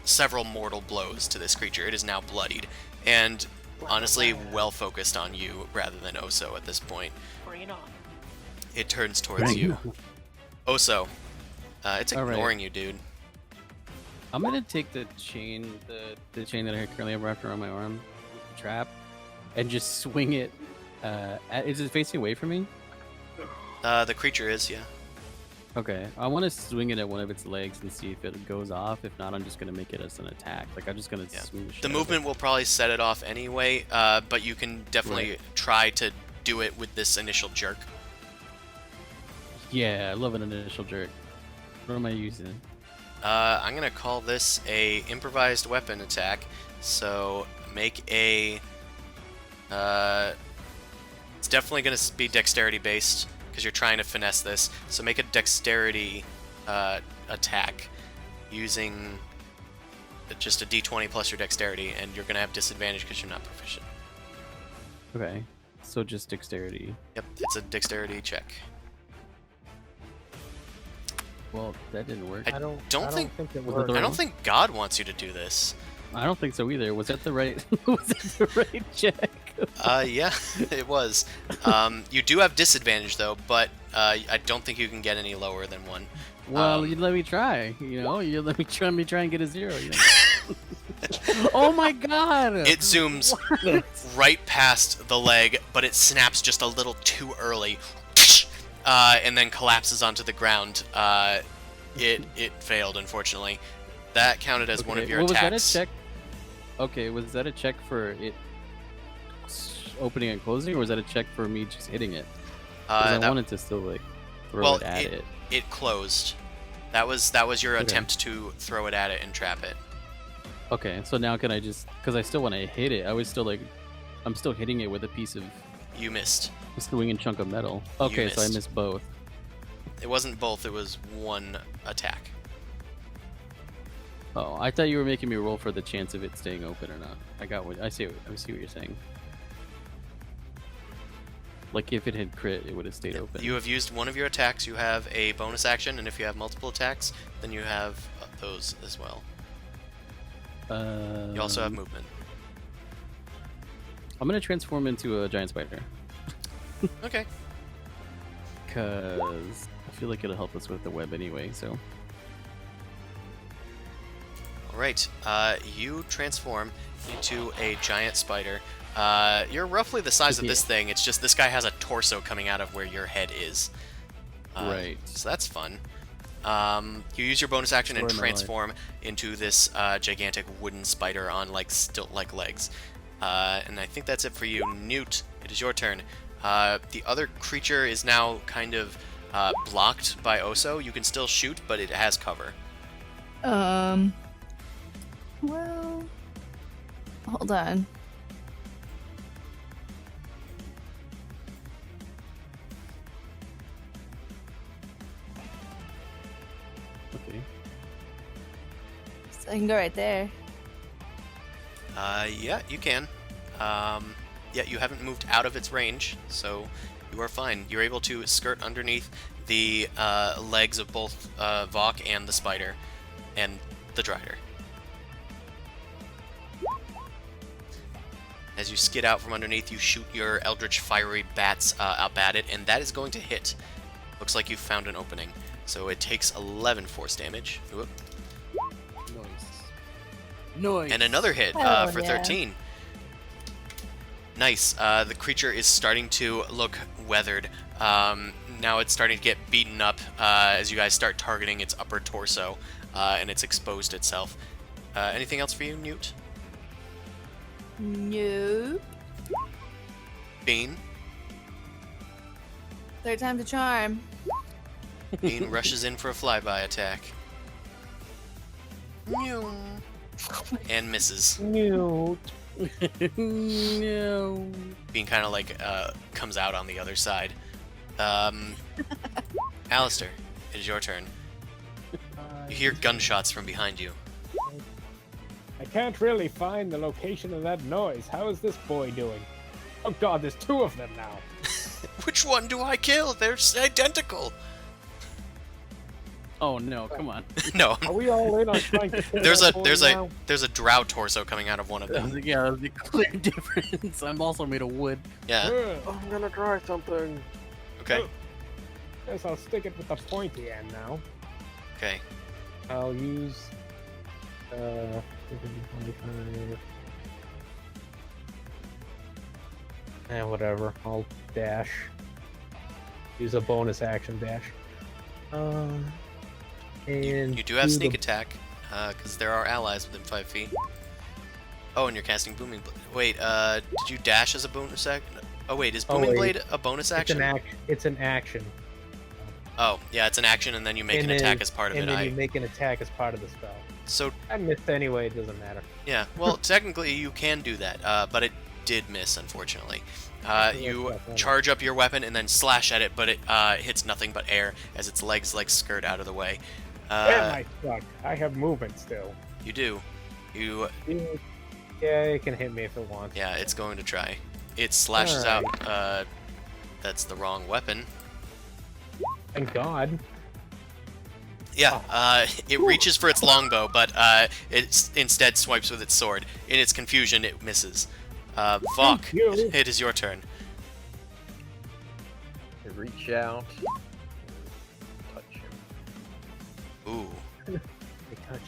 several mortal blows to this creature. It is now bloodied, and honestly, well focused on you rather than Oso at this point. Bring it on. It turns towards Right. you. Oso, it's All right. ignoring you, dude. I'm gonna take the chain, the chain that I currently have wrapped around my arm, trap, and just swing it. Is it facing away from me? The creature is, yeah. Okay, I want to swing it at one of its legs and see if it goes off. If not, I'm just gonna make it as an attack. Like I'm just gonna Yeah. swing the shit The out of it. movement will probably set it off anyway, but you can definitely try to do it with this initial jerk. Yeah, I love an initial jerk. What am I using? I'm gonna call this a improvised weapon attack. So make a. It's definitely gonna be dexterity based because you're trying to finesse this. So make a dexterity attack using just a d20 plus your dexterity, and you're gonna have disadvantage because you're not proficient. Okay, so just dexterity. Yep, it's a dexterity check. Well, that didn't work. I don't think- it Was it worked. the I right don't think God wants you to do this. I don't think so either. Was that the right? Was that the right check? Yeah, it was. You do have disadvantage though, but I don't think you can get any lower than 1. Well, you let me try. You know, you let me try and get a 0. You know? Oh my god! It zooms right past the leg, but it snaps just a little too early, and then collapses onto the ground. It failed, unfortunately. That counted as one of your was attacks. that a check? Okay, was that a check for it opening and closing, or was that a check for me just hitting it? 'Cause I That- wanted to still like throw well, it at it. it closed. That was your Okay. attempt to throw it at it and trap it. Okay, so now can I just? Because I still want to hit it. I was still like, I'm still hitting it with a piece of You missed. a swinging chunk of metal. Okay, so I missed. missed both. It wasn't both. It was one attack. Oh, I thought you were making me roll for the chance of it staying open or not. I see what you're saying. Like if it had crit, it would have stayed open. You have used one of your attacks. You have a bonus action, and if you have multiple attacks, then you have those as well. You also have movement. I'm gonna transform into a giant spider Okay. because I feel like it'll help us with the web anyway. So All right. You transform into a giant spider. You're roughly the size of this thing. It's just this guy has a torso coming out of where your head is. Right. So that's fun. You use your bonus action and Story of my life. transform into this gigantic wooden spider on like stilt-like legs. And I think that's it for you, Newt. It is your turn. The other creature is now kind of blocked by Oso. You can still shoot, but it has cover. Well, hold on. Okay. So I can go right there. Yeah, you can. Yeah, you haven't moved out of its range, so you are fine. You're able to skirt underneath the legs of both Vok and the spider, and the Drider. As you skid out from underneath, you shoot your Eldritch Fiery Bats up at it, and that is going to hit. Looks like you've found an opening. So it takes 11 force damage. Whoop. Noise. And another hit Oh, for yeah. 13. Nice. The creature is starting to look weathered. Now it's starting to get beaten up as you guys start targeting its upper torso, and it's exposed itself. Anything else for you, Newt? Nope. Bean? Third time's a charm. Bean rushes in for a flyby attack. Meow. And misses. Newt. No. Bean kind of like comes out on the other side. Alistair, it is your turn. You hear gunshots from behind you. I can't really find the location of that noise. How is this boy doing? Oh god, there's two of them now. Which one do I kill? They're identical. Oh no! Come on. No, Are we all in on trying to kill there's that a boy there's now? a drow torso coming out of one of them. Yeah, there's a clear difference. I'm also made of wood. Yeah. I'm gonna try something. Okay. Guess I'll stick it with the pointy end now. Okay. I'll use 25. Whatever. I'll dash. Use a bonus action dash. And You do have the- sneak attack, because there are allies within 5 feet. Oh, and you're casting Booming Blade. Wait, did you dash as a bonus action? Oh wait, is Oh, Booming wait. Blade a bonus action? It's an action. Oh, yeah, it's an action, and then you make And an then- attack as part of and it. then you make an attack as part of the spell. So, I missed anyway. It doesn't matter. yeah, well, technically you can do that, but it did miss, unfortunately. You charge up your weapon and then slash at it, but it hits nothing but air as its legs like skirt out of the way. Damn, I suck. I have movement still. You do. You, Yeah, it can hit me if it wants. yeah, it's going to try. It slashes out. That's the wrong weapon. Thank God. Yeah, it reaches for its longbow, but it instead swipes with its sword. In its confusion, it misses. Vok, Thank you. it is your turn. I reach out, touch him. Ooh. I touch.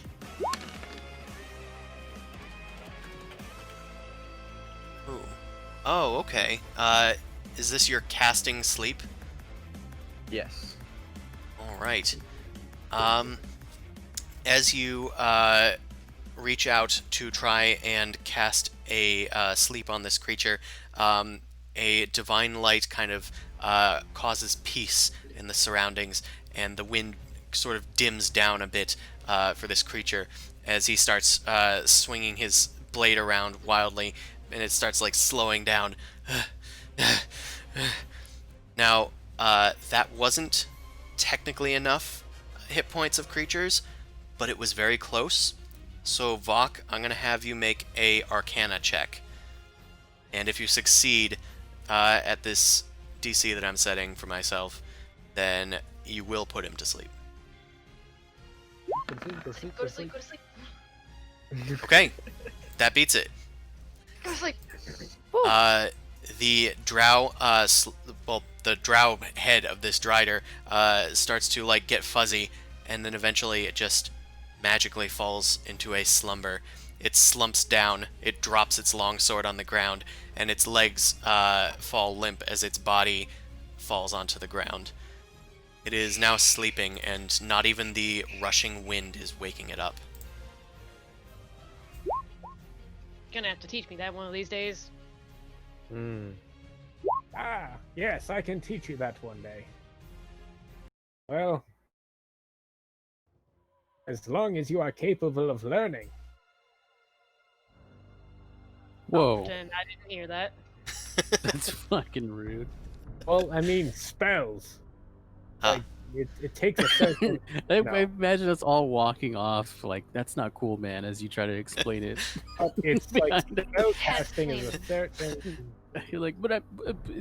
Ooh. Oh, okay. Is this your casting sleep? Yes. All right. As you reach out to try and cast a sleep on this creature, a divine light kind of causes peace in the surroundings, and the wind sort of dims down a bit for this creature as he starts swinging his blade around wildly, and it starts like slowing down. Now, that wasn't technically enough hit points of creatures, but it was very close. So Vok, I'm gonna have you make a Arcana check, and if you succeed at this DC that I'm setting for myself, then you will put him to sleep. Go to sleep, go to sleep. Okay, that beats it. Go to sleep. The drow, the drow head of this drider starts to like get fuzzy, and then eventually it just magically falls into a slumber. It slumps down, it drops its longsword on the ground, and its legs fall limp as its body falls onto the ground. It is now sleeping, and not even the rushing wind is waking it up. Gonna have to teach me that one of these days. Hmm. Ah, yes, I can teach you that one day. Well, as long as you are capable of learning. I'll Whoa, pretend I didn't hear that. that's fucking rude. Well, I mean, spells. Ah. Like, it takes a certain. I No. imagine us all walking off like that's not cool, man. As you try to explain it, It's like behind us. spell casting is a certain. You're like, but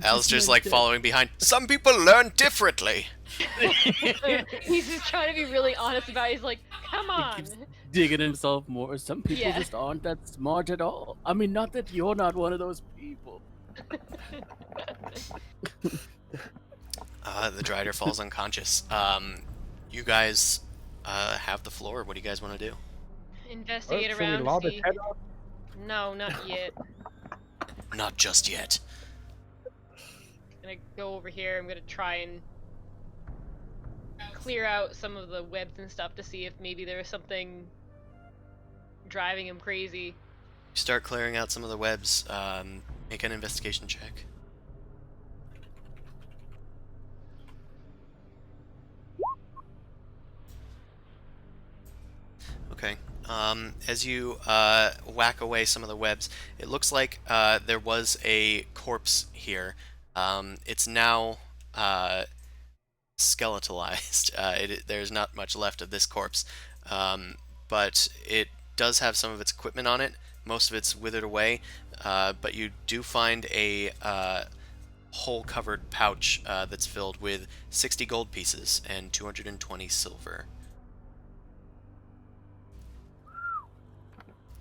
Al's just like meant following behind. Some people learn differently. He's just trying to be really honest about it. He's like, come He on. keeps digging himself more. Some people Yeah. just aren't that smart at all. I mean, not that you're not one of those people. The Drider falls unconscious. You guys have the floor. What do you guys want to do? Investigate Should we around. lob its See. head off? No, not yet. Not just yet. Gonna go over here. I'm gonna try and clear out some of the webs and stuff to see if maybe there's something driving him crazy. You start clearing out some of the webs. Make an investigation check. Okay. As you whack away some of the webs, it looks like there was a corpse here. It's now skeletalized. There's not much left of this corpse, but it does have some of its equipment on it. Most of it's withered away, but you do find a hole-covered pouch that's filled with 60 gold pieces and 220 silver.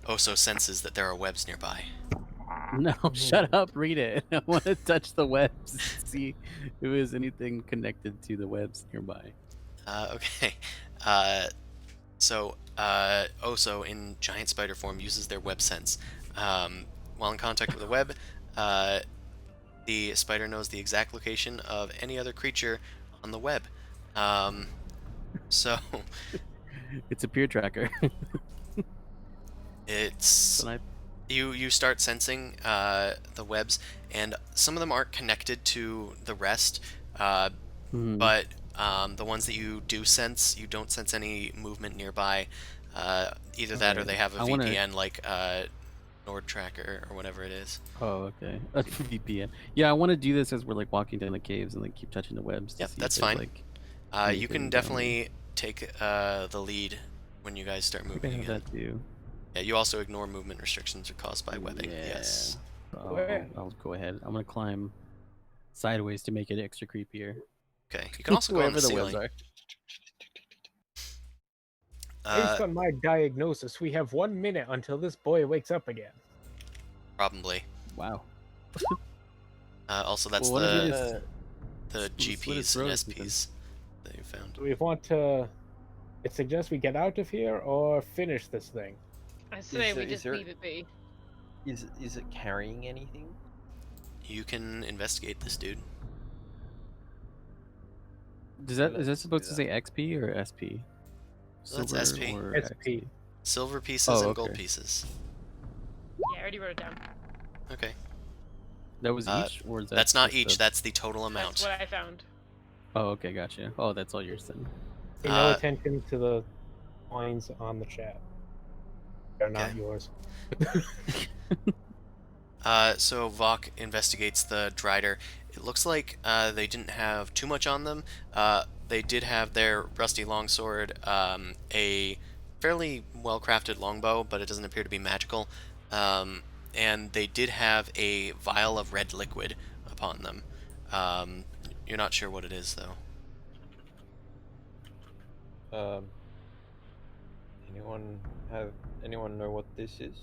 Oso senses that there are webs nearby. No, shut up. Read it. I want to touch the webs. See if there's anything connected to the webs nearby. Okay. So Oso, in giant spider form, uses their web sense. While in contact with a web, the spider knows the exact location of any other creature on the web. So It's a peer tracker. it's But you start sensing the webs, and some of them aren't connected to the rest, but the ones that you do sense, you don't sense any movement nearby. Either that or Okay. they have a I wanna- VPN like Nord Tracker or whatever it is. Oh, okay. A VPN. Yeah, I want to do this as we're like walking down the caves and like keep touching the webs. To Yep, see if that's there's, fine. Like, You anything can down definitely take the lead when you guys start there. I think I moving have again. that too. Yeah, you also ignore movement restrictions are caused by webbing. Yeah. Yes. I'll go ahead. I'm gonna climb sideways to make it extra creepier. Okay. You can also go on Wherever the the webs ceiling. are. Based on my diagnosis, we have 1 minute until this boy wakes up again. Probably. Wow. Also, that's Well, what if you the just slit his GPs and throat or something? SPs that you found. Do we want to? It suggests we get out of here or finish this thing. I say we is just there- leave it be. Is it carrying anything? You can investigate this dude. Is that Let's do supposed to that. say XP or SP? That's Silver SP. or SP. Silver pieces Oh, and gold okay. pieces. Yeah, I already wrote it down. Okay. That was Uh, each, or is that That's not just each. the- That's the total That's amount. what I found. Oh, okay, gotcha. Oh, that's all yours then. Pay no Uh, attention to the lines on the chat. They're not Okay. yours. So Vok investigates the Drider. It looks like they didn't have too much on them. They did have their rusty longsword, a fairly well-crafted longbow, but it doesn't appear to be magical. And they did have a vial of red liquid upon them. You're not sure what it is, though. Anyone know what this is?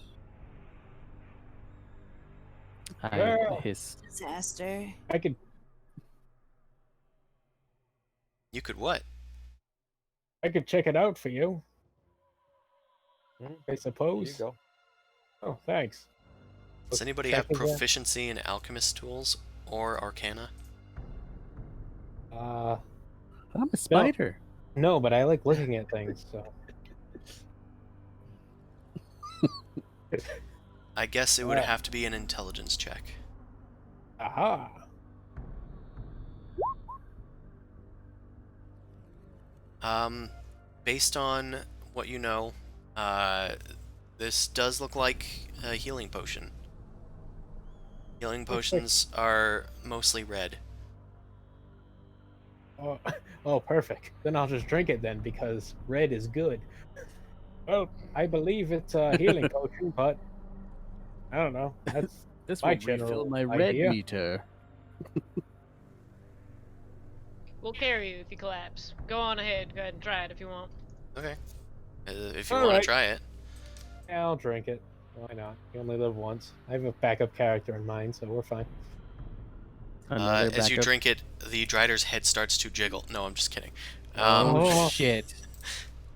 I Well- hiss. Disaster. I could You could what? check it out for you. Hmm, I Here suppose. you go. Oh, thanks. Does anybody have Check again. proficiency in alchemist tools or arcana? I'm a spider. No, but I like looking at things. So I guess it would have to be an intelligence check. aha. Based on what you know, this does look like a healing potion. Healing potions are mostly red. Oh, oh, perfect. Then I'll just drink it then because red is good. Well, I believe it's a healing potion, but I don't know. That's This my will refill general my red idea. meter. We'll carry you if you collapse. Go on ahead. Go ahead and try it if you want. Okay. If you All want right. to try it. Yeah, I'll drink it. Why not? You only live once. I have a backup character in mind, so we're fine. Another As you backup. drink it, the Drider's head starts to jiggle. No, I'm just kidding. Oh Oh. shit!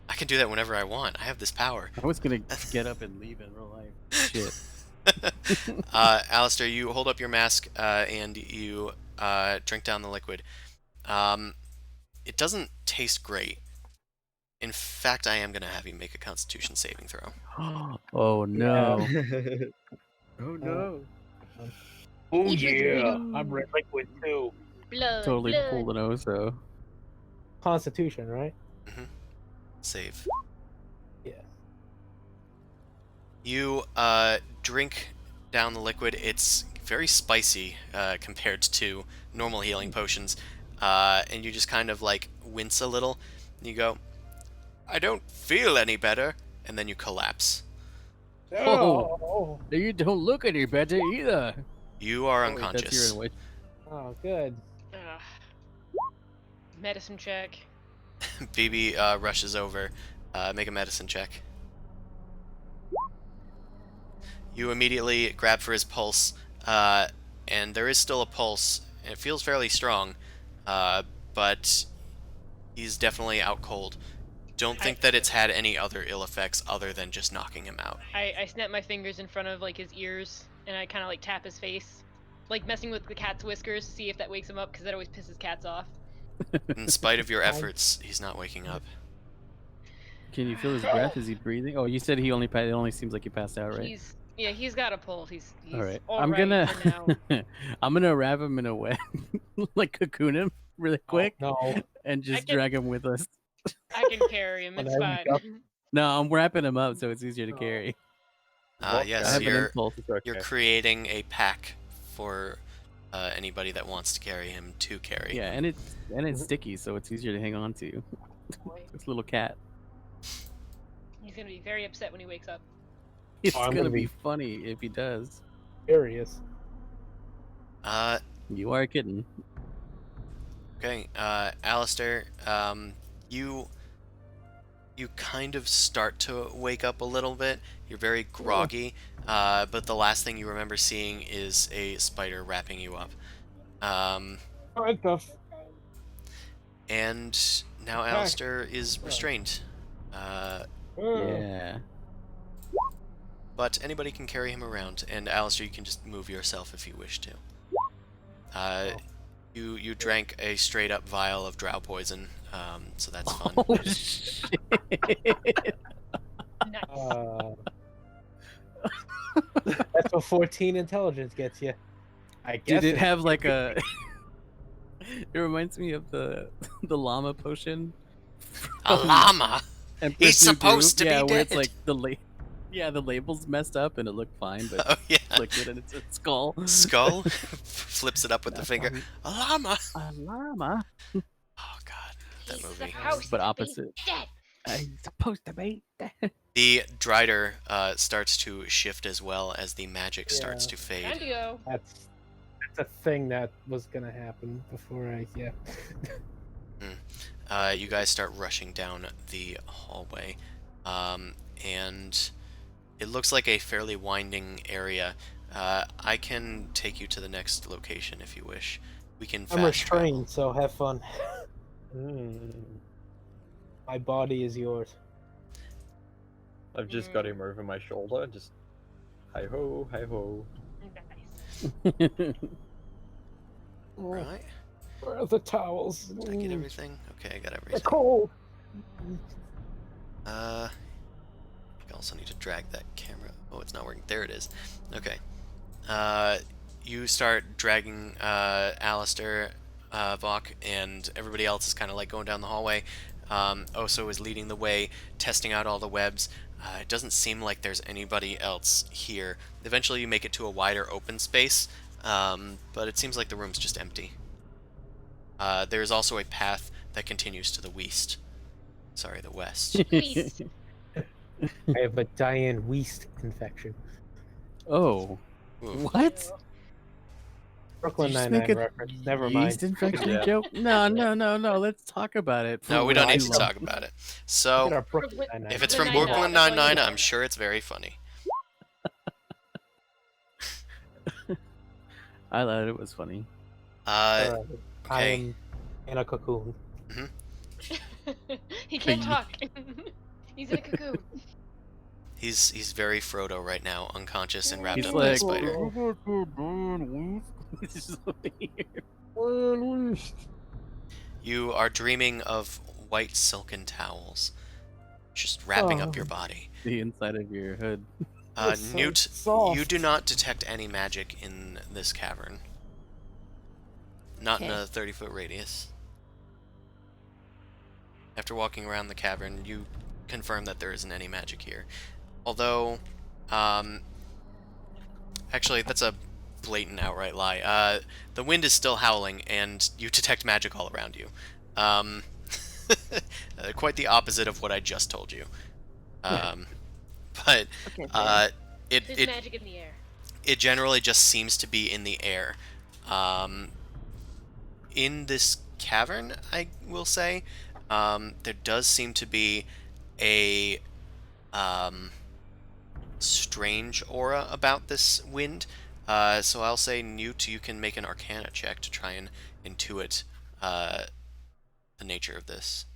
I can do that whenever I want. I have this power. I was gonna get up and leave in real life. Shit. Alistair, you hold up your mask and you drink down the liquid. It doesn't taste great. In fact, I am going to have you make a Constitution saving throw. Oh no! Oh no. Oh Eat with yeah, blue. I'm red liquid too. Blood, Totally blood. pulled an Oso. Constitution, right? Save. Yeah. You drink down the liquid. It's very spicy compared to normal healing potions. And you just kind of like wince a little. You go, I don't feel any better. And then you collapse. Oh. You don't look any better either. You are Oh, wait, that's unconscious. your witch. Oh, good. Ugh. Medicine check. BB rushes over. Make a medicine check. You immediately grab for his pulse, and there is still a pulse. It feels fairly strong, but he's definitely out cold. Don't think that it's had any other ill effects other than just knocking him out. I snap my fingers in front of like his ears and I kind of like tap his face, like messing with the cat's whiskers to see if that wakes him up because that always pisses cats off. In spite of your efforts, he's not waking up. Can you feel his breath? Is he breathing? Oh, you said he only. It only seems like he passed out, right? He's got a pulse. He's All right. all I'm right gonna. for now. I'm gonna wrap him in a web, like cocoon him really quick, Oh, no. and just can- drag him with us. I can carry him. It's When I fine. wake up- No, I'm wrapping him up so it's easier to Oh. carry. What Yes, I have an you're impulse. you're creating a pack for anybody that wants to carry him to carry. Yeah, and it's sticky, so it's easier to hang on to. Boy, This little cat. he's gonna be very upset when he wakes up. It's I'm gonna gonna be be- funny if he does. Curious. You are a kitten. Okay, Alistair, you kind of start to wake up a little bit. You're very groggy, but the last thing you remember seeing is a spider wrapping you up. What the And now Alistair is restrained. Yeah. But anybody can carry him around, and Alistair, you can just move yourself if you wish to. You drank a straight up vial of drow poison, so that's fun. Oh shit! Nice. That's what 14 intelligence gets you. I guess. Did it have like a? It reminds me of the llama potion. A llama? Emperor's He's New supposed to Groove. be Yeah, where it's dead. like the label's messed up and it looked fine, but Oh yeah. click it and it's a skull. Skull flips it up with the finger. A llama. A llama. Oh god, that He's movie. supposed But to be opposite. dead. I'm supposed to be. The Drider starts to shift as well as the magic starts Yeah. to fade. Andio. That's a thing that was gonna happen before I. Yeah. You guys start rushing down the hallway, and it looks like a fairly winding area. I can take you to the next location if you wish. We can fast I'm travel. restrained, so have fun. My body is yours. I've just got him over my shoulder, just hi ho, hi ho. Nice. Right. Where are the towels? Did I get everything? Okay, I got They're everything. cold. I also need to drag that camera. Oh, it's not working. There it is. Okay. You start dragging Alistair, Vok, and everybody else is kind of like going down the hallway. Oso is leading the way, testing out all the webs. It doesn't seem like there's anybody else here. Eventually you make it to a wider open space, but it seems like the room's just empty. There's also a path that continues to the west. Sorry, the west. Beast. I have a Diane Weist infection. Oh, Ooh. what? Brooklyn Did you just Nine-Nine make a reference. Never mind. yeast infection Yeah. joke? No. Let's talk about it. No, for we don't way need too to long. talk about it. Look at So, our Brooklyn Nine-Nine. if it's Brooklyn from Nine-Nine, Brooklyn that's all you Nine-Nine, know. I'm sure it's very funny. I thought it was funny. Uh, I okay. am in a cocoon. He can't talk. He's in a cocoon. He's very Frodo right now, unconscious and wrapped He's up in a like, spider. He's just over here. You are dreaming of white silken towels, just wrapping up your Oh. body. The inside of your hood. It's so Newt, soft. you do not detect any magic in this cavern. Not in Okay. a 30-foot radius. After walking around the cavern, you confirm that there isn't any magic here. Although, actually, that's a blatant outright lie. The wind is still howling, and you detect magic all around you. Quite the opposite of what I just told you. But Okay, it There's it magic in the air. it generally just seems to be in the air. In this cavern, I will say, there does seem to be a strange aura about this wind. So I'll say, Newt, you can make an Arcana check to try and intuit the nature of this.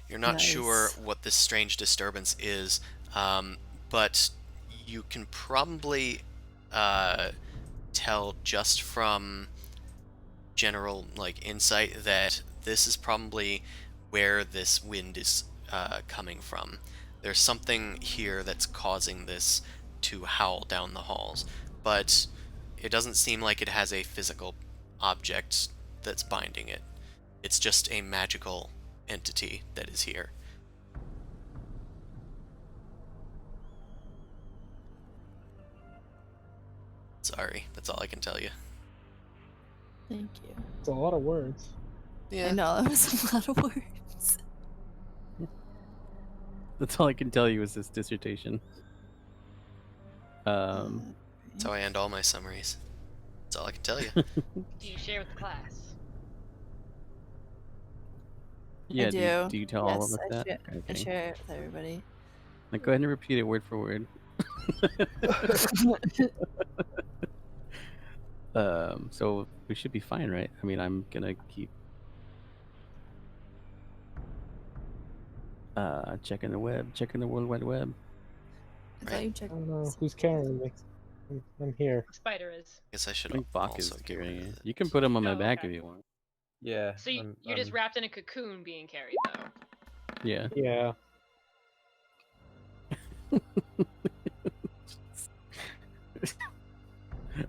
You're not sure Nice. what this strange disturbance is, but you can probably tell just from general insight that this is probably where this wind is coming from. There's something here that's causing this to howl down the halls, but it doesn't seem like it has a physical object that's binding it. It's just a magical entity that is here. Sorry, that's all I can tell you. Thank you. It's a lot of words. Yeah. I know that was a lot of words. That's all I can tell you is this dissertation. That's how I end all my summaries. That's all I can tell you. Do you share with the class? Yeah, I do. do you tell all of Yes, us that? I Okay. share it with everybody. Like, go ahead and repeat it word for word. So we should be fine, right? I mean, I'm gonna keep checking the web, checking the World Wide Web. I thought you checked. I don't know who's carrying me. I'm here. The spider is. Guess I I should think Bach is also get rid carrying of it. this. You can put him on my Oh, back okay. if you want. Yeah. So you're just wrapped in a cocoon being carried, though. Yeah. Yeah.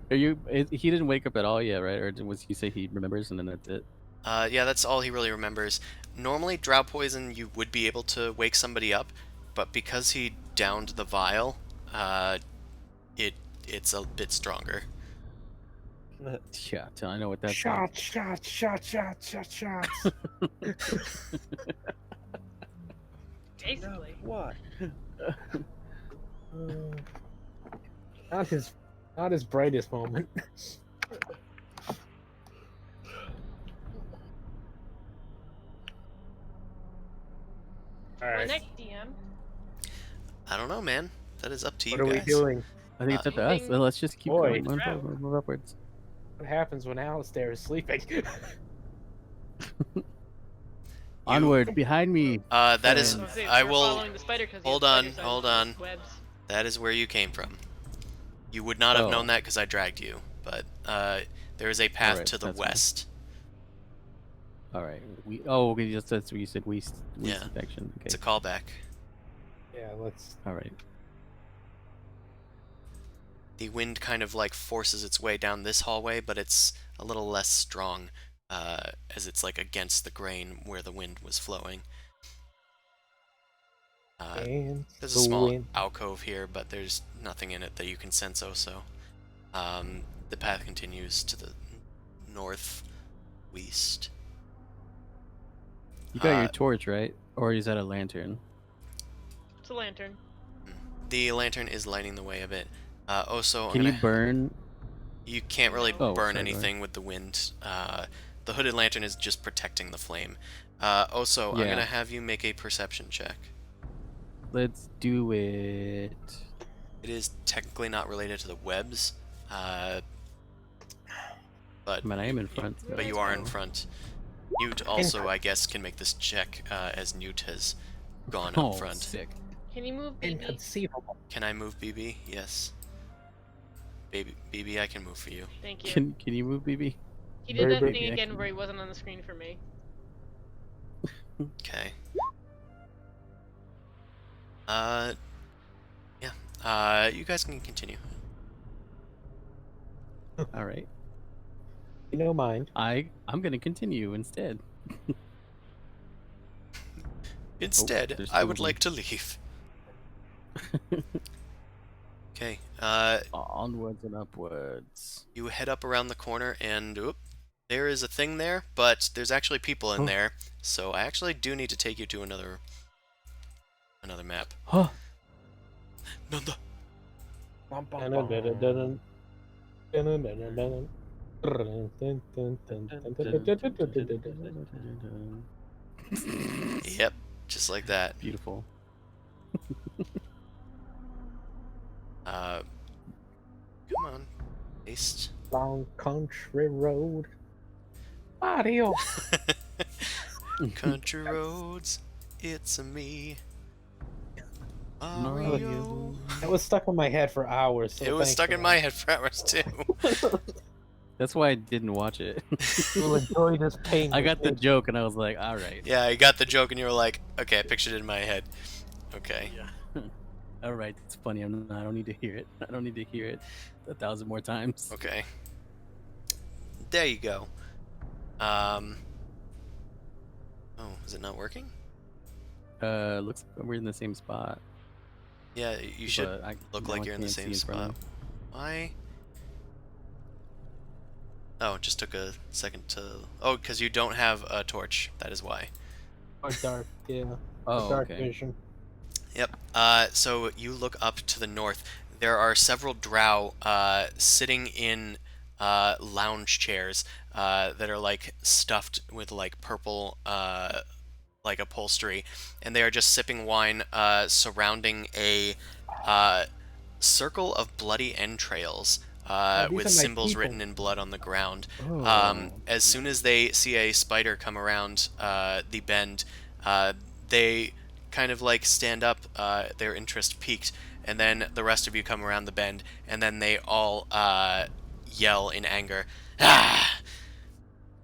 He didn't wake up at all yet, right? Or was you say he remembers and then that's it? Yeah, that's all he really remembers. Normally, drow poison, you would be able to wake somebody up, but because he downed the vial, it's a bit stronger. Yeah, I know what that's Shots. Basically. What? Not his brightest moment. All Well, right. next DM. I don't know, man. That is up to What you are we guys. doing? I think it's up to us. Moving So let's just keep Boy. going. Move upwards. What happens when Alistair is sleeping? Onward, behind me. That is. Friends. I will. Following the spider 'cause he Hold has on, spiders on hold his on. Webs. That is where you came from. You would not have known Oh. that because I dragged you, but there is a path Alright, to the that's fine. west. All right. Okay, that's what you said. Waste Yeah. infection. Okay. It's a callback. Yeah, let's. All right. The wind kind of like forces its way down this hallway, but it's a little less strong as it's like against the grain where the wind was flowing. And There's a the small wind. alcove here, but there's nothing in it that you can sense also. The path continues to the northwest. You got Uh, your torch, right? Or is that a lantern? It's a lantern. The lantern is lighting the way a bit. Also, Can you burn? You can't really No. Oh, burn sorry, go ahead. anything with the wind. The hooded lantern is just protecting the flame. Also, I'm Yeah. gonna have you make a perception check. Let's do it. It is technically not related to the webs, but I mean, I am in front. so but you that's are in cool. front. Newt also, I guess, can make this check as Newt has gone up Oh, front. sick. Can you move BB? Inconceivable. Can I move BB? Yes. BB, I can move for you. Thank you. Can you move, BB? He did that Very thing big. again where he wasn't on the screen for me. Okay. Yeah. You guys can continue. All right. You don't mind. I'm gonna continue instead. Instead, there's I two would of like to leave. Okay. Onwards and upwards. You head up around the corner, and oop, there is a thing there, but there's actually people in Huh. there. So I actually do need to take you to another map. Huh. Nanda. Yep, just like that. Beautiful. Come on, paste. Long country road. Mario. Country roads, it's a me. Mario. Mario. That was stuck in my head for hours. So It was thanks stuck for in that. my head for hours too. That's why I didn't watch it. You'll enjoy this pain. I with got the me. joke and I was like, all right. Yeah, I got the joke, and you were like, "Okay, I pictured it in my head." Okay. Yeah. All right, it's funny. I don't need to hear it. I don't need to hear it 1,000 more times. Okay. There you go. Oh, is it not working? Looks like we're in the same spot. Yeah, you should but I look now like I you're in the can't see same in front spot. of me. Why? Oh, it just took a second to... Oh, because you don't have a torch. That is why. Or dark, yeah. Oh, Dark okay. vision. Yep. So you look up to the north. There are several drow sitting in lounge chairs that are like stuffed with like purple like upholstery, and they are just sipping wine surrounding a circle of bloody entrails Oh, these with are my symbols people. written in blood on the ground. Oh, As soon as they see a spider come around the bend, they kind of like stand up, their interest peaked, and then the rest of you come around the bend, and then they all yell in anger. Ah!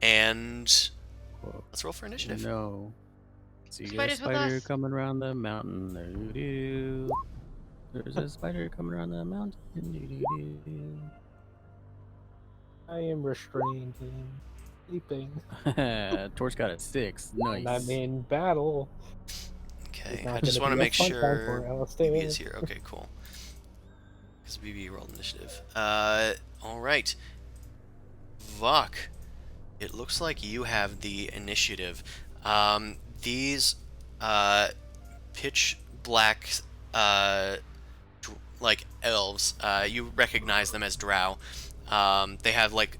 And Whoa. let's roll for initiative. No. See a Spiders with spider us. coming around the mountain. Doo-doo. There's a spider coming around the mountain. Doo-doo-doo. I am restrained and sleeping. Torch got a 6. Nice. And I'm in battle. Okay, It's not I just gonna want to be a make fun time for sure Alistair. BB is here. Okay, cool. Because BB rolled initiative. Alright. Vok, it looks like you have the initiative. These pitch black like elves, you recognize them as Drow. They have like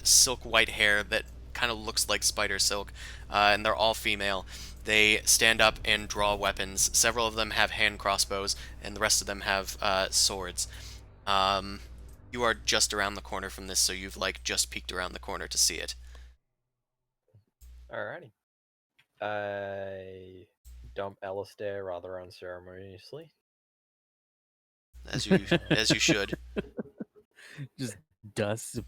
silk white hair that kind of looks like spider silk, and they're all female. They stand up and draw weapons. Several of them have hand crossbows, and the rest of them have swords. You are just around the corner from this, so you've like just peeked around the corner to see it. Alrighty. I dump Alistair rather unceremoniously. as you should. Just dust.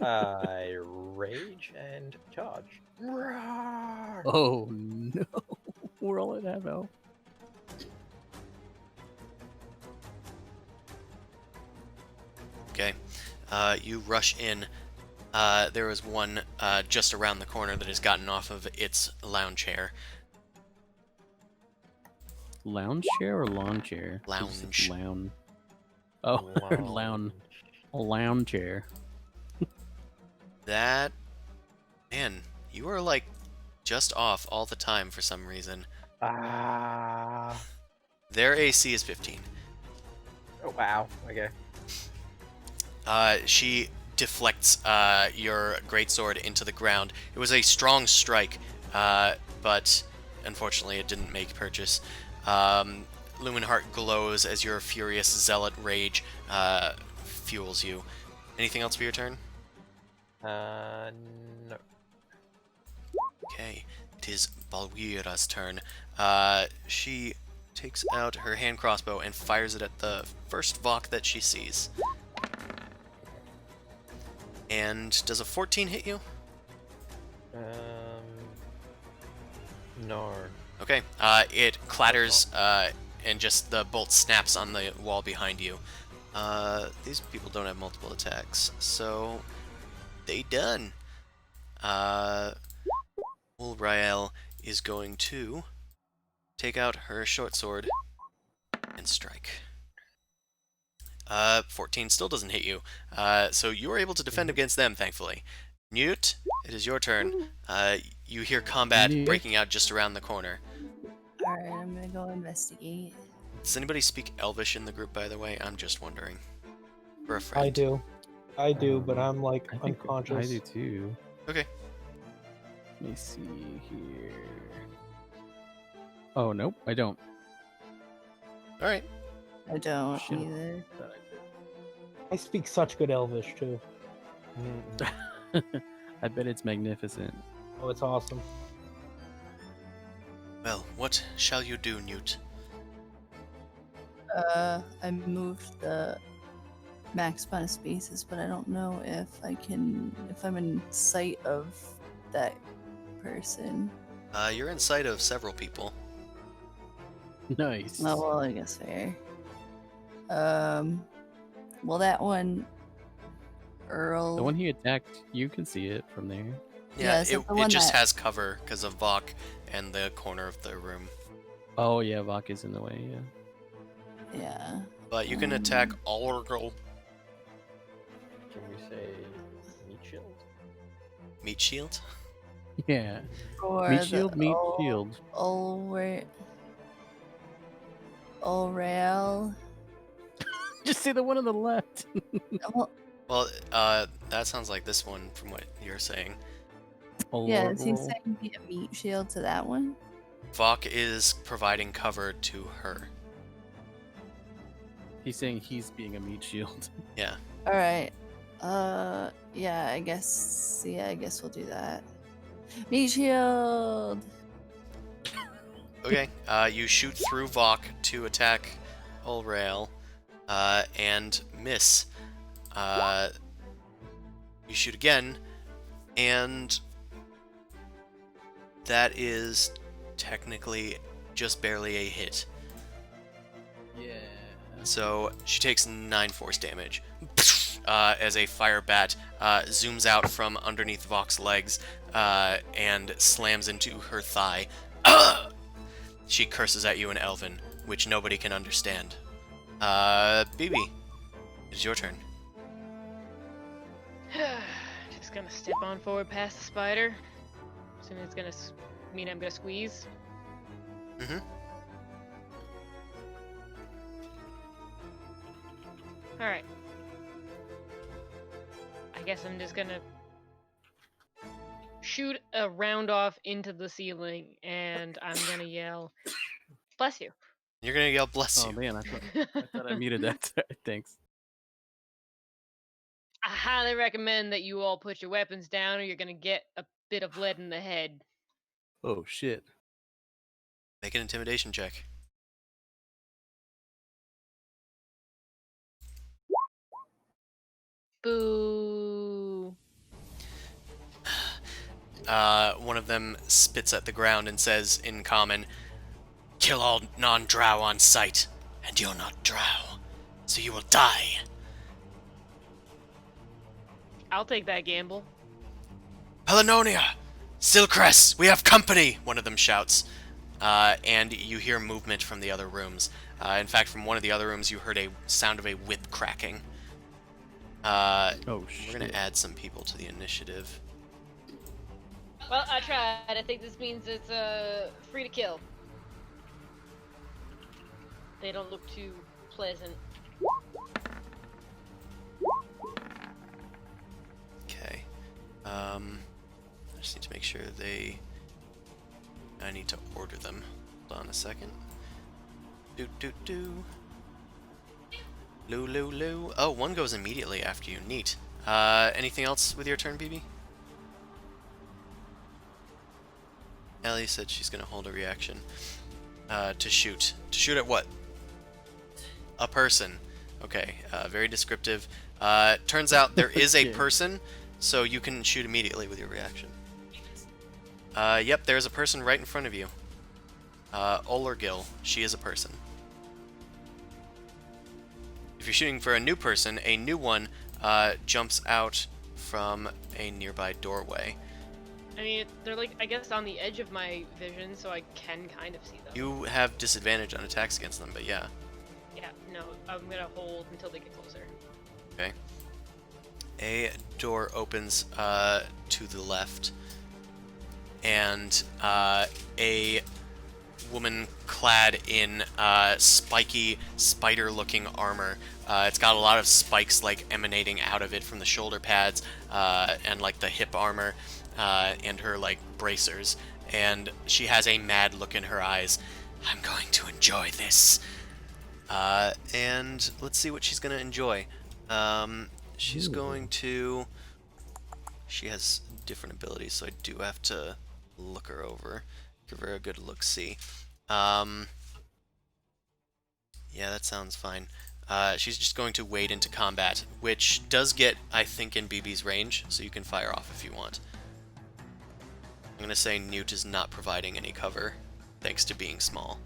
I rage and charge. Roar! Oh no, we're all at half health. Okay, you rush in. There is one just around the corner that has gotten off of its lounge chair. Lounge chair or lawn chair? Lounge. Lounge. Oh, I heard lounge. A lounge chair. That, man, you are like just off all the time for some reason. Ah. Their AC is 15. Oh, wow. Okay. She deflects your greatsword into the ground. It was a strong strike, but unfortunately it didn't make purchase. Lumenheart glows as your furious zealot rage fuels you. Anything else for your turn? No. Okay, it is Balwira's turn. She takes out her hand crossbow and fires it at the first Vok that she sees. And does a 14 hit you? No. Okay. It clatters, and just the bolt snaps on the wall behind you. These people don't have multiple attacks, so they done. Ulrael is going to take out her short sword and strike. 14 still doesn't hit you. So you are able to defend against them, thankfully. Newt, it is your turn. You hear combat Newt. breaking out just around the corner. Alright, I'm gonna go investigate. Does anybody speak Elvish in the group, by the way? I'm just wondering. For a friend. I do, but I'm like I think unconscious. I do too. Okay. Let me see here. Oh, nope, I don't. Alright. I don't Shit. either. I speak such good Elvish too. I bet it's magnificent. Oh, it's awesome. Well, what shall you do, Newt? I moved the max amount of spaces, but I don't know if I'm in sight of that person. You're in sight of several people. Nice. Oh, well, I guess fair. Well, that one, Earl. The one he attacked, you can see it from there. Yeah, Yeah, so the it one just that- has cover because of Vok and the corner of the room. Oh yeah, Vok is in the way. Yeah. Yeah. But you can attack Olrgl. Can we say meat shield? Meat Shield? Yeah. Or Meat shield, meat shield. Olrael. Just see the one on the left. Well, Well, that sounds like this one from what you're saying. yeah, is he Olorgl. saying be a meat shield to that one? Vok is providing cover to her. He's saying he's being a meat shield. Yeah. All right. Yeah, I guess we'll do that. Meat shield. Okay. You shoot through Vok to attack Ulrael, and miss. You shoot again, and that is technically just barely a hit. Yeah. So she takes 9 force damage as a fire bat zooms out from underneath Vok's legs and slams into her thigh. She curses at you in Elven, which nobody can understand. BB, it is your turn. Just gonna step on forward past the spider. Assuming it's gonna mean I'm gonna squeeze. Mm-hmm. Alright. I guess I'm just gonna shoot a round off into the ceiling and I'm gonna yell, "Bless you." You're gonna yell "bless Oh you." man, I thought I muted that. Thanks. I highly recommend that you all put your weapons down or you're gonna get a bit of lead in the head. Oh shit. Make an intimidation check. Boo. One of them spits at the ground and says in common, "Kill all non-Drow on sight, and you're not Drow, so you will die." I'll take that gamble. "Pelinonia! Silcrest, we have company!" one of them shouts. And you hear movement from the other rooms. In fact, from one of the other rooms, you heard a sound of a whip cracking. Oh We're shit. gonna add some people to the initiative. Well, I tried. I think this means it's free to kill. They don't look too pleasant. Okay. I just need to make sure I need to order them. Hold on a second. Do. Lou. Oh, one goes immediately after you. Neat. Anything else with your turn, BB? Ellie said she's gonna hold a reaction. To shoot. To shoot at what? A person. Okay, very descriptive. Turns out there is a Okay. person, so you can shoot immediately with your reaction. Yep, there's a person right in front of you. Olergil. She is a person. If you're shooting for a new person, a new one jumps out from a nearby doorway. I mean, they're like, I guess, on the edge of my vision, so I can kind of see them. You have disadvantage on attacks against them, but yeah. Yeah, no, I'm gonna hold until they get closer. Okay. A door opens to the left, and a woman clad in spiky, spider-looking armor. It's got a lot of spikes like emanating out of it from the shoulder pads and like the hip armor and her like bracers. And she has a mad look in her eyes. "I'm going to enjoy this." And let's see what she's going to enjoy. She's going to... She has different abilities, so I do have to look her over. Give her a good look-see. Yeah, that sounds fine. She's just going to wade into combat, which does get, I think, in BB's range, so you can fire off if you want. I'm going to say Newt is not providing any cover, thanks to being small.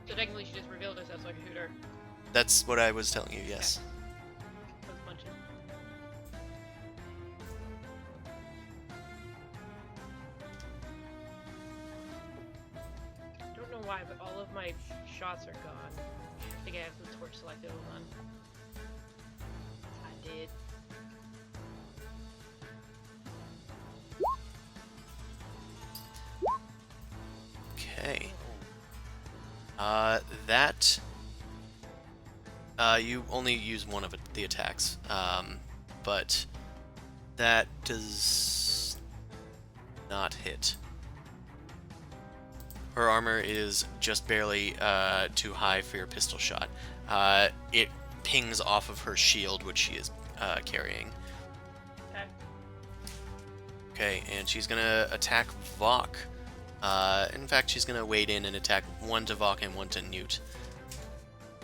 So technically, she just revealed herself, so I can shoot her. That's what I was telling you, yes. I was punching. I don't know why, but all of my shots are gone. I think I have the torch selected. Hold on. I did. Okay. You only use one of the attacks, but that does not hit. Her armor is just barely too high for your pistol shot. It pings off of her shield, which she is carrying. Okay. Okay, and she's gonna attack Vok. In fact, she's gonna wade in and attack one to Vok and one to Newt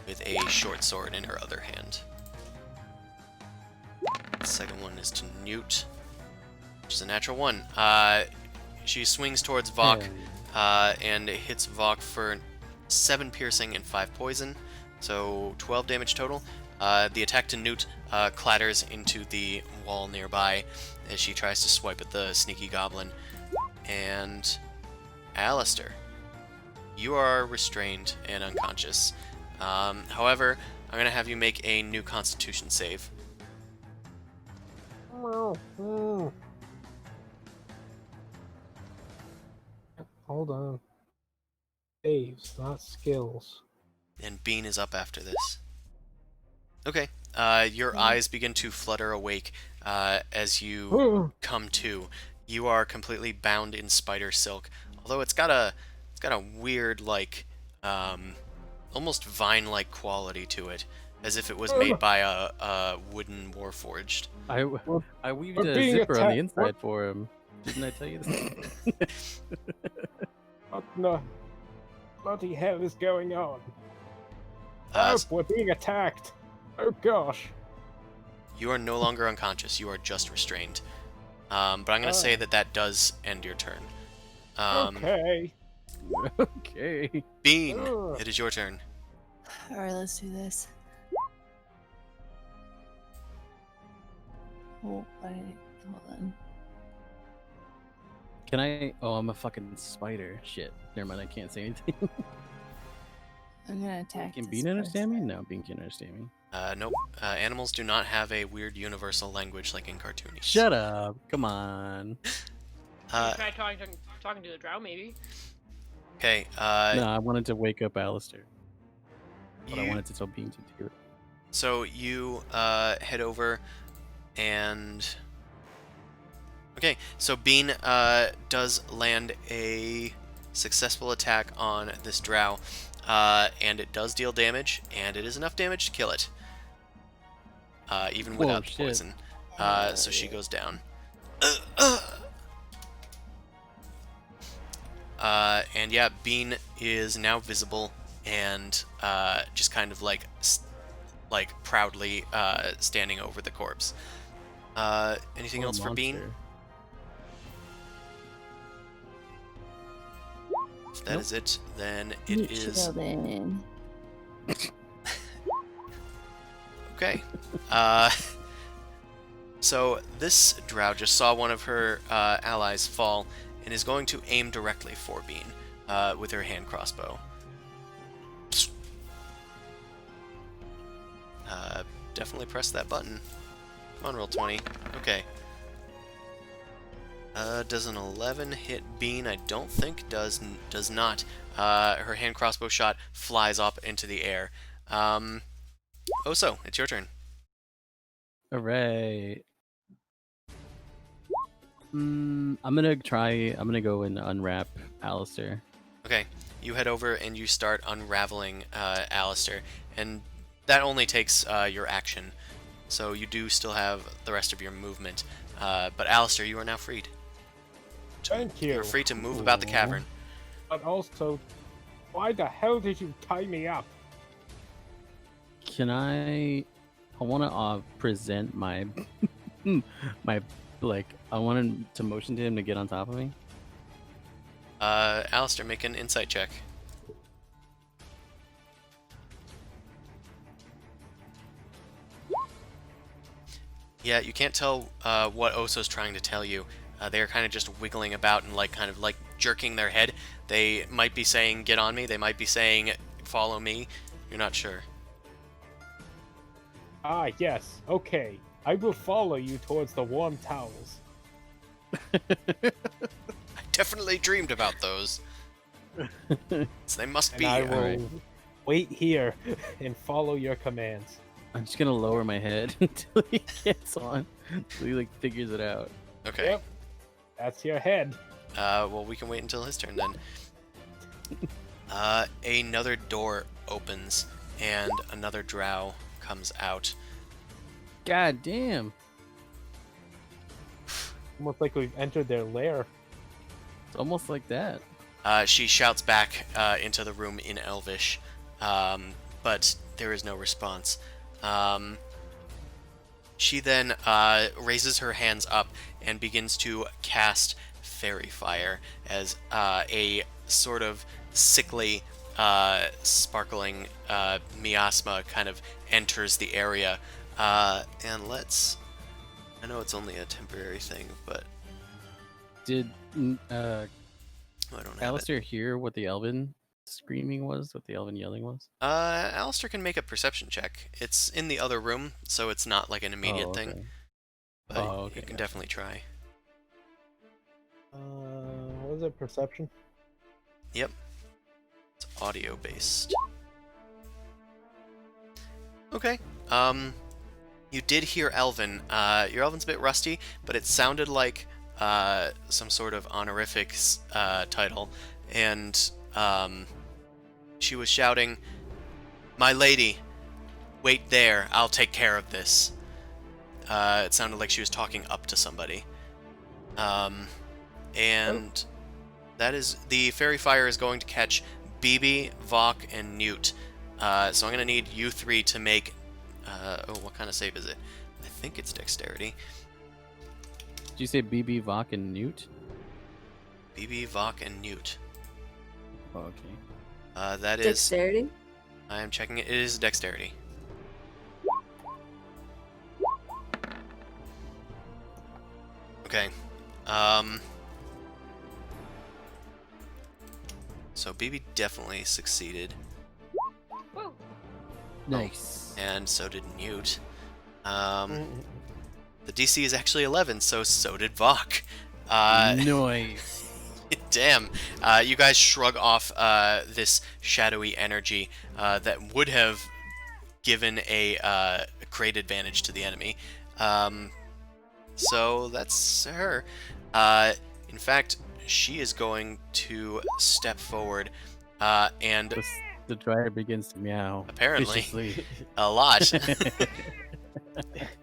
with a short sword in her other hand. The second one is to Newt, which is a natural one. She swings towards Vok and it hits Vok for 7 piercing and 5 poison, so 12 damage total. The attack to Newt clatters into the wall nearby as she tries to swipe at the sneaky goblin. And Alistair, you are restrained and unconscious. However, I'm going to have you make a new Constitution save. Hold on. Saves, not skills. And Bean is up after this. Okay. Your eyes begin to flutter awake as you come to. You are completely bound in spider silk, although it's got a weird like almost vine-like quality to it, as if it was made by a wooden warforged. I weaved we're a being zipper on the attacked. inside for him. Didn't I tell you this? no, bloody hell is going on? Uh, Oh, we're being attacked. Oh gosh. you are no longer unconscious. You are just restrained. But I'm gonna say Oh. that does end your turn. Okay. Okay. Bean, Ugh. it is your turn. All right, let's do this. Oh, hold on. Can I? Oh, I'm a fucking spider. Shit. Never mind. I can't say anything. I'm gonna attack. Can this Bean understand me? person. No, Bean can understand me. Nope. Animals do not have a weird universal language like in cartoonies. Shut up. Come on. Uh, Try talking to the Drow, maybe. okay. No, I wanted to wake up Alistair, but I you- wanted to tell Bean to do it. So you head over and okay. So Bean does land a successful attack on this Drow, and it does deal damage, and it is enough damage to kill it, even Whoa, without the shit. poison. So she goes down. And yeah, Bean is now visible and just kind of like proudly standing over the corpse. Anything Poor else for Bean? monster. If that Nope. is it, then You it is chill then. okay. So this Drow just saw one of her allies fall and is going to aim directly for Bean with her hand crossbow. Definitely press that button. Come on, roll 20. Okay. Does an 11 hit Bean? I don't think does not. Her hand crossbow shot flies up into the air. Oso, it's your turn. Alright. I'm gonna go and unwrap Alistair. Okay, you head over and you start unraveling Alistair, and that only takes your action, so you do still have the rest of your movement. But Alistair, you are now freed. Thank you. You're free to move about the cavern. But also, why the hell did you tie me up? Can I want to present my my I wanted to motion to him to get on top of me. Alistair, make an insight check. Yeah, you can't tell what Oso's trying to tell you. They're kind of just wiggling about and kind of jerking their head. They might be saying, "Get on me." They might be saying, "Follow me." You're not sure. Ah, yes. Okay. I will follow you towards the warm towels. I definitely dreamed about those. So they must And be I here. will Alright. wait here and follow your commands. I'm just gonna lower my head until he gets on, until he figures it out. Okay. Yep. That's your head. Well, we can wait until his turn then. Another door opens, and another Drow comes out. God damn! Almost like we've entered their lair. It's almost like that. She shouts back into the room in Elvish, but there is no response. She then raises her hands up and begins to cast Fairy Fire as a sort of sickly, sparkling miasma kind of enters the area. And let's... I know it's only a temporary thing, but... Did I don't have it. Alistair hear what the elven screaming was? What the elven yelling was? Alistair can make a perception check. It's in the other room, so it's not like an immediate Oh, thing. okay. But Oh, okay, you can gotcha. definitely try. What is it? Perception? Yep. It's audio based. Okay. You did hear Elven. Your Elven's a bit rusty, but it sounded like some sort of honorific title. And she was shouting, "My lady, wait there. I'll take care of this." It sounded like she was talking up to somebody. And That is the fairy fire is going to catch BB, Vok, and Newt. So I'm gonna need you three to make. Oh, what kind of save is it? I think it's dexterity. Did you say BB, Vok, and Newt? BB, Vok, and Newt. Oh, okay. That is. Dexterity? I am checking it. It is dexterity. Okay. So BB definitely succeeded, Whoa. Nice. and so did Newt. The DC is actually 11, so did Vok. Nice. Damn. You guys shrug off this shadowy energy that would have given a great advantage to the enemy. So that's her. In fact, she is going to step forward and The dryer begins to meow. apparently viciously. a lot.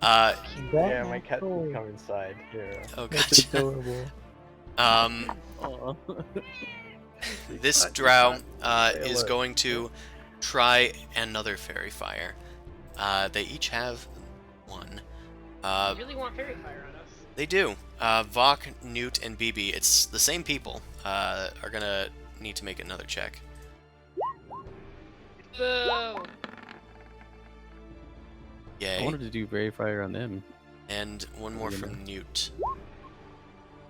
Yeah, my cat can come inside. Yeah. Oh That's gotcha. adorable. Aw. This You drow can't fail is it. going to try another fairy fire. They each have one. You really want fairy fire on us? They do. Vok, Newt, and BB, it's the same people, are gonna need to make another check. Boo! I Yay. wanted to do Fairy Fire on them. And one more You from know. Newt.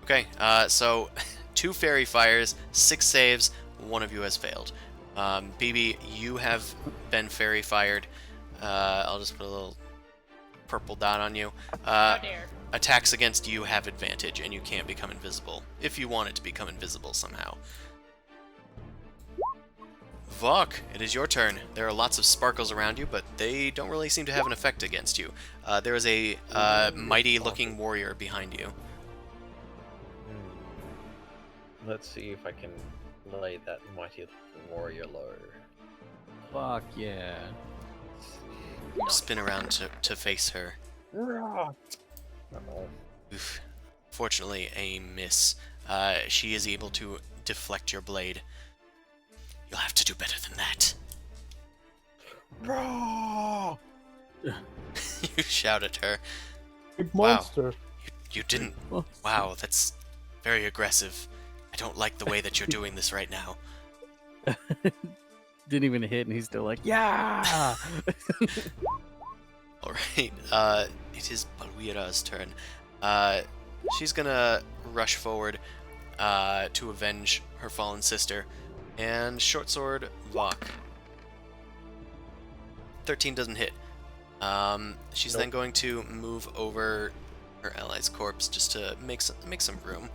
Okay, so 2 fairy fires, 6 saves, one of you has failed. BB, you have been fairy fired. I'll just put a little purple dot on you. How dare. Attacks against you have advantage, and you can't become invisible, if you wanted to become invisible somehow. Vok, it is your turn. There are lots of sparkles around you, but they don't really seem to have an effect against you. There is a mighty-looking warrior behind you. Let's see if I can lay that mighty warrior low. Fuck yeah. Spin around to face her. Uh-oh. Oof. Fortunately, a miss. She is able to deflect your blade. You'll have to do better than that. Bro! You shout at her. Big Wow. monster. You didn't. Oh, Wow, that's very aggressive. I don't like the way that you're doing this right now. Didn't even hit, and he's still like, yeah. Alright, it is Balwira's turn. She's gonna rush forward to avenge her fallen sister. And short sword, Vok. 13 doesn't hit. She's then Nope. going to move over her ally's corpse just to make some room,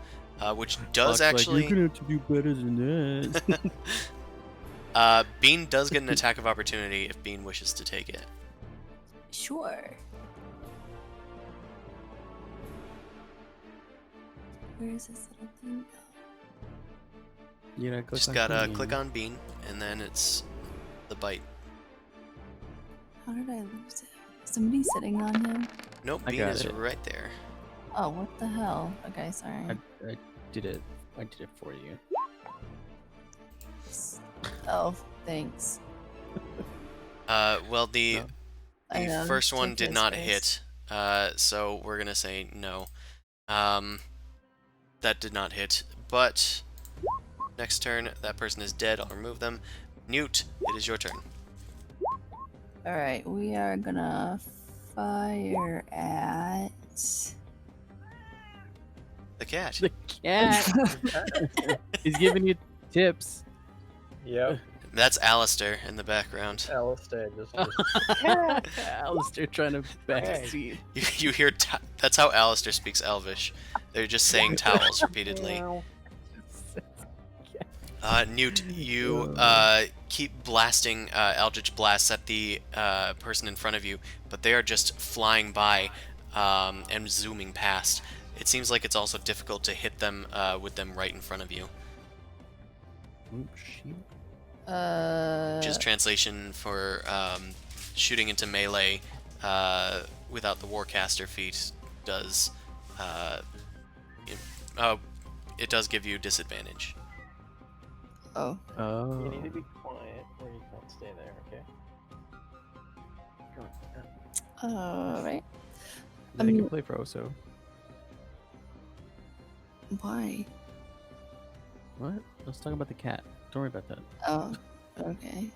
which does Fuck's like, actually. you're gonna have to do better than that. Bean does get an attack of opportunity if Bean wishes to take it. Sure. Where is this little thing? You know, click Just on gotta Bean. click on Bean, and then it's the bite. How did I lose it? Is somebody sitting on him? Nope, I Bean got is it. right there. Oh, what the hell? Okay, sorry. I did it. I did it for you. Oh, thanks. Well, the No. I the know, first one take did his not face. hit, so we're gonna say no. That did not hit, but next turn, that person is dead. I'll remove them. Newt, it is your turn. Alright, we are gonna fire at. The cat. The cat. He's giving you tips. Yep, That's Alistair in the background. Alistair just Alistair trying to backseat. You hear that's how Alistair speaks Elvish. They're just saying towels repeatedly. Newt, you keep blasting Eldritch blasts at the person in front of you, but they are just flying by and zooming past. It seems like it's also difficult to hit them with them right in front of you. Oh, shit. Which is translation for shooting into melee without the Warcaster feat does it does give you disadvantage. Oh. You need to Oh. be quiet or you can't stay there, okay? Alright. Then I can play for Oso. Why? What? Let's talk about the cat. Don't worry about that. Oh, okay.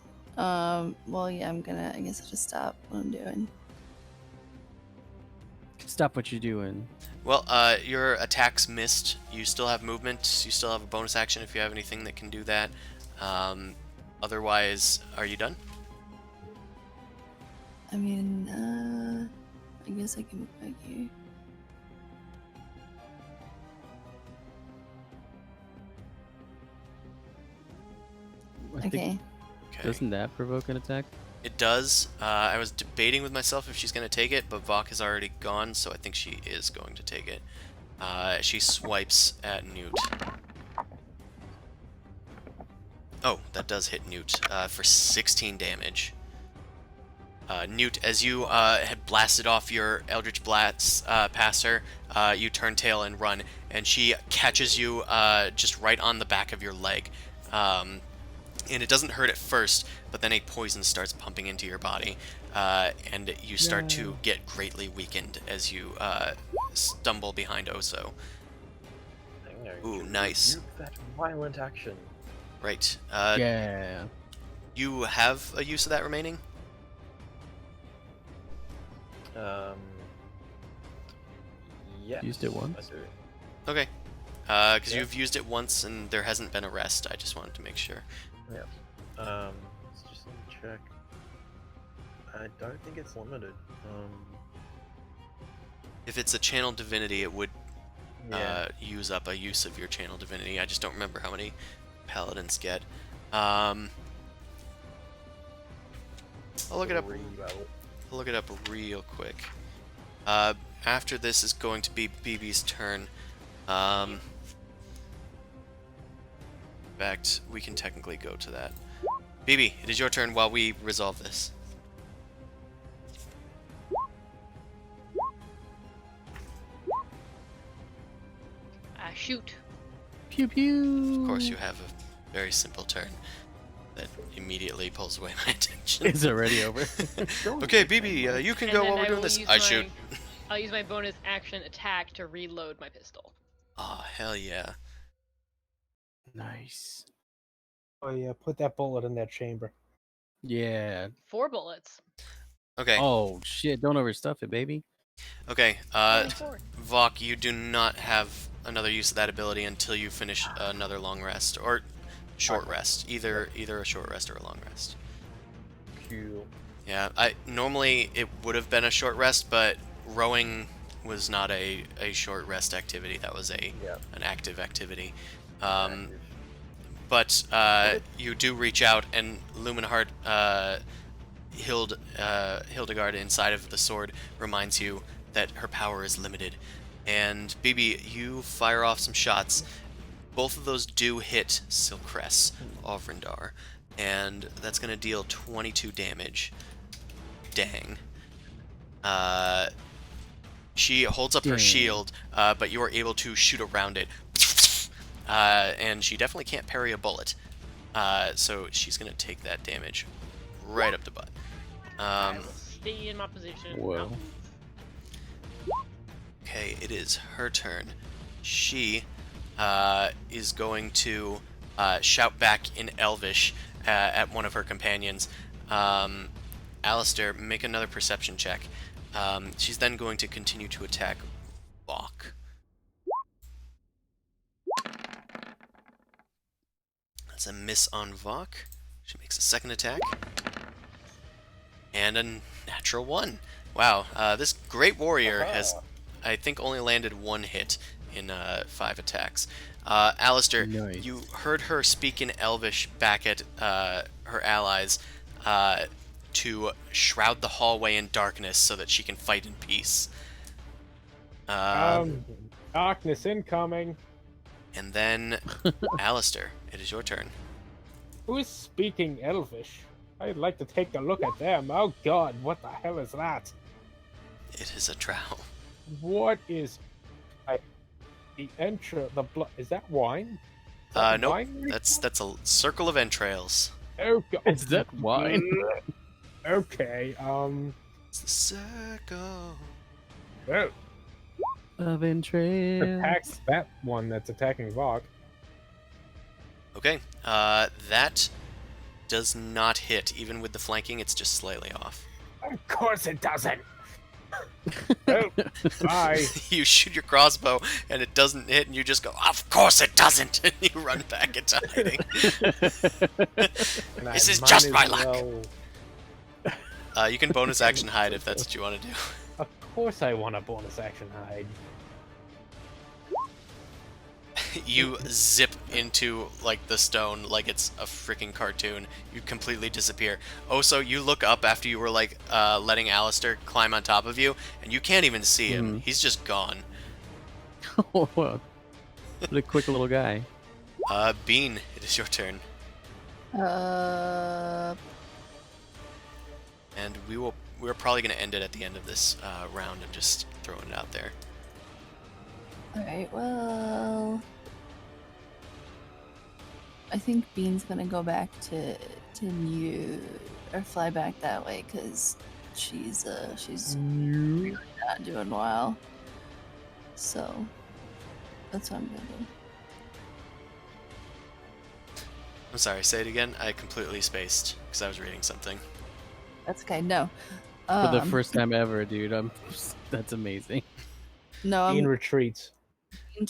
Well, yeah, I guess I'll just stop what I'm doing. Stop what you're doing. Well, your attacks missed. You still have movement. You still have a bonus action if you have anything that can do that. Otherwise, are you done? I mean, I guess I can move back here. I think, Okay. Okay. doesn't that provoke an attack? It does. I was debating with myself if she's going to take it, but Vok is already gone, so I think she is going to take it. She swipes at Newt. Oh, that does hit Newt for 16 damage. Newt, as you had blasted off your Eldritch Blast past her, you turn tail and run, and she catches you just right on the back of your leg. And it doesn't hurt at first, but then a poison starts pumping into your body, and you start to get greatly weakened as you stumble behind Oso. I'm going Ooh, to nice. rebuke that violent action. Right. Yeah. You have a use of that remaining? Yes. Used it once? I do. Okay. Because Yeah. you've used it once and there hasn't been a rest. I just wanted to make sure. Yeah. Let's just let me check. I don't think it's limited. If it's a channel divinity, it would Yeah. use up a use of your channel divinity. I just don't remember how many paladins get. I'll look it up. I'll look it up real quick. After this is going to be BB's turn. In fact, we can technically go to that. BB, it is your turn while we resolve this. I shoot. Pew pew. Of course, you have a very simple turn that immediately pulls away my attention. It's already over. Okay, BB, you can And go then while we're I doing will this. use I my- shoot. I'll use my bonus action attack to reload my pistol. Oh, hell yeah. Nice. Oh yeah, put that bullet in that chamber. Yeah. 4 bullets. Okay, Oh shit! Don't overstuff it, baby. okay. Only 4. Vok, you do not have another use of that ability until you finish another long rest or short rest. Either a short rest or a long rest. Cool. Yeah, normally it would have been a short rest, but rowing was not a short rest activity. That was Yeah. an active activity. Active. But you do reach out, and Luminheart Hildegard inside of the sword reminds you that her power is limited. And BB, you fire off some shots. Both of those do hit Silkress Ovrindar, and that's going to deal 22 damage. Dang. She holds up her Dang. shield, but you're able to shoot around it. And she definitely can't parry a bullet. So she's going to take that damage right up the butt. I will stay in my position. Whoa. Okay, it is her turn. She is going to shout back in Elvish at one of her companions. Alistair, make another perception check. She's then going to continue to attack Vok. That's a miss on Vok. She makes a second attack. And a natural 1. Wow, this great warrior has, I think, only landed 1 hit in 5 attacks. Alistair, Nice. you heard her speak in Elvish back at her allies to shroud the hallway in darkness so that she can fight in peace. Darkness incoming. And then, Alistair, it is your turn. Who is speaking Elvish? I'd like to take a look at them. Oh god, what the hell is that? It is a Drow. What is... the blood... Is that wine? Nope. Wine That's a circle of entrails. Oh, God. Is that wine? Okay. It's the circle. Oh, Of entrails. attacks that one that's attacking Vok. Okay. That does not hit. Even with the flanking, it's just slightly off. Of course it doesn't. Oh, bye. You shoot your crossbow and it doesn't hit, and you just go, "Of course it doesn't!" and you run back into hiding. And I This is might just as my luck. well- You can bonus action hide if that's what you want to do. Of course I want a bonus action hide. You zip into like the stone like it's a freaking cartoon. You completely disappear. Also, you look up after you were like letting Alistair climb on top of you, and you can't even see him. Mhm. He's just gone. Oh, wow. What a quick little guy. Bean, it is your turn, Uh, and we're probably gonna end it at the end of this round. I'm just throwing it out there. Alright, well. I think Bean's gonna go back to New or fly back that way because she's really not doing well. So that's what I'm gonna do. I'm sorry. Say it again. I completely spaced because I was reading something. That's okay. No. For the first time ever, dude. That's amazing. No, Bean I'm retreats.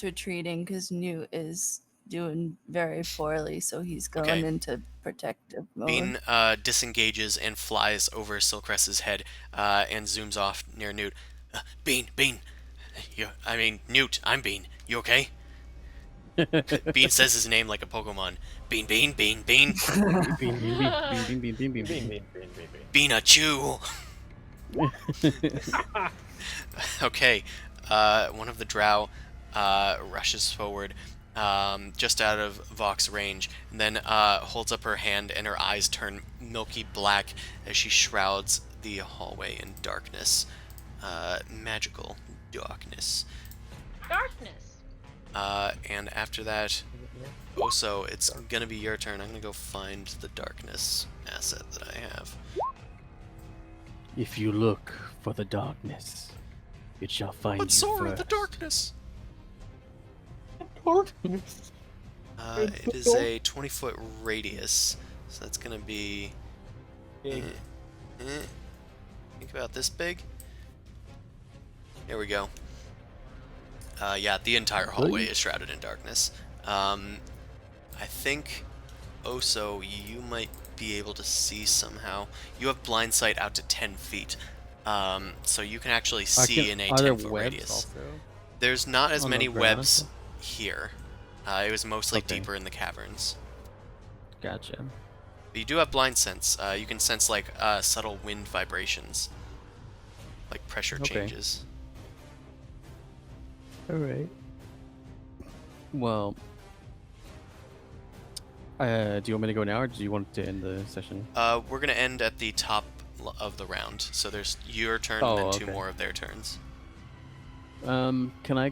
retreating because New is doing very poorly, so he's going Okay. into protective mode. Bean disengages and flies over Silcrest's head and zooms off near Newt. Bean, Newt, I'm Bean. You okay? Bean says his name like a Pokemon. Bean. Bean, bean, bean, bean, bean, bean, bean, bean. Bean-a-chew. Okay. One of the Drow rushes forward just out of Vok's range, and then holds up her hand, and her eyes turn milky black as she shrouds the hallway in darkness. Magical darkness. Darkness. And after that, Oso, it's gonna be your turn. I'm gonna go find the darkness asset that I have. If you look for the darkness, it shall find But you Sora, the first. darkness! Darkness. It is a 20-foot radius, so that's gonna be. Big. Think about this big. There we go. Yeah, the entire hallway is shrouded in darkness. I think, Oso, you might be able to see somehow. You have blind sight out to 10 feet, so you can actually see in a Are there 10-foot webs radius. also? There's not as On the many ground? webs here. It was mostly Okay. deeper in the caverns. Gotcha. But you do have blind sense. You can sense like subtle wind vibrations, like pressure Okay. changes. All right. Well, do you want me to go now, or do you want to end the session? We're gonna end at the top of the round. So there's your turn and Oh, then two okay. more of their turns. Can I?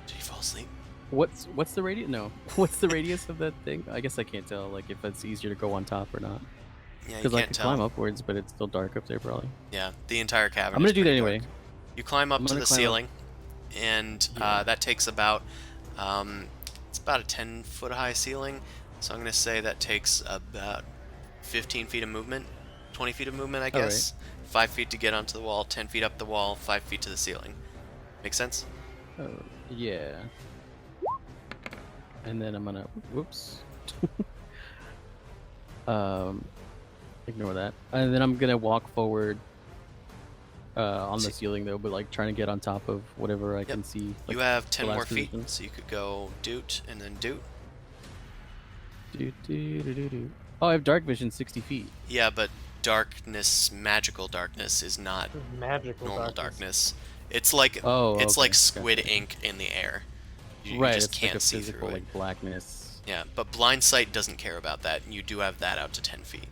Did you fall asleep? What's the radius? No. What's the radius of that thing? I guess I can't tell. Like if it's easier to go on top or not. Yeah, you Because I can't could tell. climb upwards, but it's still dark up there probably. Yeah, the entire cavern. I'm gonna is do that pretty anyway. dark. You climb up I'm to gonna the climb up. ceiling, and Yeah. that takes about it's about a 10-foot high ceiling. So I'm gonna say that takes about 15 feet of movement, 20 feet of movement, I All right. guess. 5 feet to get onto the wall, 10 feet up the wall, 5 feet to the ceiling. Make sense? Oh, yeah. And then I'm gonna. Whoops. Ignore that. And then I'm gonna walk forward. On the ceiling though, but like trying to get on top of whatever I can see. You like, have 10 the more last feet, position. so you could go doot and then doot. Oh, I have dark vision 60 feet. Yeah, but darkness, magical darkness, is not Magical normal darkness. It's like Oh, it's like okay, squid gotcha. ink in the air. You Right, just it's can't like a see physical through it. like blackness. Yeah, but blind sight doesn't care about that, and you do have that out to 10 feet.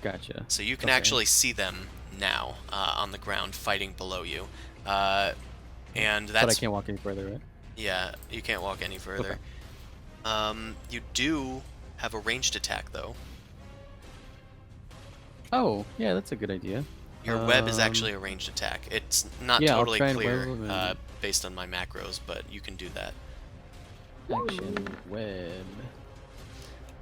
Gotcha. So you can Okay. actually see them now on the ground fighting below you. And But I that's can't walk any further, right? yeah. You can't walk any further. Okay. You do have a ranged attack though. Oh, yeah, that's a good idea. Your web is actually a ranged attack. It's not yeah, I'll totally try and clear web and- based on my macros, but you can do that. Action web.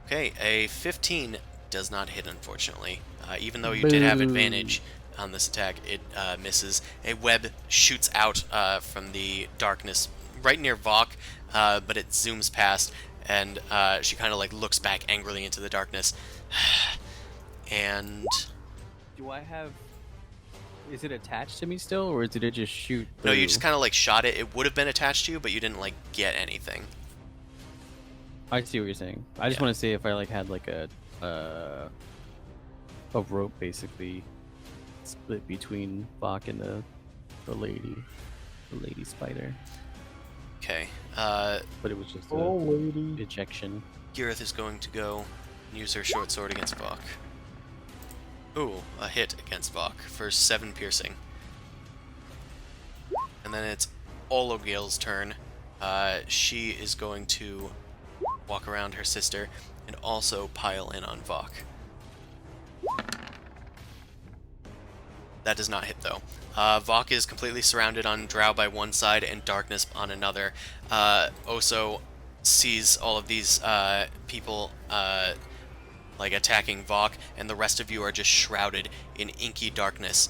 Okay, a 15 does not hit, unfortunately. Even though you did have Boo. advantage on this attack, it misses. A web shoots out from the darkness right near Vok, but it zooms past, and she kind of like looks back angrily into the darkness. And Do I have... Is it attached to me still, or did it just shoot no, you through? just kind of like shot it. It would have been attached to you, but you didn't like get anything. I see what you're saying. I just Yeah. want to see if I like had like a rope basically split between Bach and the lady spider, Okay, but it was just Oh, a lady. ejection. Girith is going to go and use her short sword against Vok. Ooh, a hit against Vok for 7 piercing. And then it's Ologil's turn. She is going to walk around her sister and also pile in on Vok. That does not hit though. Vok is completely surrounded on Drow by one side and darkness on another. Oso sees all of these people like attacking Vok, and the rest of you are just shrouded in inky darkness.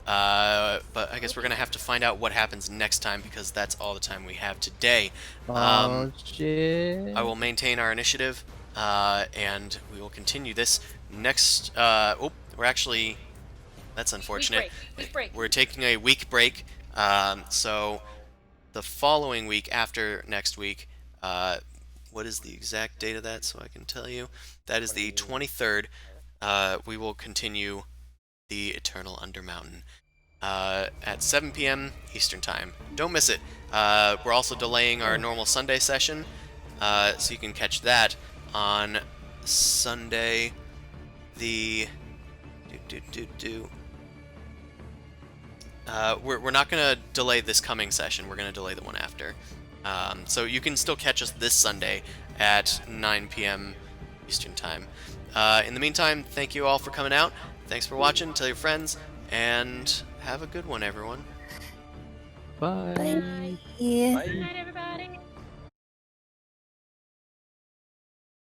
But I guess we're gonna have to find out what happens next time, because that's all the time we have today. Oh shit! I will maintain our initiative, and we will continue this next. Oh, we're actually. That's unfortunate. Week break. We're taking a week break. So the following week after next week. What is the exact date of that, so I can tell you? That is the 23rd. We will continue the Eternal Undermountain at 7 p.m. Eastern Time. Don't miss it. We're also delaying our normal Sunday session, so you can catch that on Sunday, the... We're not going to delay this coming session. We're going to delay the one after. So you can still catch us this Sunday at 9 p.m. Eastern Time. In the meantime, thank you all for coming out. Thanks for watching. Tell your friends, and have a good one, everyone. Bye. Bye. Bye.